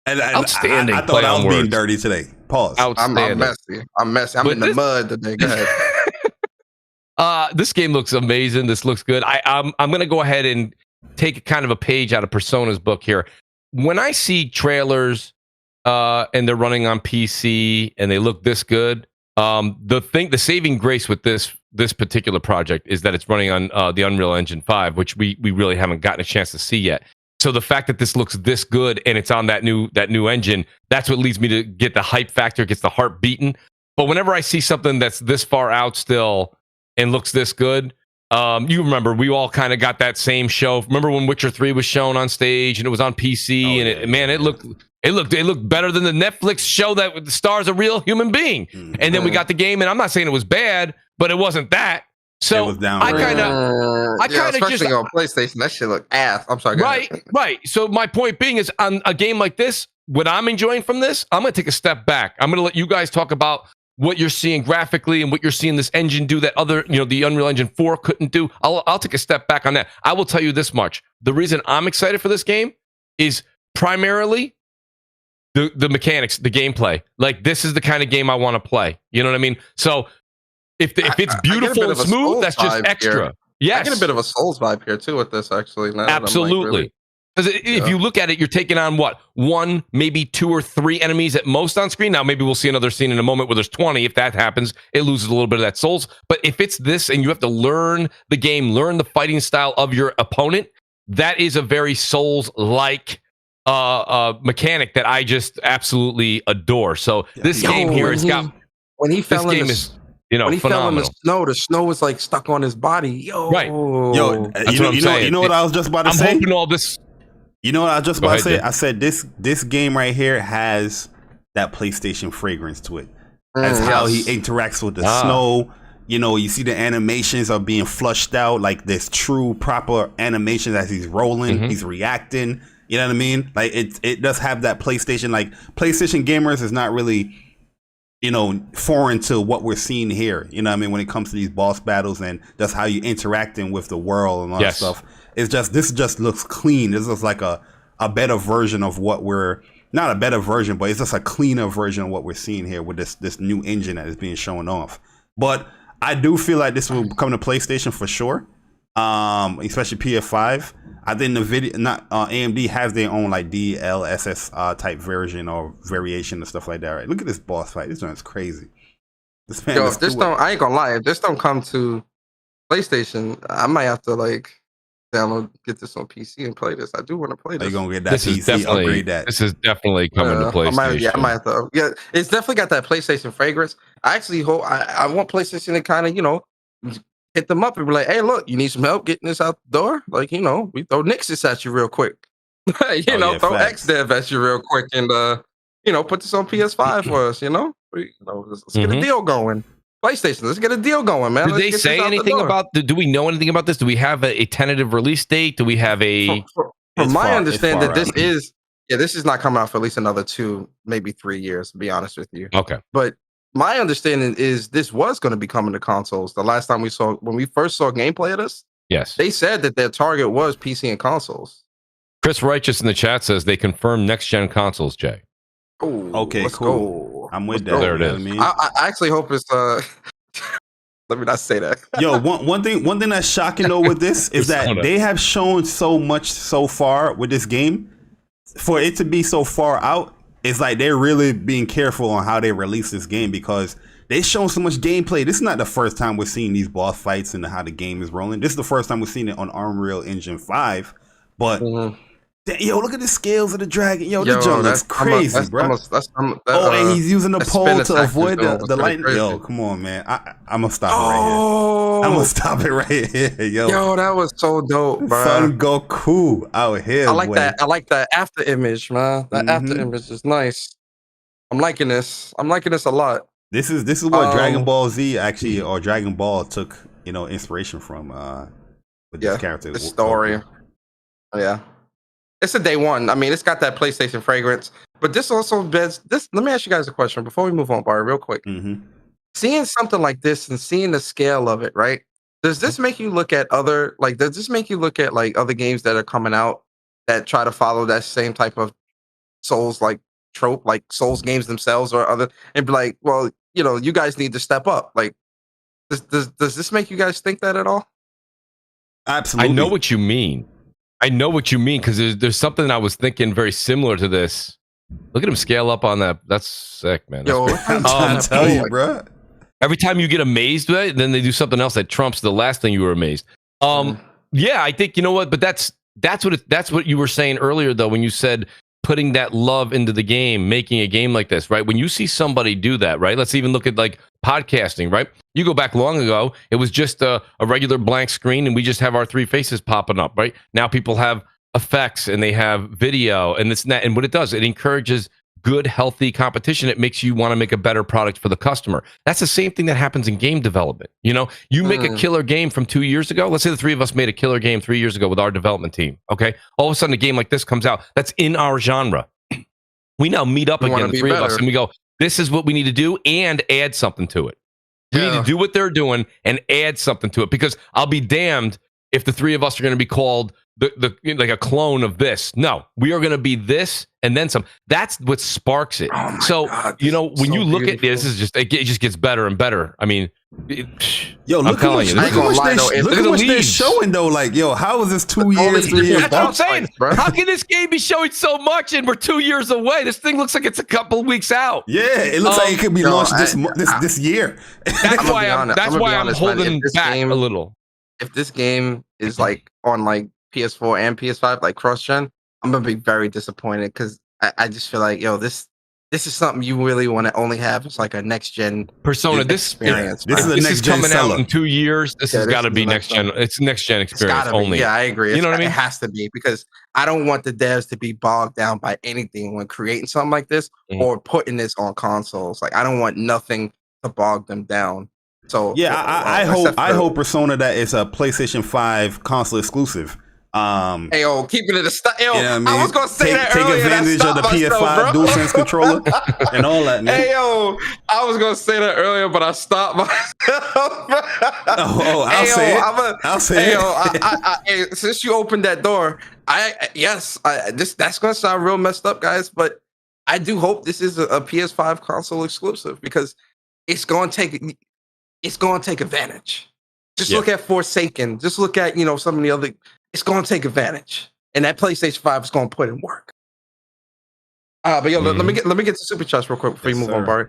And outstanding. I thought I was being dirty today. Pause. I'm messy. I'm in the mud today. Go ahead. This game looks amazing. This looks good. I'm gonna go ahead and take kind of a page out of Persona's book here. When I see trailers and they're running on PC and they look this good, the saving grace with this particular project is that it's running on the Unreal Engine 5, which we really haven't gotten a chance to see yet. So the fact that this looks this good and it's on that new engine, that's what leads me to get the hype factor, gets the heart beating. But whenever I see something that's this far out still and looks this good, you remember we all kind of got that same show. Remember when Witcher 3 was shown on stage and it was on PC it looked better than the Netflix show that stars a real human being. And then we got the game, and I'm not saying it was bad, but it wasn't that. So it was down I kind of especially on PlayStation, that shit look ass. I'm sorry. Right. So my point being is, on a game like this, what I'm enjoying from this, I'm going to take a step back. I'm going to let you guys talk about what you're seeing graphically and what you're seeing this engine do that other, the Unreal Engine 4 couldn't do. I'll take a step back on that. I will tell you this much. The reason I'm excited for this game is primarily the mechanics, the gameplay. Like, this is the kind of game I want to play. You know what I mean? So if it's beautiful and smooth, that's just extra. Here. Yes. I get a bit of a Souls vibe here too with this, actually. Absolutely. Because if you look at it, you're taking on one, maybe 2 or 3 enemies at most on screen. Now, maybe we'll see another scene in a moment where there's 20. If that happens, it loses a little bit of that Souls. But if it's this and you have to learn the game, learn the fighting style of your opponent, that is a very Souls-like mechanic that I just absolutely adore. So this game here, when he fell in the snow was like stuck on his body. Right. You know what I was just about to say? I'm hoping all this. You know what I was just about to say? I said this game right here has that PlayStation fragrance to it. That's how he interacts with the snow. You see the animations are being flushed out, like this true proper animation as he's rolling, he's reacting. You know what I mean? Like, it does have that PlayStation. Like, PlayStation gamers is not really, foreign to what we're seeing here. You know what I mean? When it comes to these boss battles and that's how you're interacting with the world and all that stuff. This just looks clean. This looks like a better version of what we're, not a better version, but it's just a cleaner version of what we're seeing here with this new engine that is being shown off. But I do feel like this will come to PlayStation for sure, especially PS5. I think AMD has their own like DLSS type version or variation and stuff like that. Right? Look at this boss fight. This one's crazy. This man. I ain't gonna lie. If this don't come to PlayStation, I might have to get this on PC and play this. I do want to play this. You're gonna get that PC, upgrade that. This is definitely coming to PlayStation. I might have to. Yeah, it's definitely got that PlayStation fragrance. I actually hope I want PlayStation to kind of hit them up and be like, hey, look, you need some help getting this out the door? Like, we throw Nixus at you real quick. Throw XDev at you real quick and, put this on PS5 for us, Let's get a deal going. PlayStation, let's get a deal going, man. Did they say anything about, do we know anything about this? Do we have a tentative release date? Do we have a... From my understanding, this is not coming out for at least another 2, maybe 3 years, to be honest with you. Okay. But my understanding is this was going to be coming to consoles. The last time when we first saw gameplay of this, yes, they said that their target was PC and consoles. Chris Righteous in the chat says they confirm next-gen consoles, Jay. Ooh, okay, cool. I'm with that. There it is. I actually hope it's let me not say that. Yo, one thing that's shocking though with this is that they have shown so much so far with this game for it to be so far out, it's like they're really being careful on how they release this game because they've shown so much gameplay. This is not the first time we're seeing these boss fights and how the game is rolling. This is the first time we're seeing it on Unreal Engine 5. But yo, look at the scales of the dragon. Yo, this jump looks crazy, bro. And he's using the pole to avoid the lightning. Crazy. Yo, come on, man. I'm gonna stop it right here. I'm gonna stop it right here, Yo, that was so dope, bro. Son Goku out here. I like that. I like that after image, man. That after image is nice. I'm liking this. I'm liking this a lot. This is what Dragon Ball Z actually, or Dragon Ball took, inspiration from with this character. The story. Goku. Yeah. It's a day one. I mean, it's got that PlayStation fragrance, but this also beds this. Let me ask you guys a question before we move on, Barry, real quick. Seeing something like this and seeing the scale of it, right? Does this make you look at other does this make you look at like other games that are coming out that try to follow that same type of Souls like trope, like Souls games themselves or other, and be like, well, you guys need to step up. Like, does this make you guys think that at all? Absolutely. I know what you mean. Because there's something I was thinking very similar to this. Look at him scale up on that. That's sick, man. That's Yo, I'm telling you, bro. Every time you get amazed with it, then they do something else that trumps the last thing you were amazed. Yeah, I think, you know what, but that's what you were saying earlier, though, when you said putting that love into the game, making a game like this, right? When you see somebody do that, right? Let's even look at like podcasting, right? You go back long ago, it was just a regular blank screen and we just have our three faces popping up, right? Now people have effects and they have video and this and that. And what it does, it encourages good, healthy competition. It makes you want to make a better product for the customer. That's the same thing that happens in game development. You make a killer game from 2 years ago. Let's say the three of us made a killer game 3 years ago with our development team. Okay. All of a sudden a game like this comes out that's in our genre. We now meet up again, the three of us, and we go, this is what we need to do and add something to it. We need to do what they're doing and add something to it, because I'll be damned if the three of us are going to be called like a clone of this. No, we are going to be this and then some. That's what sparks it. So, God, when you look at this, it just gets better and better. I mean, look how much they're showing though. Like, how is this 2 years, 3 years? That's what I'm saying. How can this game be showing so much and we're 2 years away? This thing looks like it's a couple weeks out. Yeah, it looks like it could be launched this year. That's why I'm holding back a little. If this game is like on like PS4 and PS5, like cross-gen, I'm gonna be very disappointed because I just feel like, this is something you really want to only have as like a next-gen Persona. experience. This is coming out in 2 years. This has got to be next-gen. It's next-gen experience only. Yeah, I agree. You know what I mean? It has to be, because I don't want the devs to be bogged down by anything when creating something like this or putting this on consoles. Like, I don't want nothing to bog them down. So yeah, I hope Persona that is a PlayStation 5 console exclusive. Hey, keeping it a I was gonna say that take earlier. Advantage of the PS5 DualSense controller and all that, man. Hey, I was gonna say that earlier, but I stopped myself. I'll say it. Since you opened that door, that's gonna sound real messed up, guys, but I do hope this is a PS5 console exclusive, because it's gonna take advantage. Just look at Forsaken. Just look at some of the other. It's going to take advantage, and that PlayStation 5 is going to put in work. But let me get to super chats real quick before you move on, Barry.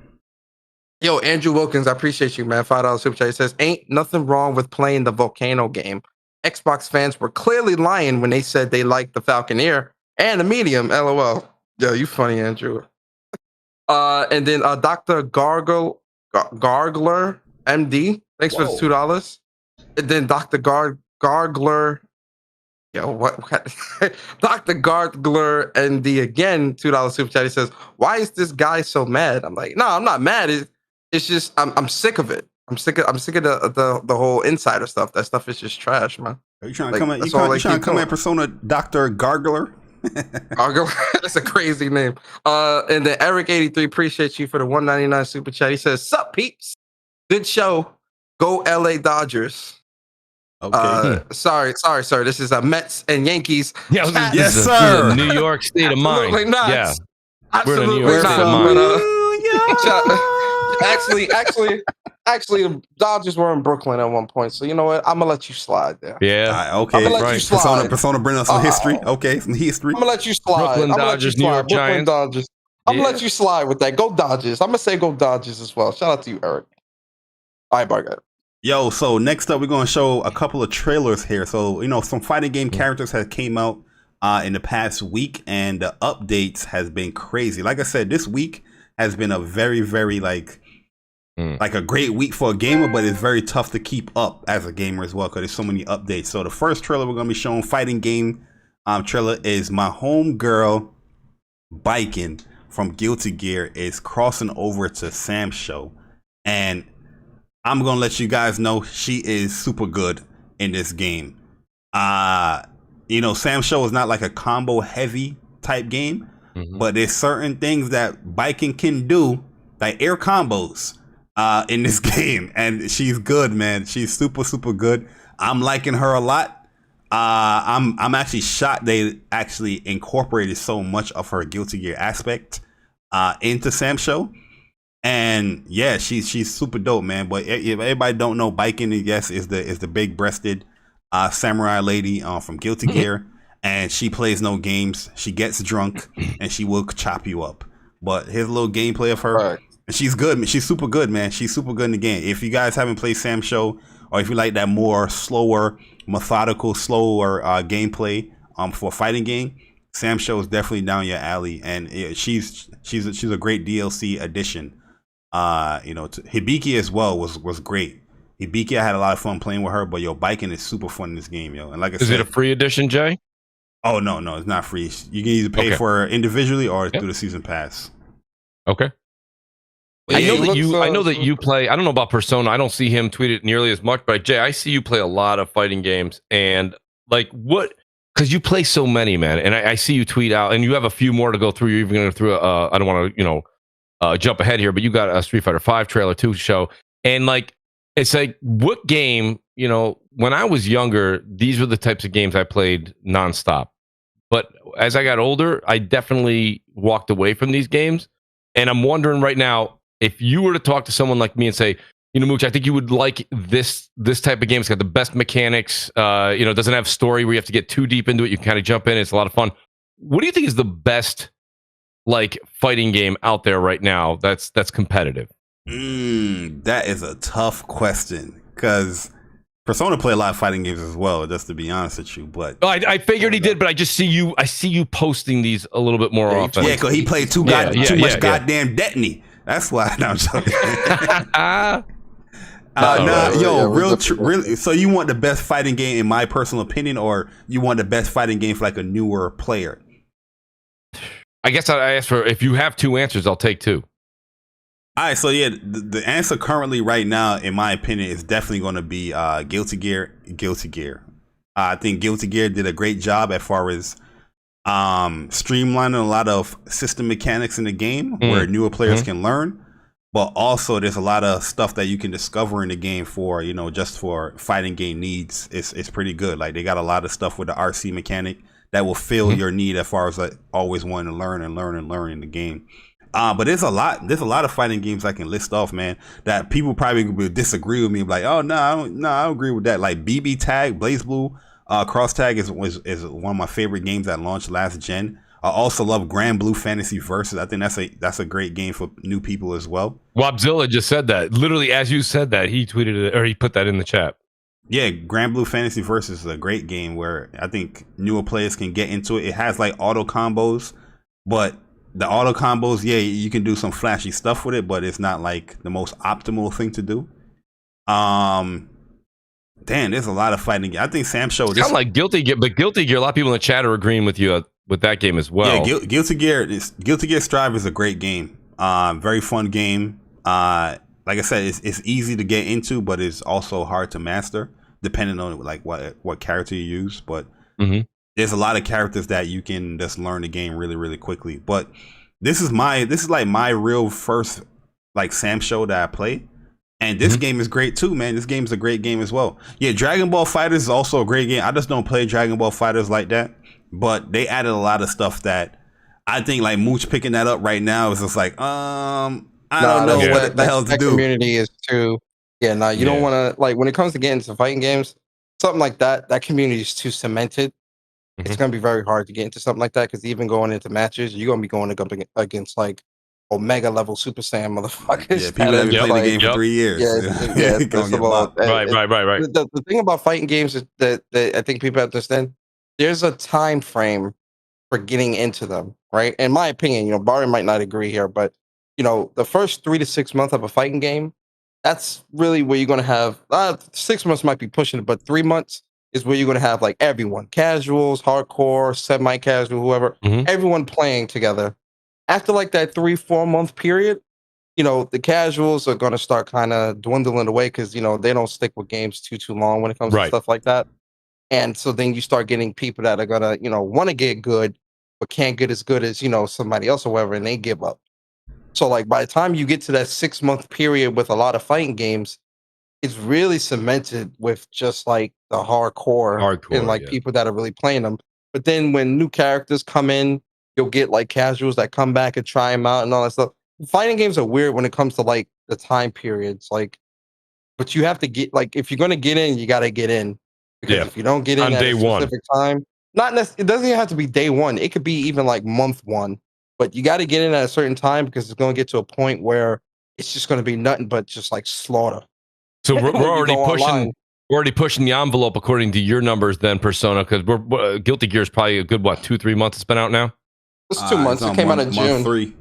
Yo, Andrew Wilkins, I appreciate you, man. $5 super chat. He says, "Ain't nothing wrong with playing the Volcano game. Xbox fans were clearly lying when they said they liked the Falconeer and the Medium. LOL." Yo, you funny, Andrew. And then Dr. Gargler MD. Thanks for the $2. And then Dr. Gargler. Yo, what? Dr. Gargler and again $2 super chat. He says, "Why is this guy so mad?" I'm like, no, I'm not mad. It's just I'm sick of it. I'm sick of the whole insider stuff. That stuff is just trash, man. Are you trying to come at you trying to come at Persona Dr. Gargler? Gargler, that's a crazy name. And then Eric83, appreciate you for the $1.99 super chat. He says, "Sup peeps, good show. Go LA Dodgers." Okay. Sorry, sir. This is Mets and Yankees. Yeah, yes, sir. New York state of mind. Absolutely not. Yeah, Absolutely we're in a New York not. state of mind. Actually, the Dodgers were in Brooklyn at one point. So you know what? I'm gonna let you slide there. Yeah. Okay. I'm gonna let you slide. Persona bring us some history. Okay, some history. I'm gonna let you slide. Brooklyn I'm gonna let you Dodgers, New slide. York Brooklyn Giants. Dodgers. I'm gonna let you slide with that. Go Dodgers. I'm gonna say go Dodgers as well. Shout out to you, Eric. All right, bye, guys. Yo, so next up, we're going to show a couple of trailers here. So, some fighting game characters have came out in the past week, and the updates has been crazy. Like I said, this week has been a very, very, like a great week for a gamer, but it's very tough to keep up as a gamer as well because there's so many updates. So the first trailer we're going to be showing, fighting game trailer, is my homegirl, Biking, from Guilty Gear, is crossing over to Sam's show. And I'm gonna let you guys know she is super good in this game. Sam Show is not like a combo heavy type game, but there's certain things that Biking can do, like air combos, in this game, and she's good, man. She's super, super good. I'm liking her a lot. I'm actually shocked they actually incorporated so much of her Guilty Gear aspect into Sam Show. And yeah, she's super dope, man. But if everybody don't know, Biking, yes, is the big breasted samurai lady from Guilty Gear, and she plays no games. She gets drunk and she will chop you up. But here's a little gameplay of her, and she's good. She's super good, man. She's super good in the game. If you guys haven't played Sam Show, or if you like that more slower, methodical, slower gameplay for a fighting game, Sam Show is definitely down your alley, and she's a great DLC addition. Hibiki as well was great. Hibiki, I had a lot of fun playing with her, but Biking is super fun in this game, yo. And like I said, is it a free edition, Jay? Oh no, it's not free. You can either pay for it individually or through the season pass. Okay. I know that you play. I don't know about Persona. I don't see him tweet it nearly as much, but Jay, I see you play a lot of fighting games, and like what? Because you play so many, man. And I see you tweet out, and you have a few more to go through. You're even going to go through. I don't want to, jump ahead here, but you got a Street Fighter V trailer too show, and like it's like what game? When I was younger, these were the types of games I played nonstop. But as I got older, I definitely walked away from these games, and I'm wondering right now if you were to talk to someone like me and say, Mooch, I think you would like this type of game. It's got the best mechanics. It doesn't have story where you have to get too deep into it. You can kind of jump in. It's a lot of fun. What do you think is the best like fighting game out there right now that's competitive? That is a tough question because Persona play a lot of fighting games as well, just to be honest with you. But I figured he did, but I see you posting these a little bit more often. Yeah, because he played too much goddamn Destiny. That's why. No, I'm joking. Really. So you want the best fighting game in my personal opinion, or you want the best fighting game for like a newer player? I guess I asked for, if you have two answers, I'll take two. All right, so yeah, the answer currently right now, in my opinion, is definitely going to be Guilty Gear. I think Guilty Gear did a great job as far as streamlining a lot of system mechanics in the game where newer players can learn, but also there's a lot of stuff that you can discover in the game for just for fighting game needs. It's pretty good. Like they got a lot of stuff with the RC mechanic that will fill your need as far as like always wanting to learn in the game. But there's a lot of fighting games I can list off, man, that people probably will disagree with me, like, oh no, I don't agree with that. Like BB Tag, BlazBlue, Cross Tag is one of my favorite games that launched last gen. I also love Grand Blue Fantasy Versus. I think that's a great game for new people as well. Wobzilla just said that. Literally, as you said that, he tweeted it, or he put that in the chat. Yeah, Grand Blue Fantasy Versus is a great game where I think newer players can get into it. It has like auto combos, but the auto combos, yeah, you can do some flashy stuff with it, but it's not like the most optimal thing to do. Damn, there's a lot of fighting. I think Sam showed this. Sound like Guilty Gear, but Guilty Gear, a lot of people in the chat are agreeing with you with that game as well. Yeah, Guilty Gear Strive is a great game. Very fun game. Like I said, it's easy to get into, but it's also hard to master, depending on like what character you use. But there's a lot of characters that you can just learn the game really, really quickly. But this is like my real first like Sam show that I play. And this game is great too, man. This game is a great game as well. Yeah, Dragon Ball FighterZ is also a great game. I just don't play Dragon Ball FighterZ like that. But they added a lot of stuff that I think like Mooch picking that up right now is just like, I don't know what the hell to do. Community is too. Yeah, no, you don't want to like when it comes to getting into fighting games, something like that. That community is too cemented. It's gonna be very hard to get into something like that because even going into matches, you're gonna be going up against like Omega level Super Saiyan motherfuckers. Yeah, people that have been playing the game for 3 years. Yeah, right. The thing about fighting games is that I think people understand. There's a time frame for getting into them, right? In my opinion, Bari might not agree here, but the first 3 to 6 months of a fighting game, that's really where you're going to have 6 months might be pushing it, but 3 months is where you're going to have like everyone, casuals, hardcore, semi-casual, whoever, everyone playing together. After like that 3-4 month period, the casuals are going to start kind of dwindling away because they don't stick with games too long when it comes to stuff like that. And so then you start getting people that are gonna want to get good but can't get as good as somebody else or whatever, and they give up. So like by the time you get to that 6 month period with a lot of fighting games, it's really cemented with just like the hardcore and like people that are really playing them. But then when new characters come in, you'll get like casuals that come back and try them out and all that stuff. Fighting games are weird when it comes to like the time periods, like, but you have to get like if you're gonna get in, you gotta get in. Because if you don't get in on at day a specific time, it doesn't even have to be day one. It could be even like month one. But you got to get in at a certain time because it's going to get to a point where it's just going to be nothing but just like slaughter. So we're already pushing the envelope according to your numbers then, Persona, because we're Guilty Gear is probably a good 2-3 months it's been out now. It's 2 months. It came out in June. 3.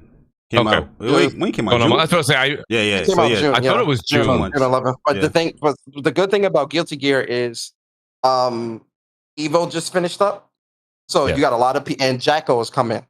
Came out. When came out? No, I was supposed to say. It came out June. I thought it was June 11th. But the good thing about Guilty Gear is Evo just finished up, so you got a lot of people, and Jacko is coming.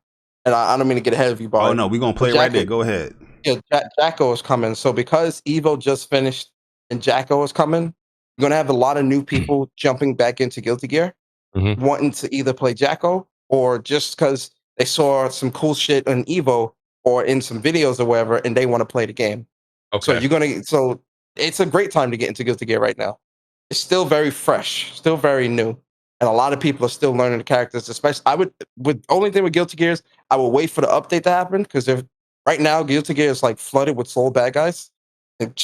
And I don't mean to get ahead of you, Bari. Oh no, we're gonna play right there. Go ahead. Yeah, Jacko is coming. So because Evo just finished and Jacko is coming, you're gonna have a lot of new people jumping back into Guilty Gear, wanting to either play Jacko or just because they saw some cool shit on Evo or in some videos or whatever, and they want to play the game. Okay. So it's a great time to get into Guilty Gear right now. It's still very fresh, still very new, and a lot of people are still learning the characters. Especially, only thing with Guilty Gear is I would wait for the update to happen because right now Guilty Gear is like flooded with soul bad guys and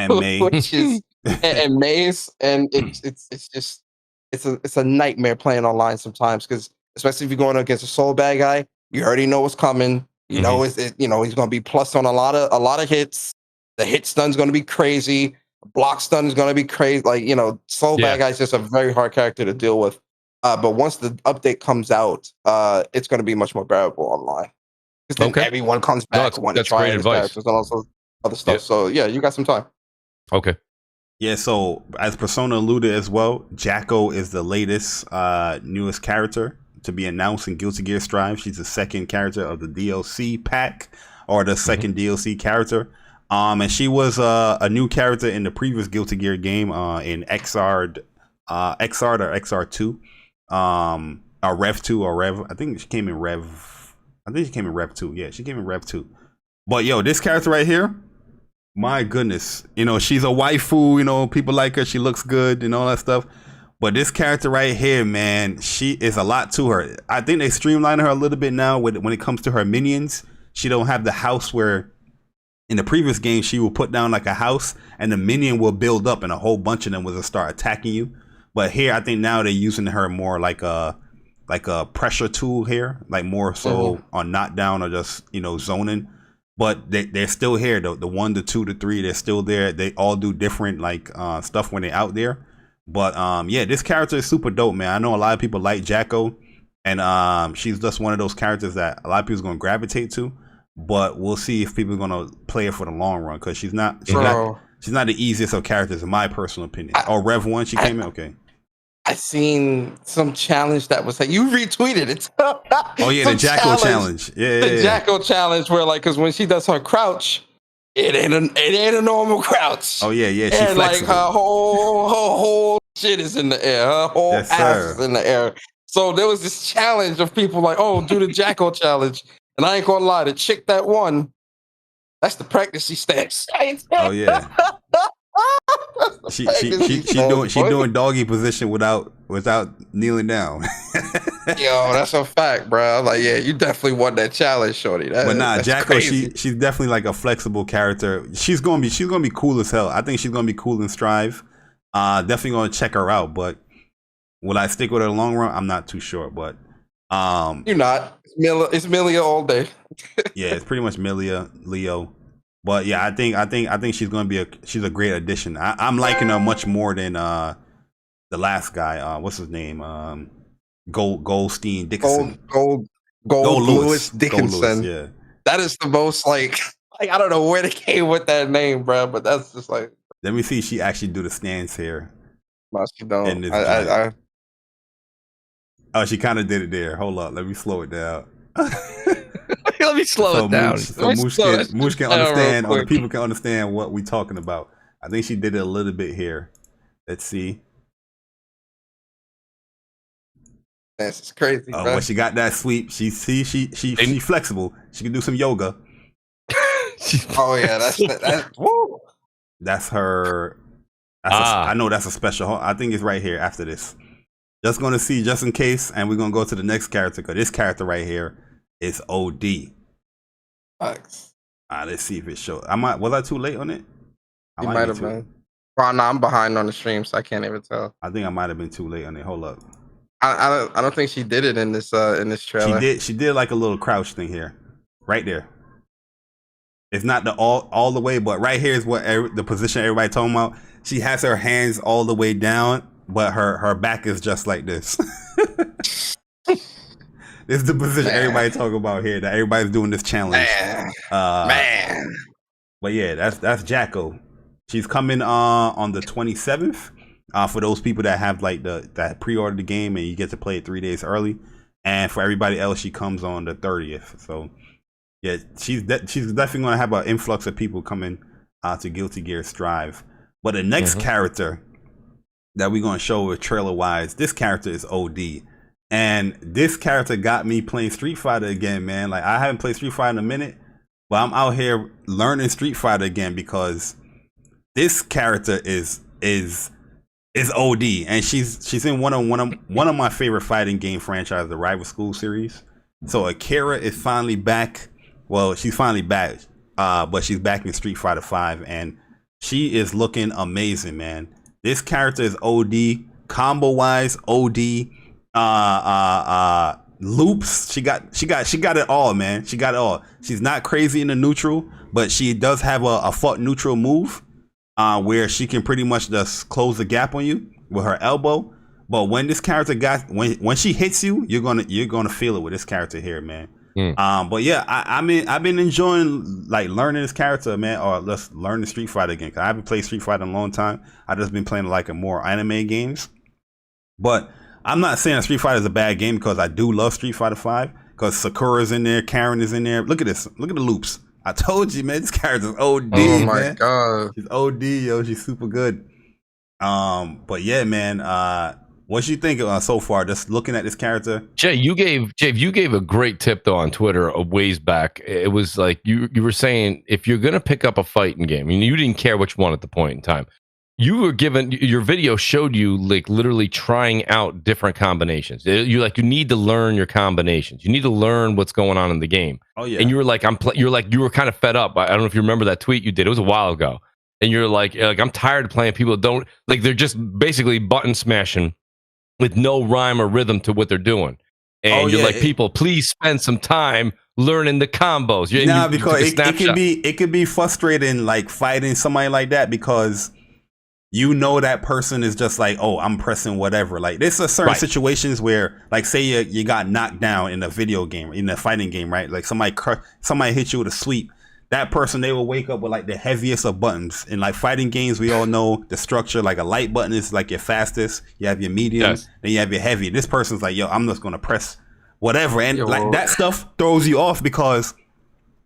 Maze, and Maze, and it's a nightmare playing online sometimes because especially if you're going against a soul bad guy, you already know what's coming. You know he's going to be plus on a lot of hits. The hit stun's going to be crazy. Block stun is going to be crazy. Like, Soul Bad Guy's just a very hard character to deal with. But once the update comes out, it's going to be much more bearable online. Because then everyone comes back to want to try his characters and also other stuff. So, you got some time. Okay. Yeah, so as Persona alluded as well, Jacko is the latest, newest character to be announced in Guilty Gear Strive. She's the second character of the DLC pack, or the second DLC character. And she was a new character in the previous Guilty Gear game in XR or XR2, or Rev 2 or Rev. I think she came in Rev. I think she came in Rev 2. Yeah, she came in Rev 2. But this character right here, my goodness, she's a waifu. People like her. She looks good and all that stuff. But this character right here, man, she is a lot to her. I think they streamlined her a little bit now when it comes to her minions. She don't have the house where. In the previous game, she will put down like a house and the minion will build up and a whole bunch of them will start attacking you. But here, I think now they're using her more like a pressure tool here, like more so on knockdown or just, zoning. But they're still here. The 1, the 2, the 3, they're still there. They all do different like stuff when they're out there. But this character is super dope, man. I know a lot of people like Jacko, and she's just one of those characters that a lot of people's going to gravitate to. But we'll see if people are gonna play it for the long run because she's not the easiest of characters in my personal opinion. Rev 1, she came in. Okay, I seen some challenge that was like you retweeted it. The Jacko challenge. Yeah, Jacko challenge where like because when she does her crouch, it ain't a normal crouch. Oh yeah, she and flexible. Like her whole shit is in the air. Her whole ass is in the air. So there was this challenge of people like, do the Jacko challenge. And I ain't gonna lie, the chick that won, that's the pregnancy stamps. Oh yeah. She doing doggy position without kneeling down. Yo, that's a fact, bro. I'm like, yeah, you definitely won that challenge, shorty. But nah, Jacko, she's definitely like a flexible character. She's gonna be cool as hell. I think she's gonna be cool in Strive. Definitely gonna check her out. But will I stick with her in the long run? I'm not too sure. But you're not. It's Milia all day. Yeah, it's pretty much Milia, Leo. But yeah, I think she's gonna be she's a great addition. I'm liking her much more than the last guy. What's his name? Goldstein Dickinson. Gold Lewis Dickinson. Gold Lewis, yeah. That is the most like I don't know where they came with that name, bro. But that's just like. Let me see if she actually do the stance here. No, she don't. Oh, she kind of did it there. Hold up, let me slow it down. Let me slow it down. Mooch can understand, or the people can understand what we're talking about. I think she did it a little bit here. Let's see. That's crazy. Oh, well, she got that sweep. She flexible. She can do some yoga. Oh yeah, that's her. I know that's a special. I think it's right here after this. Just gonna see, just in case, and we're gonna go to the next character because this character right here is OD. Thanks. Let's see if it shows. Was I too late on it? You might have been. Well, no, I'm behind on the stream, so I can't even tell. I think I might have been too late on it. Hold up. I don't think she did it in this trailer. She did like a little crouch thing here, right there. It's not the all the way, but right here is what the position everybody talking about. She has her hands all the way down, but her back is just like this. This is the position everybody talking about here. That everybody's doing this challenge. Man. But yeah, that's Jacko. She's coming on the 27th. For those people that have like that pre-ordered the game and you get to play it 3 days early, and for everybody else, she comes on the 30th. So yeah, she's definitely gonna have an influx of people coming to Guilty Gear Strive. But the next character that we're gonna show with trailer wise, this character is OD, and this character got me playing Street Fighter again, man. Like I haven't played Street Fighter in a minute, but I'm out here learning Street Fighter again because this character is OD, and she's in one of my favorite fighting game franchises, the Rival School series. So Akira is finally back. Well, she's finally back, but she's back in Street Fighter 5, and she is looking amazing, man. This character is OD, combo wise, OD. Loops. She got it all, man. She got it all. She's not crazy in the neutral, but she does have a fuck neutral move. Where she can pretty much just close the gap on you with her elbow. But when this character when she hits you, you're gonna feel it with this character here, man. But yeah, I've been enjoying like learning this character, man, or let's learn the Street Fighter again. Cause I haven't played Street Fighter in a long time. I just been playing like a more anime games. But I'm not saying that Street Fighter is a bad game because I do love Street Fighter 5 because Sakura's in there, Karen is in there. Look at this. Look at the loops. I told you, man, this character's OD, oh my man. God. She's OD, yo. She's super good. But yeah, man, what you think so far, just looking at this character? Jay, you gave a great tip, though, on Twitter a ways back. It was like you were saying, if you're going to pick up a fighting game, I mean, you didn't care which one at the point in time. You were given, your video showed you like literally trying out different combinations. You need to learn your combinations. You need to learn what's going on in the game. Oh yeah. And you were like, you were kind of fed up. I don't know if you remember that tweet you did. It was a while ago. And you're like I'm tired of playing people that don't like, they're just basically button smashing with no rhyme or rhythm to what they're doing. And you're like, people, please spend some time learning the combos. Because it can be frustrating, like fighting somebody like that, because you know that person is just like, oh, I'm pressing whatever. Like there's certain situations where, like, say you got knocked down in a video game, in a fighting game, right? Like somebody hit you with a sweep. That person, they will wake up with like the heaviest of buttons. In like fighting games, we all know the structure. Like a light button is like your fastest. You have your medium, then you have your heavy. This person's like, yo, I'm just gonna press whatever, and like that stuff throws you off because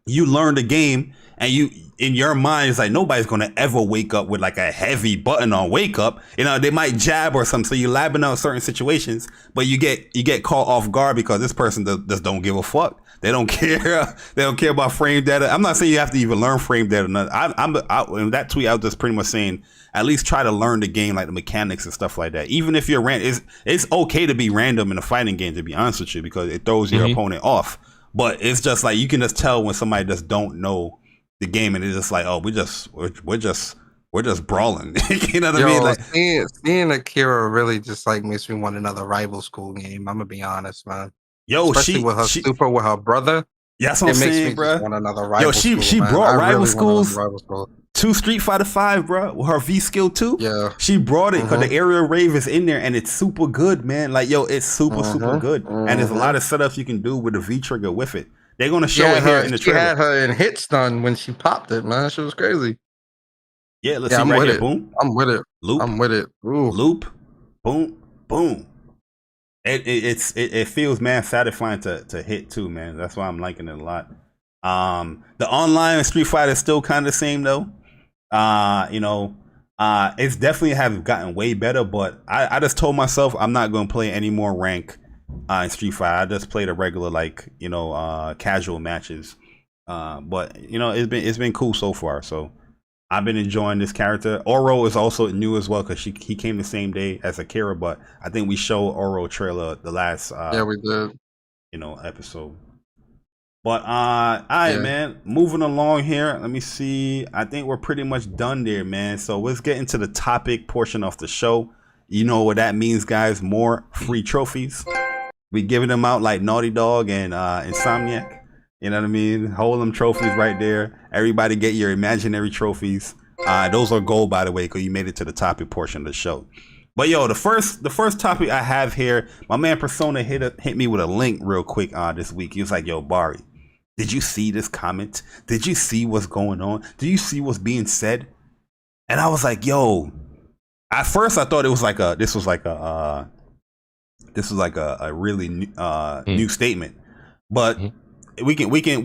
you learn the game, and you in your mind it's like nobody's gonna ever wake up with like a heavy button on wake up. You know, they might jab or something, so you're labbing out certain situations, but you get caught off guard because this person just don't give a fuck. They don't care. They don't care about frame data. I'm not saying you have to even learn frame data. In that tweet, I was just pretty much saying at least try to learn the game, like the mechanics and stuff like that. Even if you're it's okay to be random in a fighting game, to be honest with you, because it throws your opponent off. But it's just like you can just tell when somebody just don't know the game, and it's just like, oh, we're just brawling. You know what I mean? Like seeing Akira really just like makes me want another rival school game. I'm gonna be honest, man. Yo, especially with her super with her brother. Yeah, that's what I'm saying, bro. Want another rival school, she man. brought rival really schools rival school. to Street Fighter 5, bro. With her V skill 2. Yeah, she brought it because the area rave is in there, and it's super good, man. Like, yo, it's super good, and there's a lot of setups you can do with the V trigger with it. They're gonna show it here in the trailer. She had her in hit stun when she popped it, man. She was crazy. Yeah, let's see right here. Boom. I'm with it. Loop. I'm with it. Ooh. Loop. Boom. Boom. It feels, man, satisfying to hit too, man. That's why I'm liking it a lot. The online Street Fighter is still kind of the same though. It's definitely have gotten way better, but I just told myself I'm not going to play any more rank in Street Fighter. I just played a regular casual matches. But it's been cool so far. So I've been enjoying this character. Oro is also new as well because he came the same day as Akira, but I think we showed Oro trailer the last we did. Episode. But all right, man. Moving along here. Let me see. I think we're pretty much done there, man. So let's get into the topic portion of the show. You know what that means, guys? More free trophies. We giving them out like Naughty Dog and Insomniac. You know what I mean? Hold them trophies right there. Everybody get your imaginary trophies. Those are gold, by the way, because you made it to the topic portion of the show. But yo, the first topic I have here, my man Persona hit me with a link real quick this week. He was like, yo, Bari, did you see this comment? Did you see what's going on? Do you see what's being said? And I was like, yo, at first I thought it was like this was like a really new statement. But we can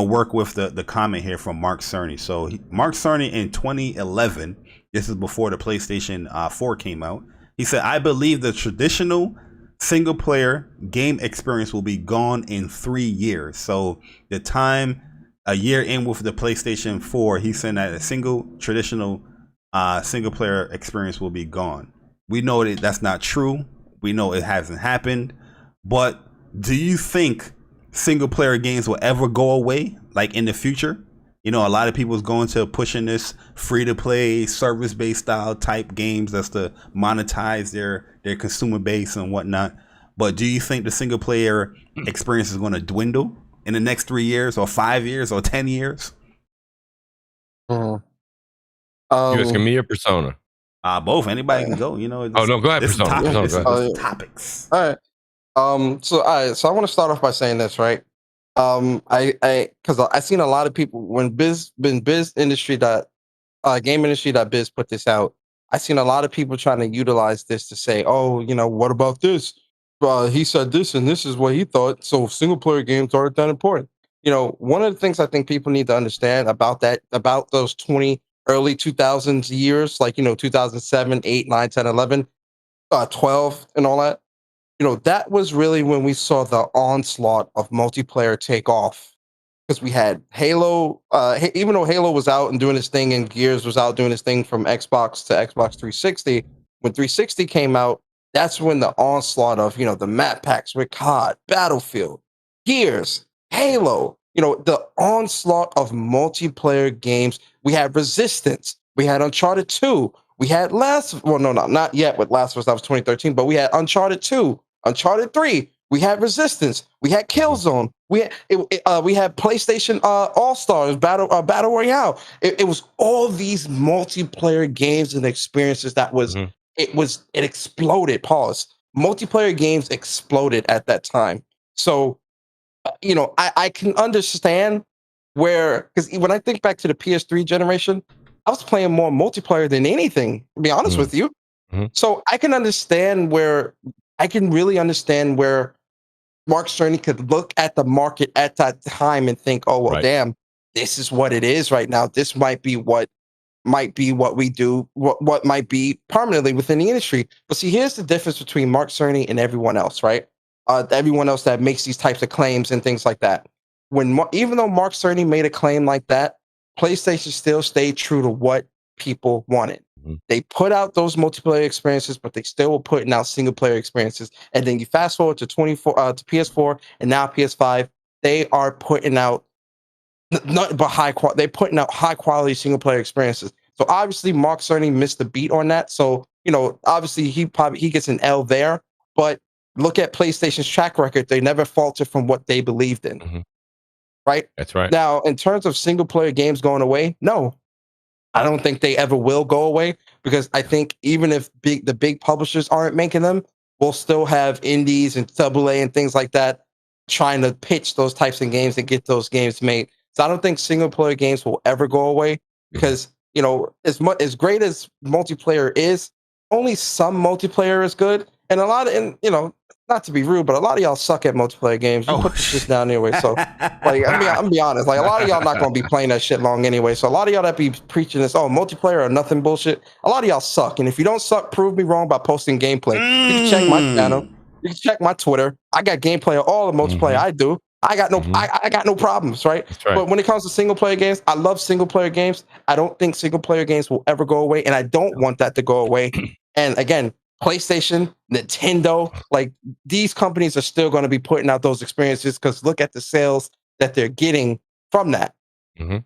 work with the comment here from Mark Cerny. So Mark Cerny in 2011, this is before the PlayStation 4 came out. He said, I believe the traditional single player game experience will be gone in 3 years. So the time a year in with the PlayStation 4, he's saying that a traditional single player experience will be gone. We know that that's not true. We know it hasn't happened. But do you think single player games will ever go away, like in the future? A lot of people is going to pushing this free to play service based style type games that's to monetize their consumer base and whatnot. But do you think the single player experience is going to dwindle in the next 3 years or 5 years or 10 years? You asking me or Persona? Both. Anybody can go. No, go ahead, Persona. Topics. All right. So I want to start off by saying this, right? Because I seen a lot of people when game industry that Biz put this out. I seen a lot of people trying to utilize this to say, oh, what about this? He said this, and this is what he thought. So single player games aren't that important. One of the things I think people need to understand about those early 2000s years, like 2007, 8, 9, 10, 11, 12, and all that. That was really when we saw the onslaught of multiplayer take off, because we had Halo, even though Halo was out and doing its thing and Gears was out doing its thing from Xbox to Xbox 360. When 360 came out, that's when the onslaught of, the map packs with COD, Battlefield, Gears, Halo, the onslaught of multiplayer games. We had Resistance, we had Uncharted 2, we had not yet with Last of Us, that was 2013, but we had Uncharted 2, Uncharted 3, we had Resistance, we had Killzone, we had PlayStation All-Stars, Battle Royale. It was all these multiplayer games and experiences that was, it exploded, multiplayer games exploded at that time. So, I can understand because when I think back to the PS3 generation, I was playing more multiplayer than anything, to be honest with you. So I can really understand where Mark Cerny could look at the market at that time and think, oh, well, damn, this is what it is right now. This might be what we do, what might be permanently within the industry. But see, here's the difference between Mark Cerny and everyone else, right? Everyone else that makes these types of claims and things like that. Even though Mark Cerny made a claim like that, PlayStation still stayed true to what people wanted. They put out those multiplayer experiences, but they still were putting out single player experiences. And then you fast forward to to PS4 and now PS5, they are putting out nothing but they're putting out high quality single player experiences. So obviously Mark Cerny missed the beat on that. So, obviously he gets an L there, but look at PlayStation's track record. They never faltered from what they believed in. Right? That's right. Now, in terms of single player games going away, no. I don't think they ever will go away, because I think even if the big publishers aren't making them, we'll still have indies and AA and things like that trying to pitch those types of games and get those games made. So I don't think single player games will ever go away, because as great as multiplayer is, only some multiplayer is good, and not to be rude, but a lot of y'all suck at multiplayer games. You put this shit down anyway. So, I'm gonna be honest. Like, a lot of y'all not gonna be playing that shit long anyway. So a lot of y'all that be preaching this, multiplayer or nothing bullshit. A lot of y'all suck. And if you don't suck, prove me wrong by posting gameplay. You can check my channel. You can check my Twitter. I got gameplay of all the multiplayer I do. I got no problems, right? But when it comes to single player games, I love single player games. I don't think single player games will ever go away, and I don't want that to go away. And again, PlayStation, Nintendo, like, these companies are still going to be putting out those experiences, because look at the sales that they're getting from that. I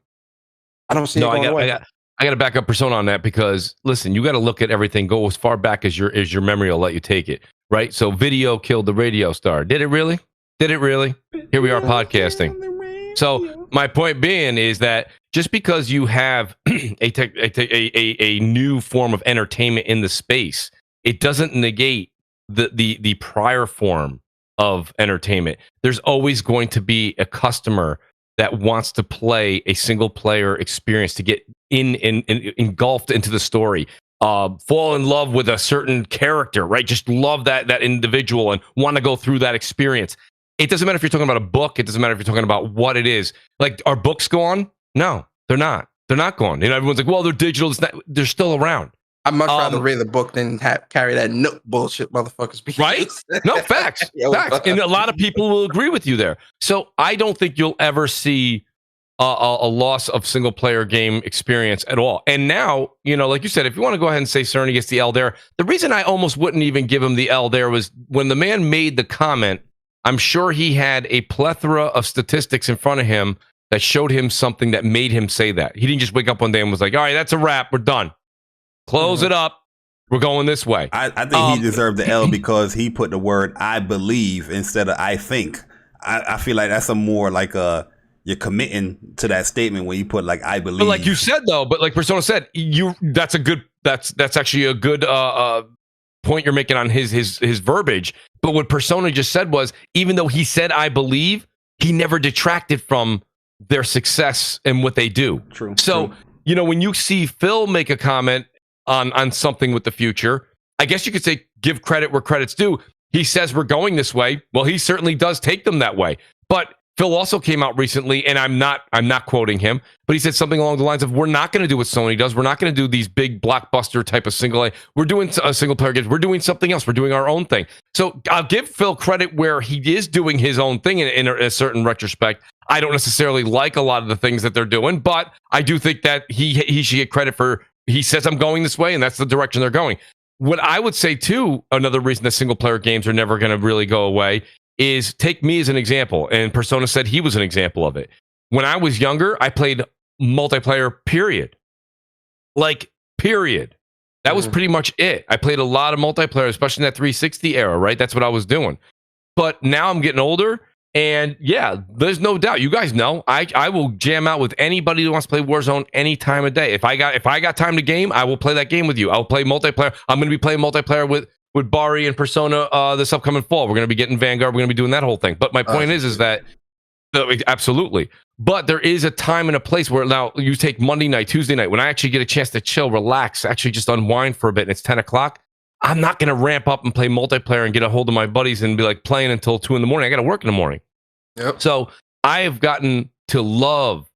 don't see it going away. I got to back up Persona on that, because listen, you got to look at everything, go as far back as your memory will let you take it, right? So video killed the radio star. Did it really? Here we are podcasting. So my point being is that just because you have a new form of entertainment in the space, it doesn't negate the prior form of entertainment. There's always going to be a customer that wants to play a single player experience, to get engulfed into the story, fall in love with a certain character, right? Just love that individual and want to go through that experience. It doesn't matter if you're talking about a book. It doesn't matter if you're talking about what it is. Like, are books gone? No, they're not. They're not gone. Everyone's like, well, they're digital. They're still around. I'd much rather read the book than carry that note bullshit motherfuckers. Right? No, facts. Facts. And a lot of people will agree with you there. So I don't think you'll ever see a loss of single player game experience at all. And now, like you said, if you want to go ahead and say Cerny gets the L there, the reason I almost wouldn't even give him the L there was when the man made the comment, I'm sure he had a plethora of statistics in front of him that showed him something that made him say that. He didn't just wake up one day and was like, all right, that's a wrap. We're done. Close it up. We're going this way. I think he deserved the L because he put the word I believe instead of I think. I feel like that's a more like you're committing to that statement when you put like I believe. But like you said though, but like Persona said, that's actually a good point you're making on his verbiage. But what Persona just said was, even though he said I believe, he never detracted from their success and what they do. True. So, when you see Phil make a comment on something with the future, I guess you could say give credit where credit's due. He says we're going this way. Well, he certainly does take them that way. But Phil also came out recently, and I'm not quoting him, but he said something along the lines of, we're not going to do what Sony does. We're not going to do these big blockbuster type of we're doing a single player games. We're doing something else. We're doing our own thing. So I'll give Phil credit where he is doing his own thing in a certain retrospect. I don't necessarily like a lot of the things that they're doing, but I do think that he should get credit for, he says I'm going this way, and that's the direction they're going. What I would say too, another reason that single player games are never going to really go away is, take me as an example, and Persona said he was an example of it. When I was younger, I played multiplayer, period. That was pretty much it. I played a lot of multiplayer, especially in that 360 era, right? That's what I was doing. But now I'm getting older, and yeah, there's no doubt. You guys know, I will jam out with anybody who wants to play Warzone any time of day. If I got time to game, I will play that game with you. I'll play multiplayer. I'm going to be playing multiplayer with Bari and Persona this upcoming fall. We're going to be getting Vanguard. We're going to be doing that whole thing. But my point is that absolutely. But there is a time and a place where now you take Monday night, Tuesday night, when I actually get a chance to chill, relax, actually just unwind for a bit, and it's 10 o'clock. I'm not going to ramp up and play multiplayer and get a hold of my buddies and be like playing until 2 a.m. I got to work in the morning. Yep. So I have gotten to love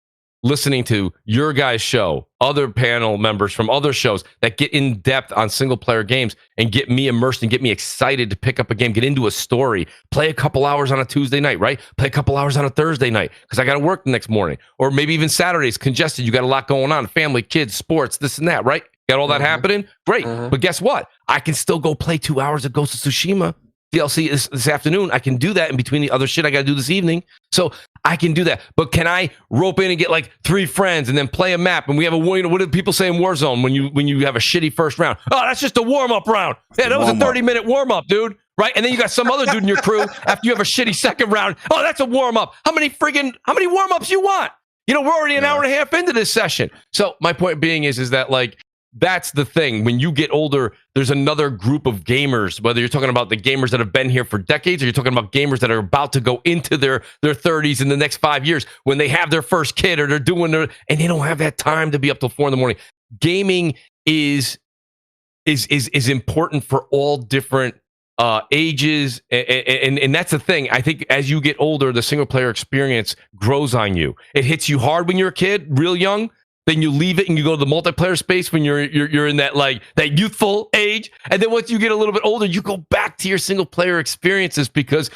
listening to your guys' show, other panel members from other shows that get in depth on single player games and get me immersed and get me excited to pick up a game, get into a story, play a couple hours on a Tuesday night, right? Play a couple hours on a Thursday night because I got to work the next morning, or maybe even Saturdays, congested. You got a lot going on, family, kids, sports, this and that, right? Got all that happening? Great. But guess what? I can still go play 2 hours of Ghost of Tsushima DLC this afternoon. I can do that in between the other shit I got to do this evening. So I can do that. But can I rope in and get like 3 friends and then play a map? And we have what do people say in Warzone when you have a shitty first round? Oh, that's just a warm-up round. Yeah, that was a 30-minute warm-up, dude. Right? And then you got some other dude in your crew after you have a shitty second round. Oh, that's a warm-up. How many warm-ups you want? You know, we're already an hour and a half into this session. So my point being is that like, that's the thing. When you get older, there's another group of gamers, whether you're talking about the gamers that have been here for decades or you're talking about gamers that are about to go into their 30s in the next 5 years when they have their first kid or they're doing and they don't have that time to be up till 4 a.m. Gaming is important for all different ages. And that's the thing. I think as you get older, the single player experience grows on you. It hits you hard when you're a kid, real young. Then you leave it and you go to the multiplayer space when you're in that like that youthful age, and then once you get a little bit older, you go back to your single player experiences because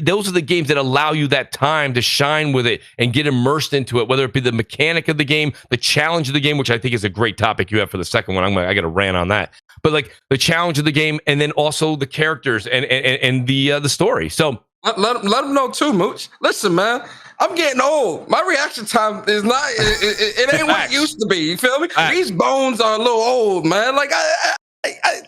those are the games that allow you that time to shine with it and get immersed into it. Whether it be the mechanic of the game, the challenge of the game, which I think is a great topic you have for the second one. I got to rant on that, but like the challenge of the game, and then also the characters and the story. So let them know too, Mooch. Listen, man. I'm getting old. My reaction time is not. It ain't what it used to be. You feel me? These bones are a little old, man. Like I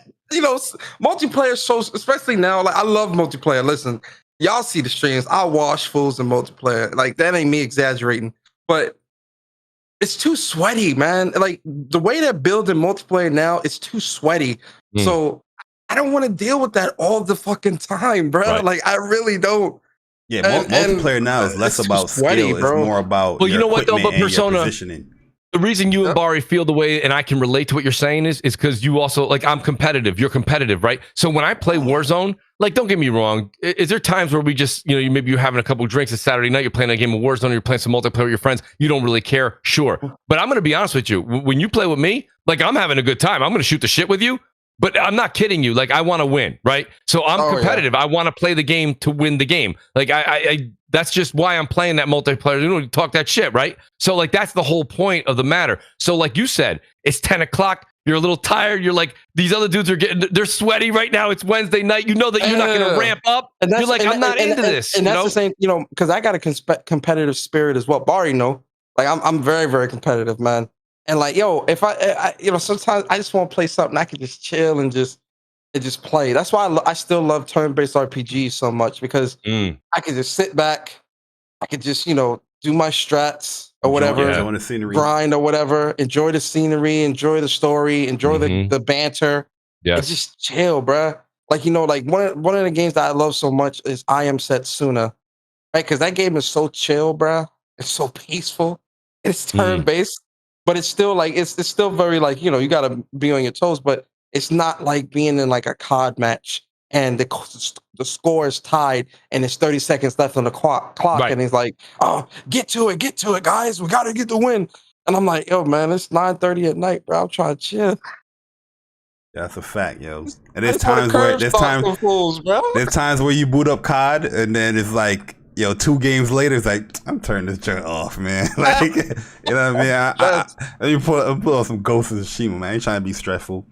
multiplayer shows, especially now. Like I love multiplayer. Listen, y'all see the streams. I wash fools in multiplayer. Like that ain't me exaggerating, but it's too sweaty, man. Like the way they're building multiplayer now, it's too sweaty. So I don't want to deal with that all the fucking time, bro. Right. Like I really don't. Yeah, multiplayer now is less about sweaty, skill. bro. It's more about you know what though, but Persona. The reason you and Bari feel the way, and I can relate to what you're saying is because you also like I'm competitive. You're competitive, right? So when I play Warzone, like don't get me wrong, is there times where we just maybe you're having a couple drinks, it's Saturday night, you're playing a game of Warzone, you're playing some multiplayer with your friends, you don't really care, sure. But I'm gonna be honest with you, when you play with me, like I'm having a good time. I'm gonna shoot the shit with you. But I'm not kidding you. Like I want to win, right? So I'm competitive. Yeah. I want to play the game to win the game. Like I that's just why I'm playing that multiplayer. You talk that shit, right? So like that's the whole point of the matter. So like you said, it's 10 o'clock. You're a little tired. You're like these other dudes they're sweaty right now. It's Wednesday night. You know that you're not going to ramp up. And you're like I'm not into this. And that's the same, because I got a competitive spirit as well. Bari, like I'm very very competitive, man. And like, yo, if I sometimes I just want to play something I can just chill and just play. That's why I still love turn-based RPGs so much because I can just sit back, I could just do my strats or whatever, grind or whatever, enjoy the scenery, enjoy the story, enjoy the banter, and just chill, bruh. Like like one of the games that I love so much is I Am Setsuna, right? Because that game is so chill, bruh. It's so peaceful. It's turn-based. But it's still like it's still very like you gotta be on your toes. But it's not like being in like a COD match and the score is tied and it's 30 seconds left on the clock and he's like, oh, get to it, guys, we gotta get the win. And I'm like, yo, man, it's 9:30 at night, bro. I'm trying to chill. That's a fact, yo. And there's times where you boot up COD and then it's like, 2 games later, it's like, I'm turning this junk off, man. Like, you know what I mean? Let me pull on some Ghost of Tsushima, man. I ain't trying to be stressful.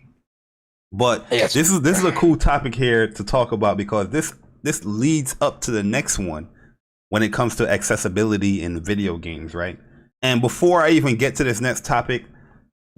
But this is a cool topic here to talk about because this leads up to the next one when it comes to accessibility in video games, right? And before I even get to this next topic,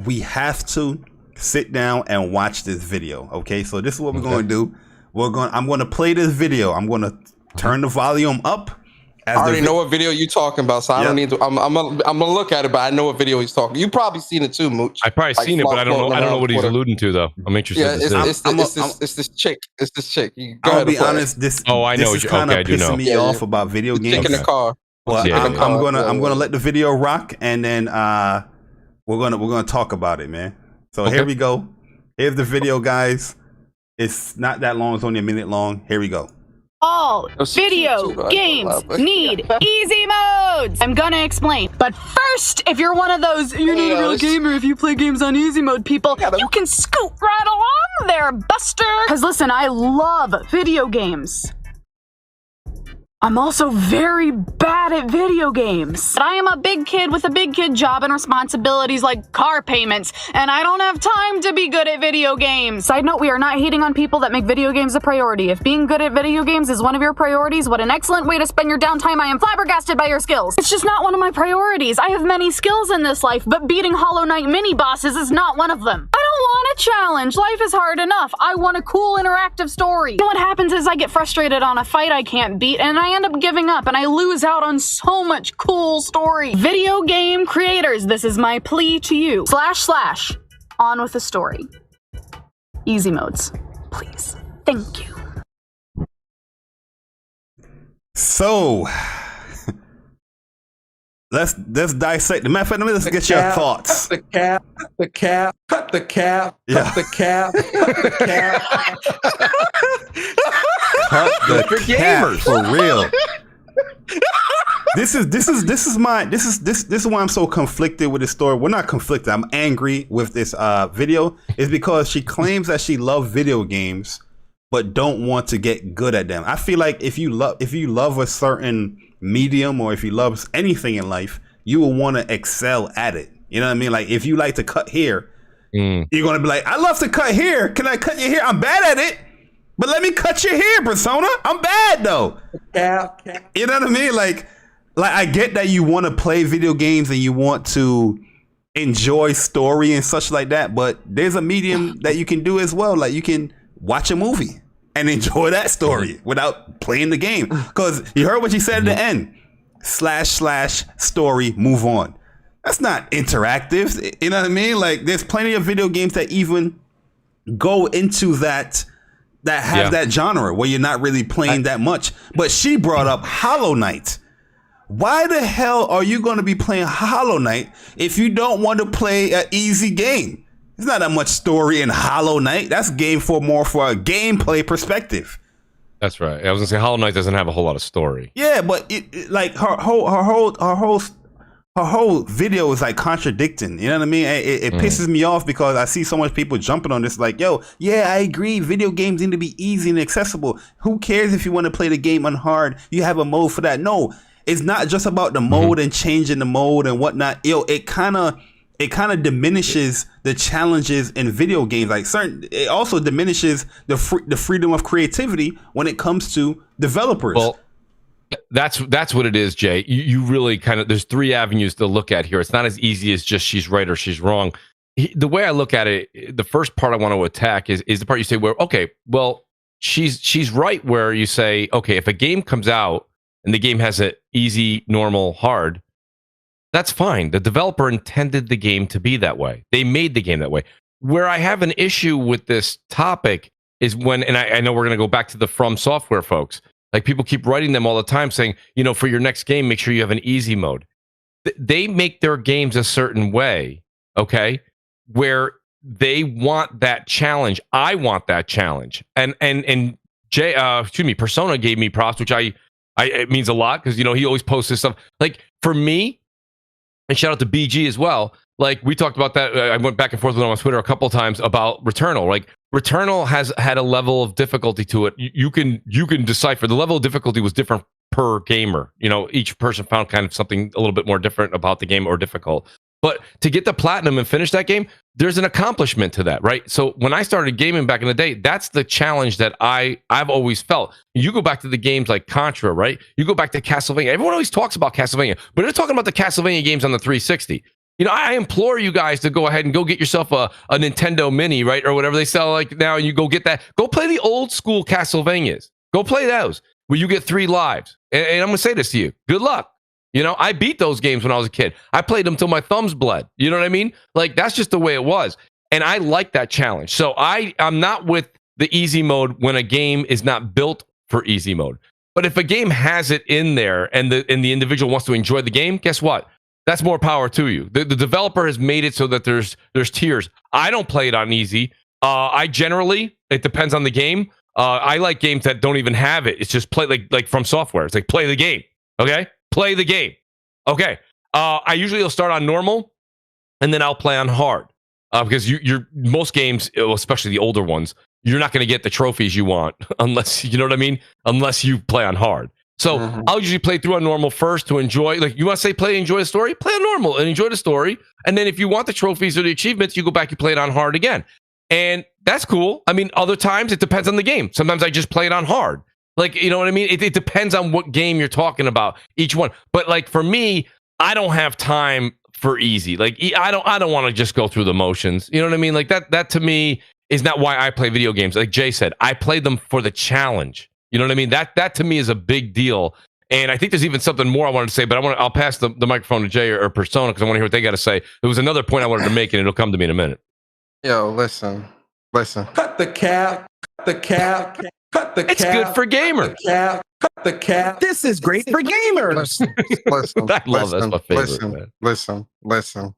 we have to sit down and watch this video, okay? So this is what we're going to do. I'm going to play this video. I'm going to turn the volume up. I already know what video you're talking about, so I don't need to. I'm gonna look at it, but I know what video he's talking. You probably seen it too, Mooch. I probably seen it, but I don't know what he's alluding to though. I'm interested. Yeah, it's this chick. It's this chick. I'll be honest. I know. This is kind of pissing me off about video games. In the car. But I'm gonna let the video rock, and then we're gonna talk about it, man. So here we go. Here's the video, guys. It's not that long. It's only a minute long. Here we go. All video games need easy modes. I'm gonna explain. But first, if you're one of those you're not a real gamer if you play games on easy mode people, you can scoot right along there, Buster. Because listen, I love video games. I'm also very bad at video games. But I am a big kid with a big kid job and responsibilities like car payments, and I don't have time to be good at video games. Side note, we are not hating on people that make video games a priority. If being good at video games is one of your priorities, what an excellent way to spend your downtime. I am flabbergasted by your skills. It's just not one of my priorities. I have many skills in this life, but beating Hollow Knight mini bosses is not one of them. I don't want a challenge. Life is hard enough. I want a cool interactive story. And what happens is I get frustrated on a fight I can't beat, and I end up giving up, and I lose out on so much cool story. Video game creators, this is my plea to you. / on with the story. Easy modes, please. Thank you. So let's dissect the matter. Let's get your thoughts. The cap, the cap, cut the cap, Yeah. cut the cap, cut the cap. Cut the For cap, gamers. for real. This is why I'm so conflicted with this story. We're not conflicted. I'm angry with this video. Is because she claims that she loves video games, but don't want to get good at them. I feel like if you love a certain medium, or if you love anything in life, you will want to excel at it. You know what I mean? Like if you like to cut hair, you're gonna be like, I love to cut hair. Can I cut your hair? I'm bad at it, but let me cut your hair, Persona. I'm bad though. You know what I mean? Like I get that you want to play video games and you want to enjoy story and such like that, but there's a medium that you can do as well. Like you can watch a movie and enjoy that story without playing the game. Because you heard what she said at the end. / story, move on. That's not interactive. You know what I mean? Like there's plenty of video games that even go into that have that genre where you're not really playing that much. But she brought up Hollow Knight. Why the hell are you going to be playing Hollow Knight if you don't want to play an easy game? There's not that much story in Hollow Knight. That's more for a gameplay perspective. That's right. I was gonna say Hollow Knight doesn't have a whole lot of story. Yeah, but like her whole video is like contradicting. You know what I mean? It pisses me off because I see so much people jumping on this. Like, yo, yeah, I agree. Video games need to be easy and accessible. Who cares if you want to play the game on hard? You have a mode for that. No, it's not just about the mode and changing the mode and whatnot. Yo, it kind of diminishes the challenges in video games. Like it also diminishes the freedom of creativity when it comes to developers. Well, that's what it is, Jay. You really there's 3 avenues to look at here. It's not as easy as just she's right or she's wrong. The way I look at it, the first part I want to attack is the part you say where, okay, well, she's right where you say, okay, if a game comes out and the game has an easy, normal, hard, that's fine. The developer intended the game to be that way. They made the game that way. Where I have an issue with this topic is when, and I know we're going to go back to the From Software folks, like people keep writing them all the time saying, for your next game, make sure you have an easy mode. They make their games a certain way, okay, where they want that challenge. I want that challenge. And Persona gave me props, which it means a lot because, he always posts this stuff. Like for me, and shout out to BG as well. Like we talked about that. I went back and forth with him on Twitter a couple of times about Returnal. Like Returnal has had a level of difficulty to it. You can decipher the level of difficulty was different per gamer. Each person found kind of something a little bit more different about the game or difficult. But to get the platinum and finish that game, there's an accomplishment to that, right? So when I started gaming back in the day, that's the challenge that I've always felt. You go back to the games like Contra, right? You go back to Castlevania. Everyone always talks about Castlevania, but they're talking about the Castlevania games on the 360. I implore you guys to go ahead and go get yourself a Nintendo Mini, right? Or whatever they sell like now, and you go get that. Go play the old school Castlevanias. Go play those where you get 3 lives. And I'm going to say this to you. Good luck. I beat those games when I was a kid. I played them till my thumbs bled. You know what I mean? Like, that's just the way it was. And I like that challenge. So I'm not with the easy mode when a game is not built for easy mode. But if a game has it in there and the individual wants to enjoy the game, guess what? That's more power to you. The developer has made it so that there's tiers. I don't play it on easy. I generally, It depends on the game. I like games that don't even have it. It's just play like From Software. It's like play the game. Okay, play the game. Okay. I usually will start on normal, and then I'll play on hard because you're most games, especially the older ones, you're not going to get the trophies you want unless you know what I mean. Unless you play on hard. So I'll usually play through on normal first to enjoy. Like you want to say, enjoy the story. Play on normal and enjoy the story. And then if you want the trophies or the achievements, you go back, you play it on hard again. And that's cool. I mean, other times it depends on the game. Sometimes I just play it on hard. Like, you know what I mean? It depends on what game you're talking about, each one. But like for me, I don't have time for easy. Like I don't want to just go through the motions. You know what I mean? Like that to me is not why I play video games. Like Jay said, I play them for the challenge. You know what I mean? That to me is a big deal. And I think there's even something more I wanted to say, but I'll pass the microphone to Jay or Persona because I want to hear what they got to say. There was another point I wanted to make, and it'll come to me in a minute. Yo, listen. Cut the cap. Cut the cap. Cut the cap. It's good for gamers. Cut the cap. This is great for gamers. Listen. I love that's my favorite. Listen.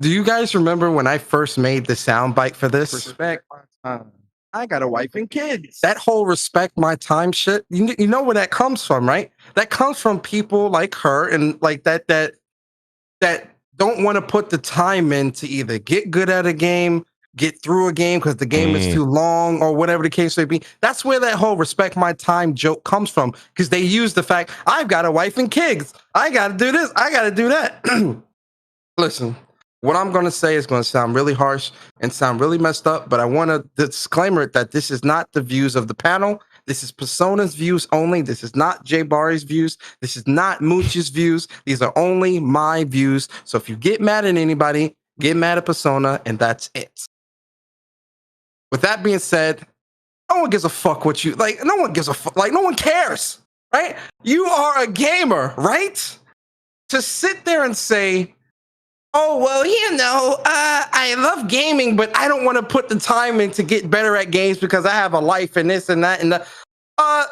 Do you guys remember when I first made the soundbite for this? Respect my time. I got a wife and kids. That whole respect my time shit, you know where that comes from, right? That comes from people like her and like that don't want to put the time in to either get good at a game, get through a game because the game is too long or whatever the case may be. That's where that whole respect my time joke comes from because they use the fact, I've got a wife and kids. I got to do this. I got to do that. Listen. What I'm going to say is going to sound really harsh and sound really messed up, but I want to disclaimer it that this is not the views of the panel. This is Persona's views only. This is not Jay Bari's views. This is not Mooch's views. These are only my views. So if you get mad at anybody, get mad at Persona, and that's it. With that being said, no one gives a fuck what you like. No one gives a fuck. Like, no one cares, right? You are a gamer, right? To sit there and say, oh, well, I love gaming, but I don't want to put the time in to get better at games because I have a life and this and that and that.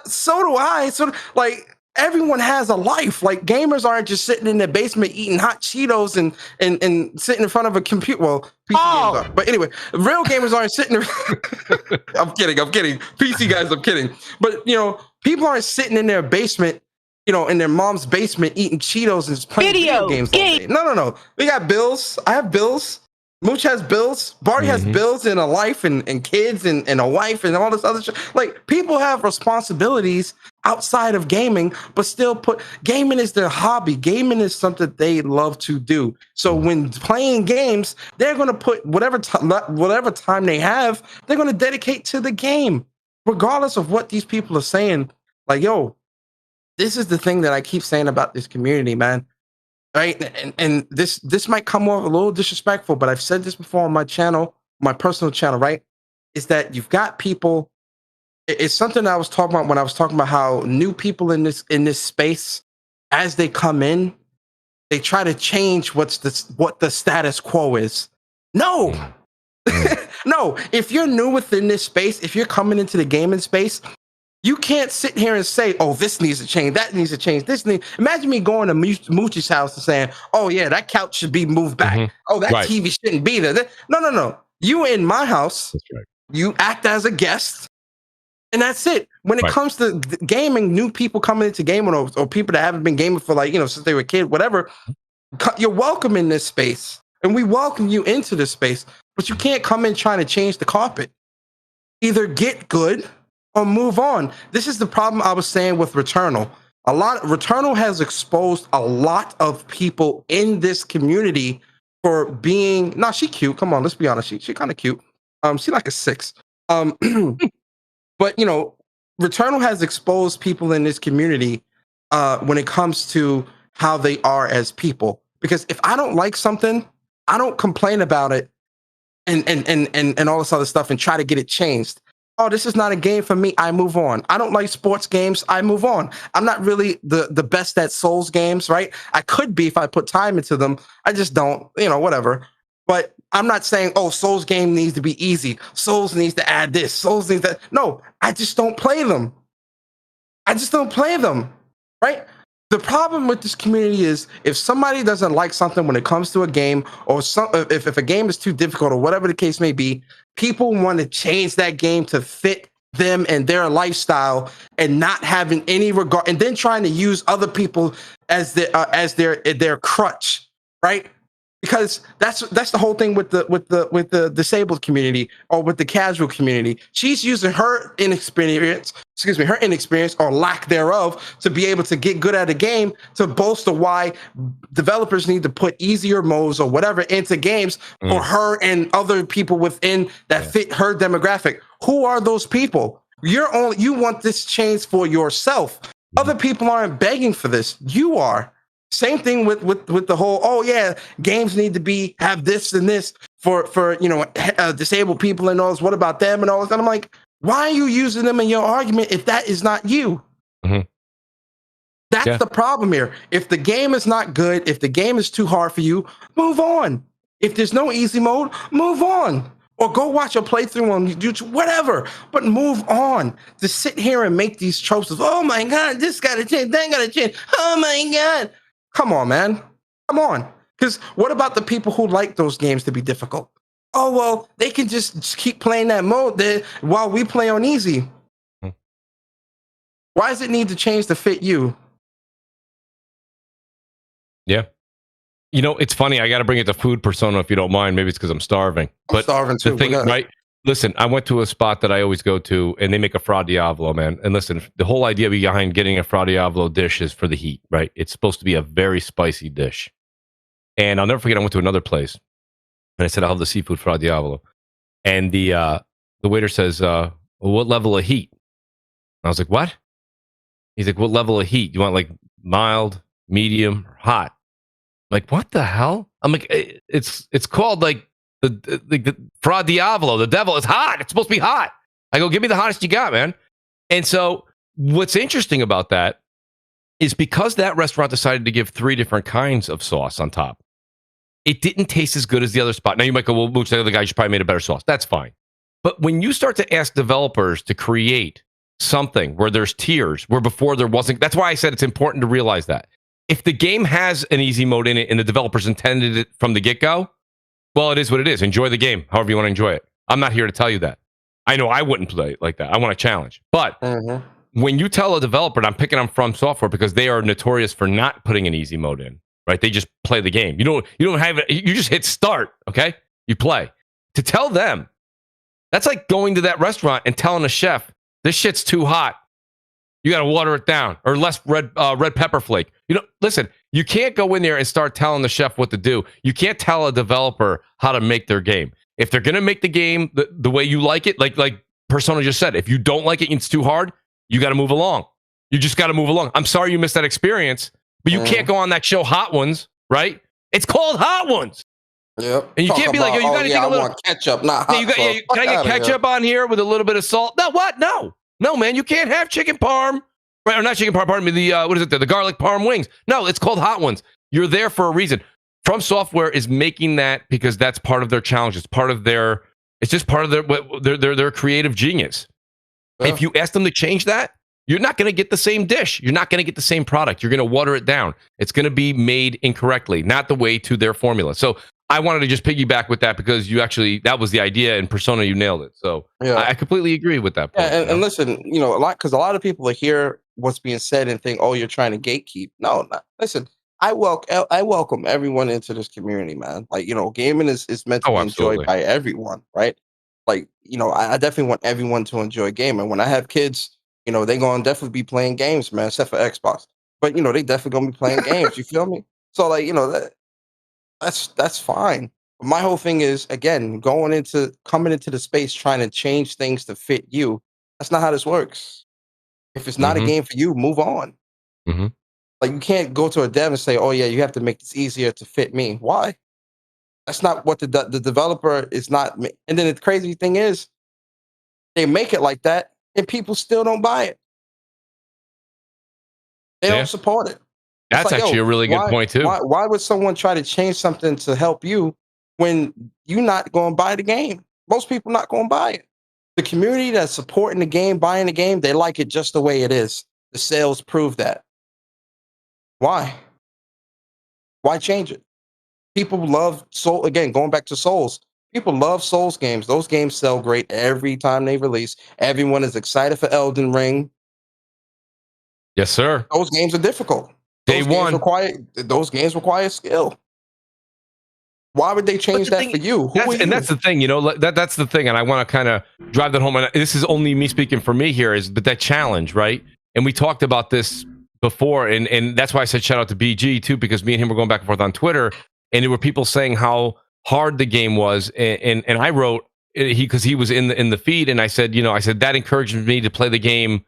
So do I. So, like, everyone has a life. Like, gamers aren't just sitting in their basement eating hot Cheetos and sitting in front of a computer. Well, PC games are. But anyway, real gamers aren't sitting. I'm kidding. PC guys, I'm kidding. But, people aren't sitting in their basement, in their mom's basement eating Cheetos and just playing video games all day. No. We got bills. I have bills. Mooch has bills. Bari has bills and a life and kids and a wife and all this other shit. Like, people have responsibilities outside of gaming, but still gaming is their hobby. Gaming is something they love to do. So when playing games, they're going to put whatever time they have, they're going to dedicate to the game, regardless of what these people are saying. Like, yo, this is the thing that I keep saying about this community, man. Right? And this might come off a little disrespectful, but I've said this before on my channel, my personal channel, right? Is that you've got people. It's something I was talking about when I was talking about how new people in this space, as they come in, they try to change what the status quo is. No. No, if you're new within this space, if you're coming into the gaming space, you can't sit here and say, oh, this needs to change, that needs to change, Imagine me going to Mooch's house and saying, oh, yeah, that couch should be moved back. Oh, that TV shouldn't be there. No. You in my house, you act as a guest, and that's it. When it comes to gaming, new people coming into gaming or people that haven't been gaming for since they were a kid, whatever, you're welcome in this space, and we welcome you into this space, but you can't come in trying to change the carpet. Either get good or move on. This is the problem I was saying with Returnal. Returnal has exposed a lot of people in this community for being. Nah, she cute. Come on, let's be honest. She kind of cute. She like a 6. But Returnal has exposed people in this community when it comes to how they are as people. Because if I don't like something, I don't complain about it and all this other stuff and try to get it changed. Oh, this is not a game for me. I move on. I don't like sports games. I move on. I'm not really the best at Souls games, right? I could be if I put time into them. I just don't, whatever. But I'm not saying, oh, Souls game needs to be easy. Souls needs to add this. Souls needs that. No, I just don't play them. Right? The problem with this community is if somebody doesn't like something when it comes to a game, or if a game is too difficult or whatever the case may be, people want to change that game to fit them and their lifestyle and not having any regard, and then trying to use other people as their crutch, right? Because that's the whole thing with the disabled community or with the casual community. She's using her inexperience or lack thereof to be able to get good at a game to bolster why developers need to put easier modes or whatever into games for her and other people within that fit her demographic. Who are those people? You want this change for yourself. Other people aren't begging for this. You are. Same thing with the whole, games need to have this and this for disabled people and all this. What about them and all this? And I'm like, why are you using them in your argument if that is not you? Mm-hmm. That's the problem here. If the game is not good, if the game is too hard for you, move on. If there's no easy mode, move on. Or go watch a playthrough on YouTube, whatever. But move on. To sit here and make these tropes of, oh my God, this got to change, that got to change. Oh my God. Come on, man. Come on. Because what about the people who like those games to be difficult? Oh, well, they can just keep playing that mode there while we play on easy. Why does it need to change to fit you? Yeah. You know, it's funny. I got to bring it to food persona if you don't mind. Maybe it's because I'm starving. I'm starving too. The thing, right? Listen, I went to a spot that I always go to, and they make a Fra Diavolo, man. And listen, the whole idea behind getting a Fra Diavolo dish is for the heat, right? It's supposed to be a very spicy dish. And I'll never forget, I went to another place, and I said, I'll have the seafood Fra Diavolo. And the waiter says, well, what level of heat? And I was like, what? He's like, what level of heat? You want like mild, medium, or hot? I'm like, what the hell? I'm like, it's called like the Fra Diavolo. The devil is hot. It's supposed to be hot. I go, give me the hottest you got, man. And so what's interesting about that is because that restaurant decided to give 3 different kinds of sauce on top, it didn't taste as good as the other spot. Now you might go, well, Mooch, the other guy just probably made a better sauce. That's fine. But when you start to ask developers to create something where there's tiers, where before there wasn't, that's why I said it's important to realize that. If the game has an easy mode in it and the developers intended it from the get-go, well, it is what it is. Enjoy the game however you want to enjoy it. I'm not here to tell you that. I know I wouldn't play it like that. I want a challenge. But when you tell a developer, and I'm picking on From Software because they are notorious for not putting an easy mode in, right? They just play the game. You don't have it. You just hit start, okay? You play. To tell them, that's like going to that restaurant and telling a chef, this shit's too hot. You got to water it down, or less red pepper flake. Listen, you can't go in there and start telling the chef what to do. You can't tell a developer how to make their game. If they're going to make the game the way you like it, like Persona just said, if you don't like it and it's too hard, you got to move along. You just got to move along. I'm sorry you missed that experience, but you can't go on that show Hot Ones, right? It's called Hot Ones. Yep. And you can't be like, yo, you got to take a little ketchup, not hot. Can I get ketchup on here with a little bit of salt? No, what? No, man, you can't have chicken parm, right? Or not chicken parm, pardon me, the garlic parm wings. No, it's called Hot Ones. You're there for a reason. From Software is making that because that's part of their challenge. It's just part of their creative genius. Yeah. If you ask them to change that, you're not going to get the same dish. You're not going to get the same product. You're going to water it down. It's going to be made incorrectly, not the way to their formula. So I wanted to just piggyback with that because that was the idea, and Persona, you nailed it. So I completely agree with that point. And listen, a lot of people hear what's being said and think, oh, you're trying to gatekeep. No. Listen, I welcome everyone into this community, man. Like, gaming is meant to be enjoyed by everyone, right? Like, I definitely want everyone to enjoy gaming. When I have kids, they're going to definitely be playing games, man, except for Xbox. But, they definitely going to be playing games. You feel me? So, like, that's fine. But my whole thing is, again, coming into the space trying to change things to fit you. That's not how this works. If it's not a game for you, move on. Mm-hmm. Like, you can't go to a dev and say, oh yeah, you have to make this easier to fit me. Why? That's not what the developer is not. And then the crazy thing is, they make it like that and people still don't buy it. They don't support it. That's like, actually a really good point too. Why would someone try to change something to help you when you're not going to buy the game? Most people not going to buy it. The community that's supporting the game, buying the game, they like it just the way it is. The sales prove that. Why? Why change it? People love Soul. Again, going back to Souls. People love Souls games. Those games sell great every time they release. Everyone is excited for Elden Ring. Yes, sir. Those games are difficult. Day one. Those games require skill. Why would they change that for you? That's the thing, you know, that's the thing. And I want to kind of drive that home. And this is only me speaking for me here, but that challenge, right? And we talked about this before. And that's why I said shout out to BG too, because me and him were going back and forth on Twitter. And there were people saying how hard the game was. And I wrote, because he was in the feed. And I said, that encourages me to play the game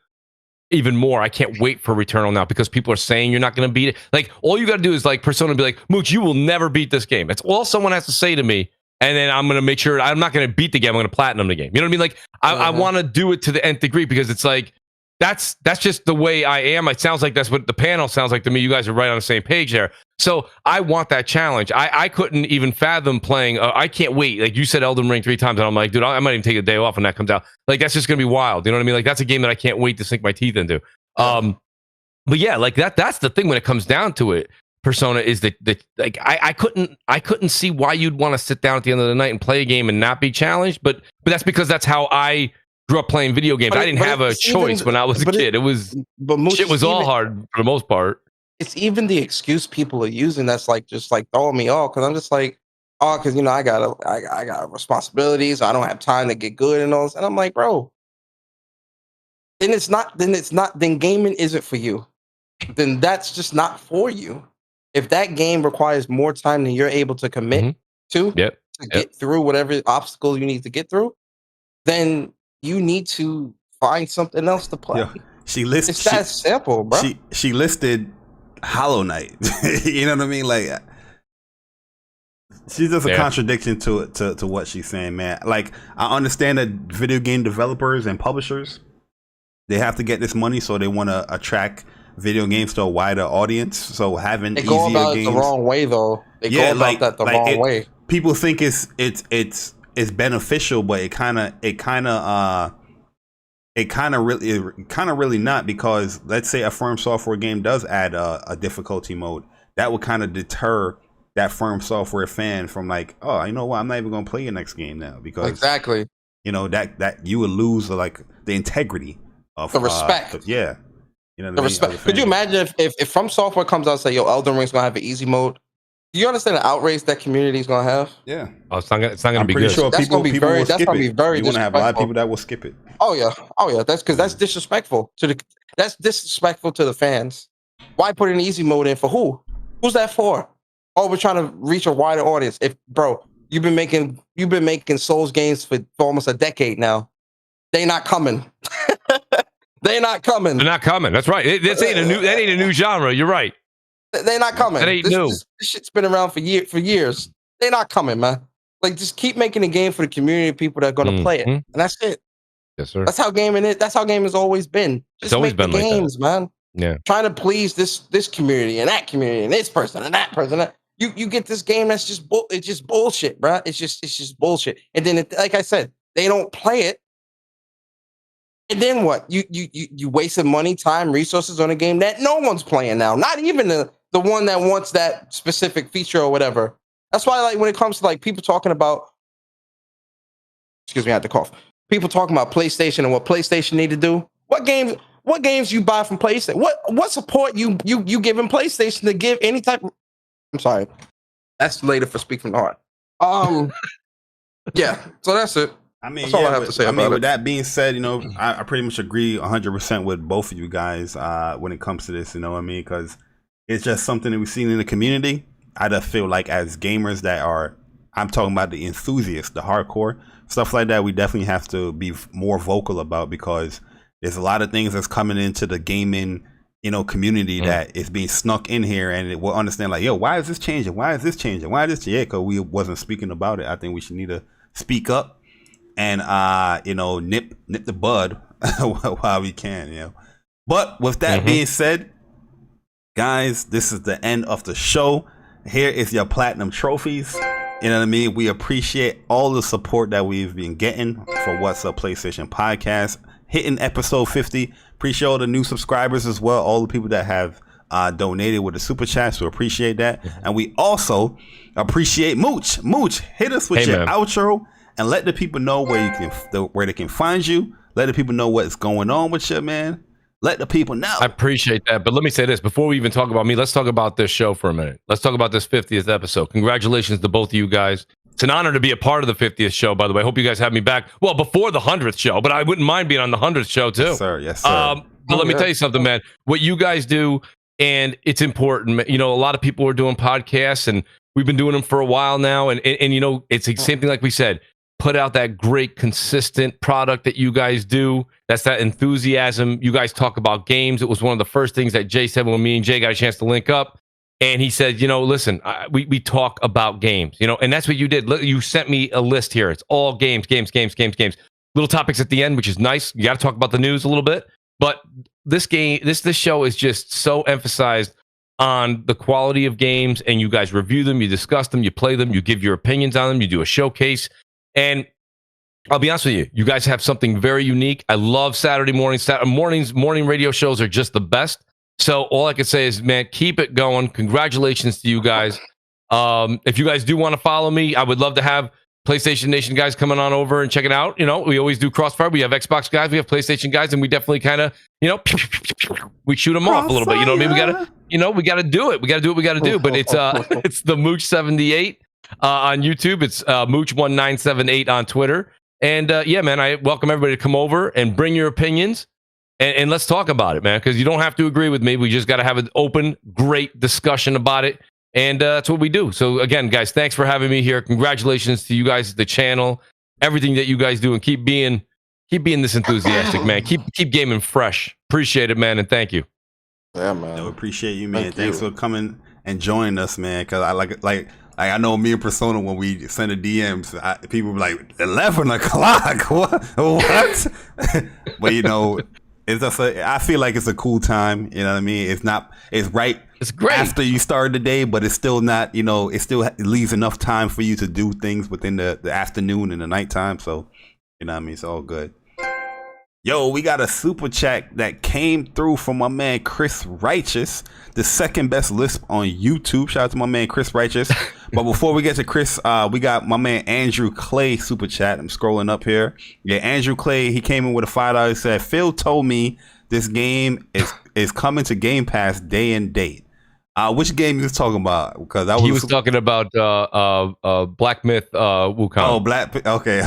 even more. I can't wait for Returnal now because people are saying you're not going to beat it. Like, all you got to do is like Persona be like, Mooch, you will never beat this game. That's all someone has to say to me. And then I'm going to make sure I'm not going to beat the game. I'm going to platinum the game. You know what I mean? Like, I want to do it to the nth degree because it's like, that's just the way I am. It sounds like that's what the panel sounds like to me. You guys are right on the same page there. So I want that challenge. I couldn't even fathom playing. I can't wait. Like you said, Elden Ring 3 times, and I'm like, dude, I might even take a day off when that comes out. Like that's just gonna be wild. You know what I mean? Like that's a game that I can't wait to sink my teeth into. But yeah, like that's the thing when it comes down to it. Persona is that like I couldn't see why you'd want to sit down at the end of the night and play a game and not be challenged. But that's because that's how I grew up playing video games. I didn't have a choice when I was a kid. Shit was all hard for the most part. It's even the excuse people are using that's like just like throwing me off because I'm just like, because I got responsibilities. I don't have time to get good and all this. And I'm like, bro, then gaming isn't for you. Then that's just not for you. If that game requires more time than you're able to commit to get through whatever obstacle you need to get through, then you need to find something else to play. Yeah. It's that simple, bro. She listed Hollow Knight. You know what I mean? Like, she's just a contradiction to what she's saying, man. Like, I understand that video game developers and publishers, they have to get this money, so they want to attract video games to a wider audience. So having they go about it the wrong way, though. They go about that the wrong way. People think it's beneficial, but it kind of really not, because let's say a Firm Software game does add a difficulty mode, that would kind of deter that Firm Software fan from like, oh, you know what, I'm not even gonna play your next game now, because exactly, that you would lose like the integrity of the respect. The respect. Could you imagine if From Software comes out and say, yo, Elden Ring's gonna have an easy mode? Do you understand the outrage that community is gonna have? Yeah. Oh, it's not gonna be good. Sure that's gonna be very You're gonna have a lot of people that will skip it. Oh yeah. That's because that's disrespectful to the fans. Why put an easy mode in for who? Who's that for? Oh, we're trying to reach a wider audience. You've been making Souls games for almost a decade now. They not coming. They're not coming. They're not coming. That's right. That ain't a new genre. You're right. They're not coming. That ain't new. This shit's been around for years. They're not coming, man. Like, just keep making a game for the community of people that are going to play it, and that's it. Yes, sir. That's how gaming is. That's how gaming has always been. Just it's always make been the like games, that. man. Yeah. Trying to please this community and that community and this person and that person. You get this game that's just it's just bullshit, bro. It's just bullshit. And then, like I said, they don't play it. And then what? You wasted money, time, resources on a game that no one's playing now. Not even the one that wants that specific feature or whatever. That's why, like, when it comes to like people talking about, excuse me, I had to cough. People talking about PlayStation and what PlayStation need to do. What games you buy from PlayStation? What support you giving PlayStation to give any type of, I'm sorry. That's later for Speak from the Heart. Yeah. So that's it. I mean, that's all I have to say about it. With that being said, I pretty much agree 100% with both of you guys when it comes to this. You know what I mean? Because it's just something that we've seen in the community. I just feel like as gamers I'm talking about the enthusiasts, the hardcore stuff like that, we definitely have to be more vocal about, because there's a lot of things that's coming into the gaming, community that is being snuck in here, and it will understand like, yo, why is this changing? Why is this changing? Why is this? Yeah, because we wasn't speaking about it. I think we should need to speak up and nip the bud while we can, But with that being said, guys, this is the end of the show. Here is your platinum trophies. You know what I mean? We appreciate all the support that we've been getting for What's Up PlayStation podcast. Hitting episode 50. Appreciate all the new subscribers as well. All the people that have donated with a super chat, so appreciate that. And we also appreciate Mooch. Mooch, hit us with your outro and let the people know where they can find you. Let the people know what's going on with you, man. Let the people know. I appreciate that. But let me say this. Before we even talk about me, let's talk about this show for a minute. Let's talk about this 50th episode. Congratulations to both of you guys. It's an honor to be a part of the 50th show, by the way. I hope you guys have me back. Well, before the 100th show, but I wouldn't mind being on the 100th show, too. Yes, sir. Yes, sir. But let me tell you something, man. What you guys do, and it's important. You know, a lot of people are doing podcasts, and we've been doing them for a while now. And you know, it's the same thing like we said. Put out that great, consistent product that you guys do. That's that enthusiasm. You guys talk about games. It was one of the first things that Jay said when me and Jay got a chance to link up. And he said, you know, listen, we talk about games, you know, and that's what you did. You sent me a list here. It's all games. Little topics at the end, which is nice. You got to talk about the news a little bit. But this show is just so emphasized on the quality of games, and you guys review them, you discuss them, you play them, you give your opinions on them, you do a showcase. And I'll be honest with you, you guys have something very unique. I love Saturday mornings. Morning radio shows are just the best. So all I can say is, man, keep it going. Congratulations to you guys. If you guys do want to follow me, I would love to have PlayStation Nation guys coming on over and check it out. You know, we always do Crossfire. We have Xbox guys, we have PlayStation guys, and we definitely kind of, you know, we shoot them off a little bit. You know what I mean? We gotta do it. We gotta do what we gotta do. But it's the Mooch 78 on YouTube. It's Mooch 1978 on Twitter. And yeah, man, I welcome everybody to come over and bring your opinions. And let's talk about it, man, because you don't have to agree with me. We just got to have an open, great discussion about it. And that's what we do. So, again, guys, thanks for having me here. Congratulations to you guys, the channel, everything that you guys do. And keep being this enthusiastic, man. Keep gaming fresh. Appreciate it, man. And thank you. Yeah, man. No, appreciate you, man. Thanks for coming and joining us, man. Because I like I know me and Persona, when we send the DMs, people be like, 11 o'clock? What? But, you know, it's just I feel like it's a cool time. You know what I mean? It's right. It's great after you start the day, but it's still not, you know, it leaves enough time for you to do things within the afternoon and the nighttime. So, you know what I mean? It's all good. Yo, we got a super chat that came through from my man Chris Righteous, the second best lisp on YouTube. Shout out to my man Chris Righteous. But before we get to Chris, we got my man Andrew Clay super chat. I'm scrolling up here. Yeah, Andrew Clay, he came in with a $5. He said, Phil told me this game is coming to Game Pass day and date. Which game he was talking about? Because he was talking about Black Myth Wukong. Oh, okay.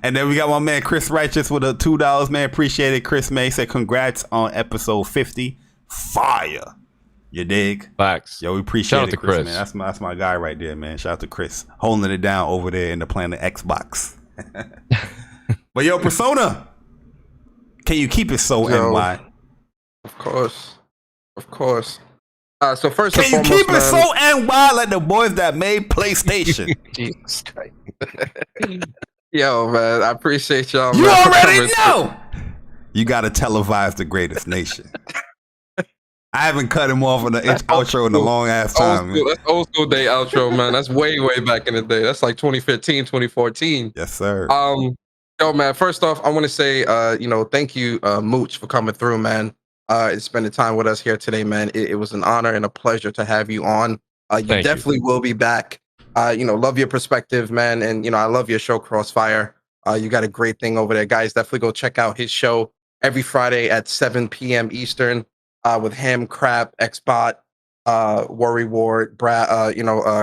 And then we got my man Chris Righteous with a $2, man. Appreciate it. Chris May said, congrats on episode 50. Fire. You dig? Facts. Yo, we appreciate it, Chris, man. That's my guy right there, man. Shout out to Chris. Holding it down over there in the planet Xbox. But yo, Persona, can you keep it so NY? Of course. So first, can you keep it so NY like the boys that made PlayStation? Jesus Christ. Yo, man, I appreciate y'all. You already know. You got to televise the greatest nation. I haven't cut him off on the outro in a long ass time. That's old school day outro, man. That's way back in the day. That's like 2015, 2014. Yes, sir. Yo, man, first off, I want to say, thank you, Mooch, for coming through, man. And spending time with us here today, man. It was an honor and a pleasure to have you on. You definitely will be back. Love your perspective, man. And, I love your show, Crossfire. You got a great thing over there. Guys, definitely go check out his show every Friday at 7 p.m. Eastern with him, Crap, Xbot, Worry Ward, Brad,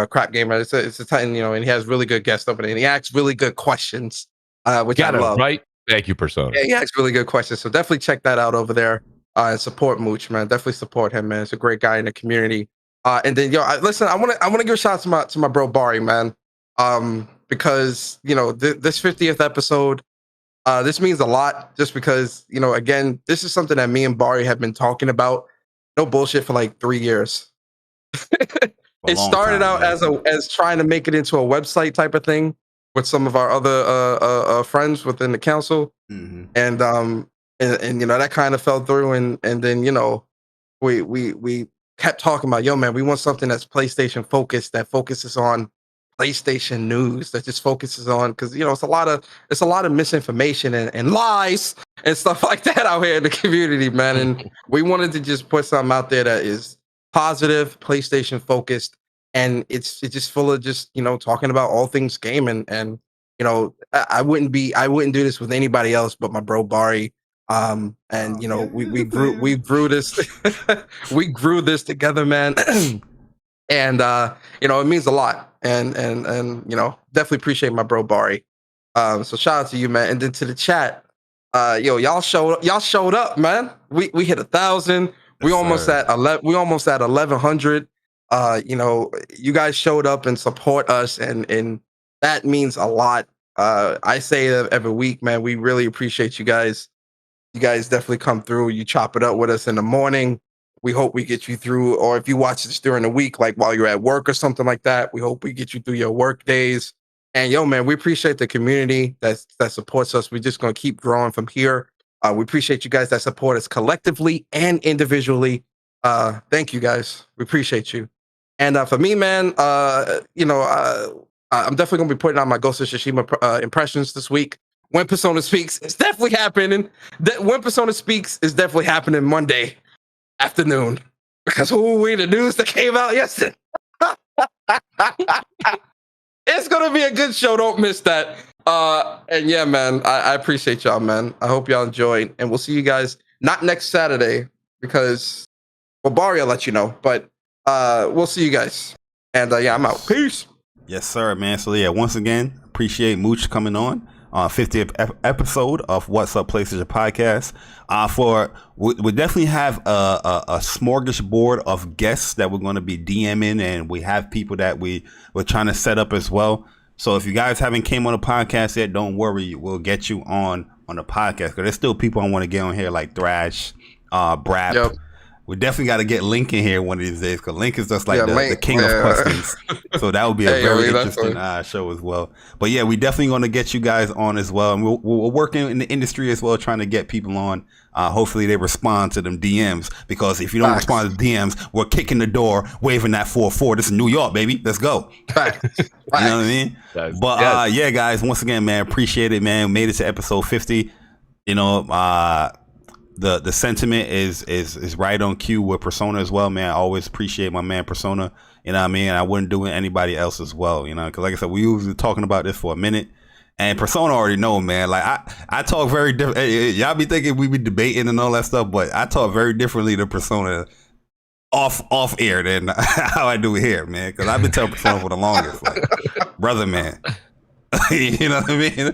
Crap Gamer. It's a time, and he has really good guests over there. And he asks really good questions, which I love. Right? Thank you, Persona. Yeah, he asks really good questions. So definitely check that out over there. And support Mooch, man. Definitely support him, man. It's a great guy in the community. And then, listen, I want to give a shout out to my bro Bari, man. Because this 50th episode, this means a lot. Just because again, this is something that me and Bari have been talking about. No bullshit for like 3 years. It started out as trying to make it into a website type of thing with some of our other friends within the council, and that kind of fell through, and then we kept talking about, yo, man, we want something that's PlayStation focused, that focuses on PlayStation news that just focuses on, because you know it's a lot of misinformation and lies and stuff like that out here in the community, man. And we wanted to just put something out there that is positive, PlayStation focused, and it's just full of just, you know, talking about all things gaming. And you know, I wouldn't do this with anybody else but my bro Bari. And you know, we grew this we grew this together, man. And you know, it means a lot. And you know, definitely appreciate my bro Bari. So shout out to you, man. And then to the chat, y'all showed up, man. We hit 1,000. We almost at 1,100. You know, you guys showed up and support us, and that means a lot. I say that every week, man. We really appreciate you guys. You guys definitely come through. You chop it up with us in the morning. We hope we get you through, or if you watch this during the week, like while you're at work or something like that, we hope we get you through your work days. And yo, man, we appreciate the community that supports us. We're just going to keep growing from here. We appreciate you guys that support us collectively and individually. Thank you, guys. We appreciate you. And for me, man, you know, I'm definitely going to be putting out my Ghost of Tsushima impressions this week. When Persona Speaks, it's definitely happening. When Persona Speaks is definitely happening Monday afternoon, because the news that came out yesterday. It's gonna be a good show. Don't miss that. And yeah, man, I appreciate y'all, man. I hope y'all enjoyed, and we'll see you guys not next Saturday because, well, Bari will let you know, but we'll see you guys. And yeah, I'm out. Peace. Yes, sir, man. So yeah, once again, appreciate Mooch coming on. 50th episode of What's Up PlayStation Podcast. We definitely have a smorgasbord of guests that we're going to be DMing, and we have people that we're trying to set up as well. So if you guys haven't came on the podcast yet, don't worry, we'll get you on the podcast, because there's still people I want to get on here like Thrash, Brap. Yep. We definitely got to get Link in here one of these days, because Link is just like the king of questions. So that would be a very interesting show as well. But yeah, we definitely going to get you guys on as well. And we're working in the industry as well, trying to get people on. Hopefully they respond to them DMs, because if you don't respond to DMs, we're kicking the door, waving that 4-4. This is New York, baby. Let's go. You know what I mean? But yeah, guys, once again, man, appreciate it, man. We made it to episode 50. You know, the sentiment is right on cue with Persona as well, man. I always appreciate my man Persona. You know what I mean? I wouldn't do it anybody else as well, you know, because like I said, we usually talking about this for a minute, and Persona already know, man. Like I talk very different. Y'all be thinking we be debating and all that stuff, but I talk very differently to Persona off air than how I do it here, man. Because I've been telling Persona for the longest, like, brother man. You know what I mean?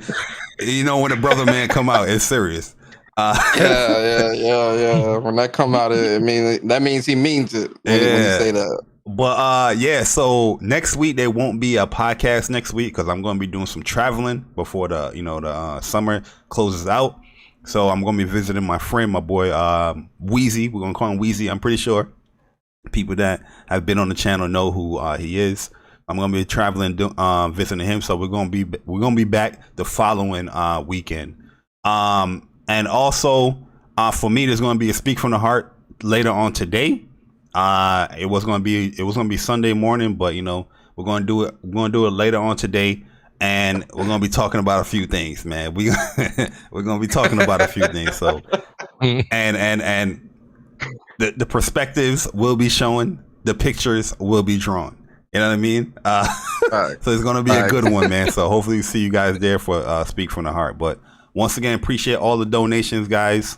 You know, when the brother man come out, it's serious. Yeah. When that come out, that means he means it when he say that. But yeah, so next week there won't be a podcast next week, because I'm going to be doing some traveling before the summer closes out. So I'm going to be visiting my friend, my boy Wheezy. We're going to call him Wheezy. I'm pretty sure people that have been on the channel know who he is. I'm going to be traveling, visiting him. So we're going to be back the following weekend. And also, for me, there's going to be a Speak from the Heart later on today. It was going to be Sunday morning, but you know, we're going to do it. We're going to do it later on today, and we're going to be talking about a few things, man. We're going to be talking about a few things. So, and the perspectives will be shown, the pictures will be drawn. You know what I mean? So it's going to be a good one, man. So hopefully we see you guys there for Speak from the Heart. But once again, appreciate all the donations, guys.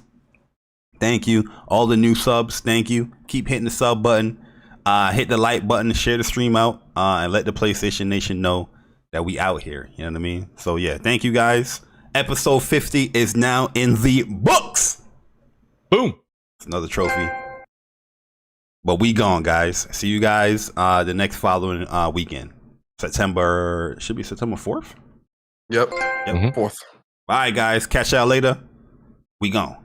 Thank you. All the new subs, thank you. Keep hitting the sub button. Hit the like button, share the stream out, and let the PlayStation Nation know that we out here. You know what I mean? So yeah, thank you, guys. Episode 50 is now in the books. Boom. It's another trophy. But we gone, guys. See you guys the next following weekend. Should be September 4th? Yep. 4th. All right, guys. Catch y'all later. We gone.